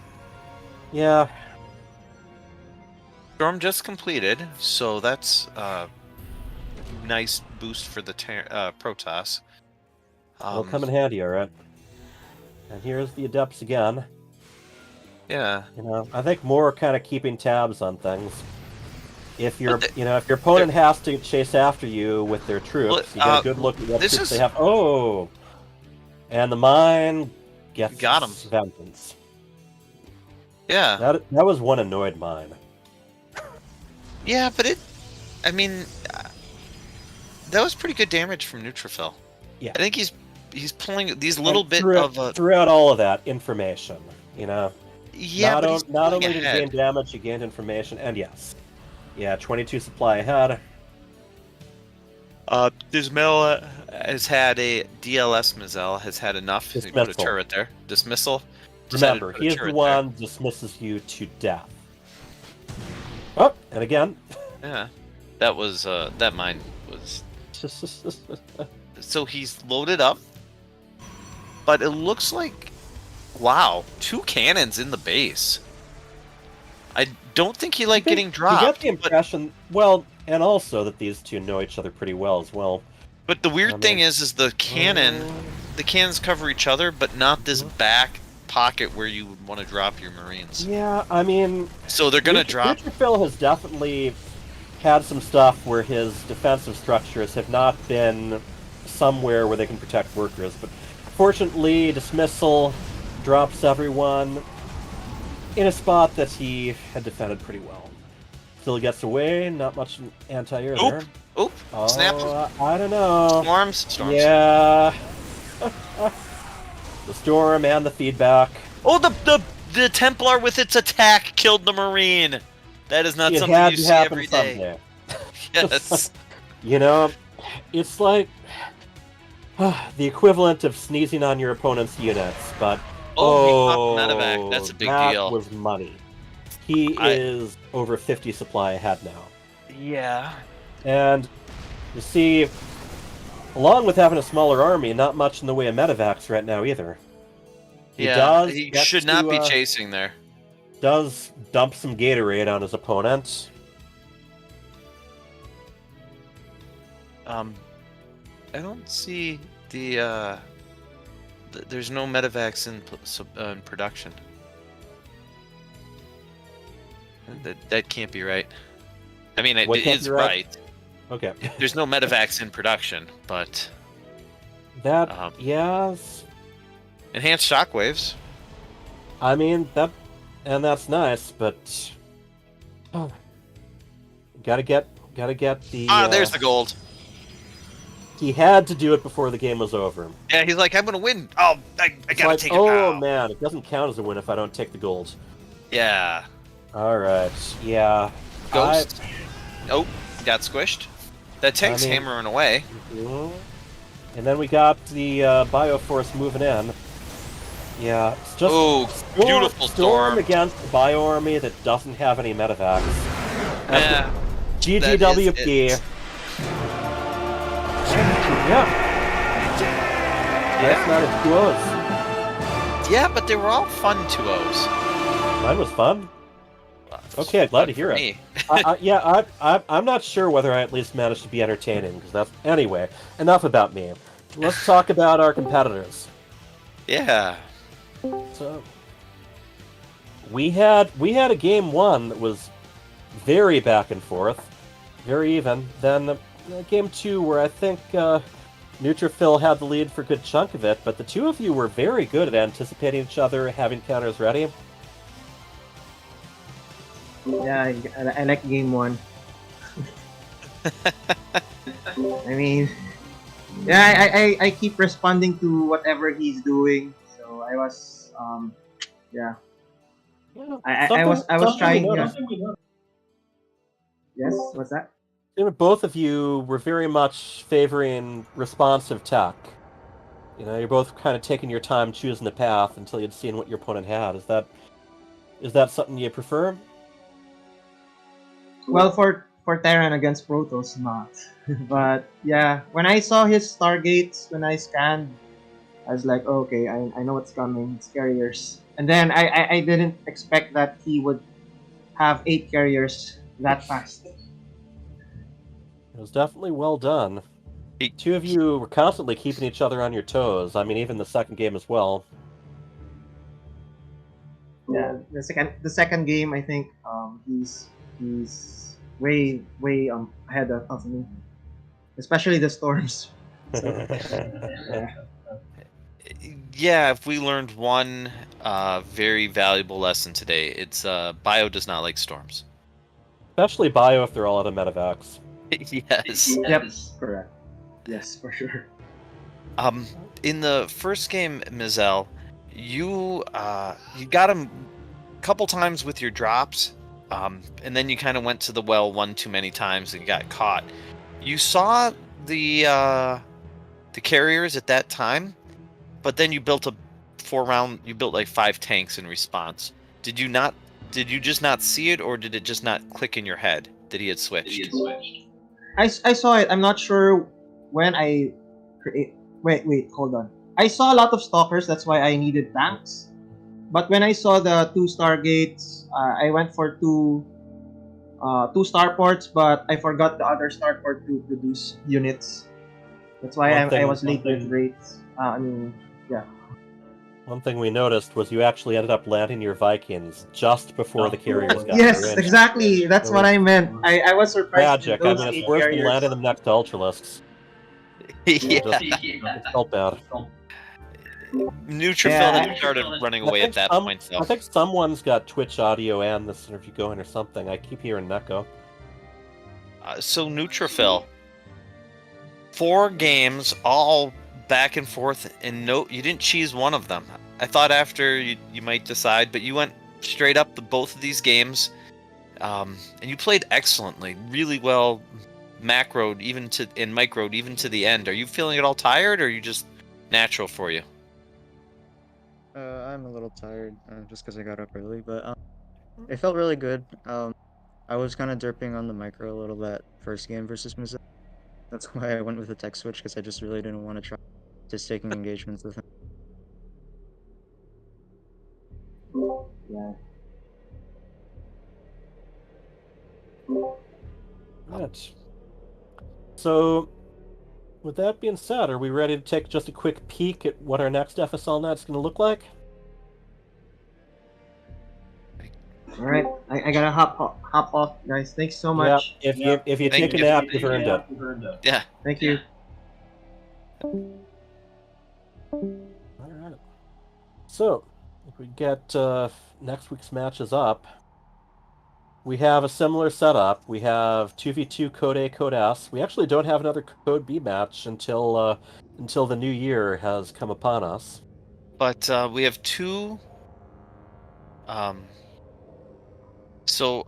Yeah. Storm just completed, so that's a nice boost for the Protoss. It'll come in handy, alright. And here's the Adepts again. Yeah. I think more kind of keeping tabs on things. If your opponent has to chase after you with their troops, you get a good look at what troops they have. Oh, and the mine gets vengeance. Yeah. That was one annoyed mine. Yeah, but I mean, that was pretty good damage from Neutrophil. Yeah. I think he's pulling these little bit of throughout all of that information. Yeah, not only did he gain damage, he gained information, and yes. Yeah, 22 supply ahead. Dismel has had a DLS Mizel has had enough. He put a turret there. Dismissal. Remember, he is the one that dismisses you to death. Oh, and again. Yeah, that was that mine was. So he's loaded up, but it looks like, wow, 2 cannons in the base. I don't think he liked getting dropped. You get the impression, and also that these two know each other pretty well as well. But the weird thing is the cannons cover each other, but not this back pocket where you would want to drop your Marines. Yeah, I mean... So they're going to drop... Neutrophil has definitely had some stuff where his defensive structures have not been somewhere where they can protect workers, but fortunately, Dismissal drops everyone in a spot that he had defended pretty well. Still gets away. Not much anti-air Oop. there. Oop. Oh, Snap. I don't know. Storms. Yeah. The storm and the feedback. Oh, the Templar with its attack killed the Marine. That is not It something had you to see happen every day. someday. Yes. You know, it's like the equivalent of sneezing on your opponent's units, but Oh, he popped medevac. That's a big that deal. was money. He is over 50 supply ahead now. Yeah. And you see, along with having a smaller army, not much in the way of medevacs right now either. He should not be chasing there. Does dump some Gatorade on his opponent. I don't see the there's no medevacs in production. That can't be right. I mean, it is right. Okay. There's no medevacs in production, but that yes. Enhanced shockwaves. I mean that's nice, but gotta get the. There's the gold. He had to do it before the game was over. Yeah, he's like, I'm gonna win. Oh, I gotta take it now. now. Man, it doesn't count as a win if I don't take the gold. Yeah. All right. Yeah. Ghost. Oh, got squished. That tank's hammering away. And then we got the Bioforce moving in. Yeah, it's just beautiful storm against the Bio Army that doesn't have any medevacs. Yeah. GGWP. Yeah. That's not as 2-0s. Yeah, but they were all fun 2-0s. Mine was fun. Okay, glad to hear it. I'm not sure whether I at least managed to be entertaining, because that's anyway. Enough about me. Let's talk about our competitors. Yeah. So we had a game 1 that was very back and forth, very even. Then game 2 where I think Neutrophil had the lead for a good chunk of it, but the two of you were very good at anticipating each other, having counters ready. Yeah, I like game 1. I mean, yeah, I keep responding to whatever he's doing, so I was yeah. I was trying. Yeah. Yes, what's that? Both of you were very much favoring responsive tech. You know, you're both kind of taking your time choosing the path until you'd seen what your opponent had. Is that something you prefer? Well, for Terran against Protoss, not. But yeah, when I saw his Stargates, when I scanned, I was like, oh, okay, I know what's coming. It's carriers. And then I didn't expect that he would have 8 carriers that fast. It was definitely well done. Two of you were constantly keeping each other on your toes. I mean, even the second game as well. Yeah, the second game, I think he's way ahead of me, especially the storms. So, yeah. Yeah, if we learned one very valuable lesson today, it's Bio does not like storms. Especially Bio if they're all out of medevacs. Yes. Yep, correct. Yes, for sure. In the first game, Mizel, you got him a couple times with your drops, and then you kind of went to the well one too many times and got caught. You saw the carriers at that time, but then you built you built like 5 tanks in response. Did you just not see it, or did it just not click in your head that he had switched? I saw it. I'm not sure when I create. Wait, hold on. I saw a lot of stalkers. That's why I needed tanks. But when I saw the 2 Stargates, I went for 2 starports, but I forgot the other starport to produce units. That's why I was late with raids. Yeah. One thing we noticed was you actually ended up landing your Vikings just before the carriers got Yes, in. exactly. That's what I meant. I was surprised. Magic. I mean, it's worse than landing them next to Ultralisks. Yeah. It felt bad. Neutrophil Yeah, had started running I away think at that some- point, though. I think someone's got Twitch audio and this interview going or something. I keep hearing an echo. So Neutrophil, 4 games, all back and forth, and no, you didn't cheese one of them. I thought after you might decide, but you went straight up to both of these games, and you played excellently, really well, macroed and microed even to the end. Are you feeling at all tired, or are you just natural for you? I'm a little tired, just because I got up early, but it felt really good. I was kind of derping on the micro a little bit first game versus Mizzou. That's why I went with the tech switch, because I just really didn't want to try just taking engagements with him. Yeah. Right. So, with that being said, are we ready to take just a quick peek at what our next FSL night's going to look like? All right, I gotta hop off, guys. Thanks so much. If you take a nap, you've earned it. Yeah. Thank you. All right. So, if we get next week's matches up, we have a similar setup. We have 2v2 Code A, Code S. We actually don't have another Code B match until the new year has come upon us. But we have 2. So,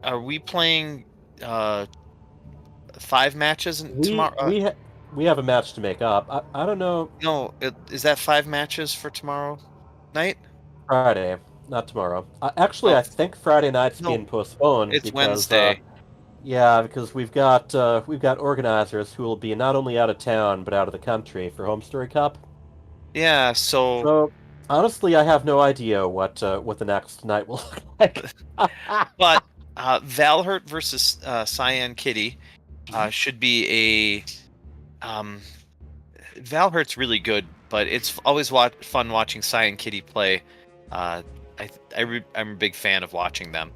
are we playing 5 matches tomorrow? We have a match to make up. I don't know. No, is that 5 matches for tomorrow night? Friday, not tomorrow. Actually, I think Friday night's being postponed. It's because, Wednesday. Because we've got organizers who will be not only out of town but out of the country for Home Story Cup. Yeah. So honestly, I have no idea what the next night will look like. But Valhurt versus Cyan Kitty should be a. Valhurt's really good, but it's always fun watching Cyan Kitty play. I'm a big fan of watching them.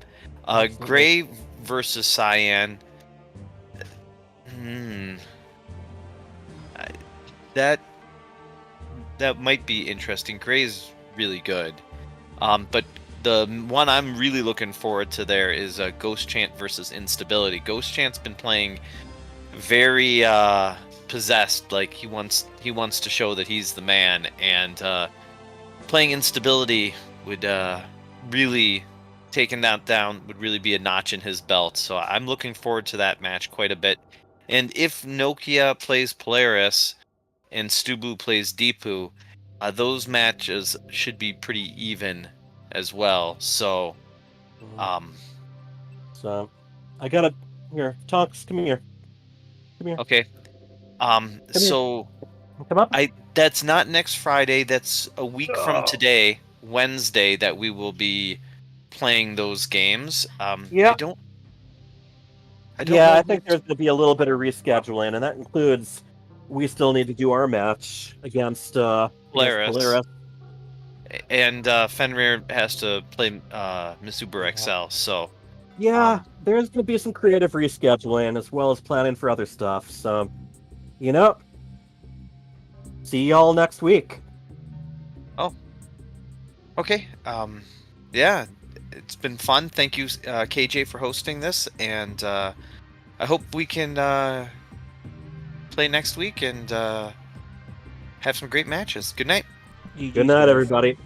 Gray versus Cyan. That might be interesting. Gray's really good. But the one I'm really looking forward to there is Ghost Chant versus Instability. Ghost Chant's been playing very possessed, like he wants to show that he's the man, and playing Instability would really taking that down would really be a notch in his belt. So I'm looking forward to that match quite a bit. And if Nokia plays Polaris and Stubu plays Deepu, those matches should be pretty even as well. So So I gotta Tonks, come here. Okay. So come up. That's not next Friday. That's a week from today, Wednesday, that we will be playing those games. I don't I think there's going to be a little bit of rescheduling, and that includes we still need to do our match against Polaris. And Fenrir has to play Misuber XL. So there's going to be some creative rescheduling as well as planning for other stuff. So, see y'all next week. Oh, okay. It's been fun. Thank you, KJ, for hosting this, and I hope we can play next week and have some great matches. Good night. Good night, everybody.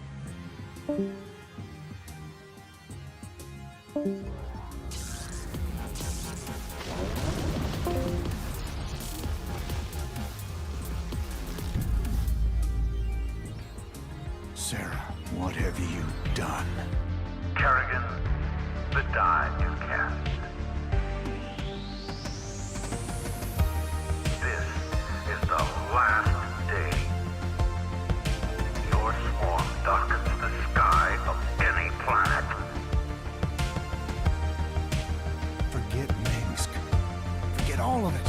Sarah, what have you done? Kerrigan, the die you cast. This is the last day. Your swarm darkens the sky of any planet. Forget Minsk. Forget all of it.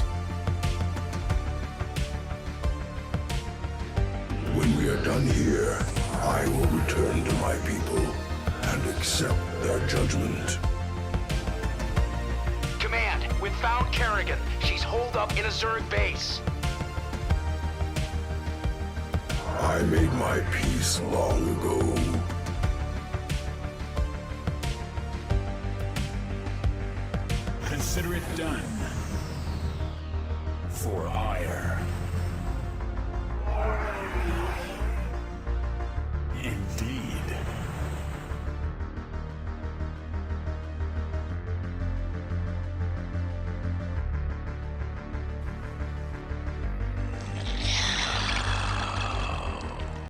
When we are done here, I will return to my people and accept their judgment. Command, we've found Kerrigan. She's holed up in a Zerg base. I I made my peace long ago. Consider it done. For hire.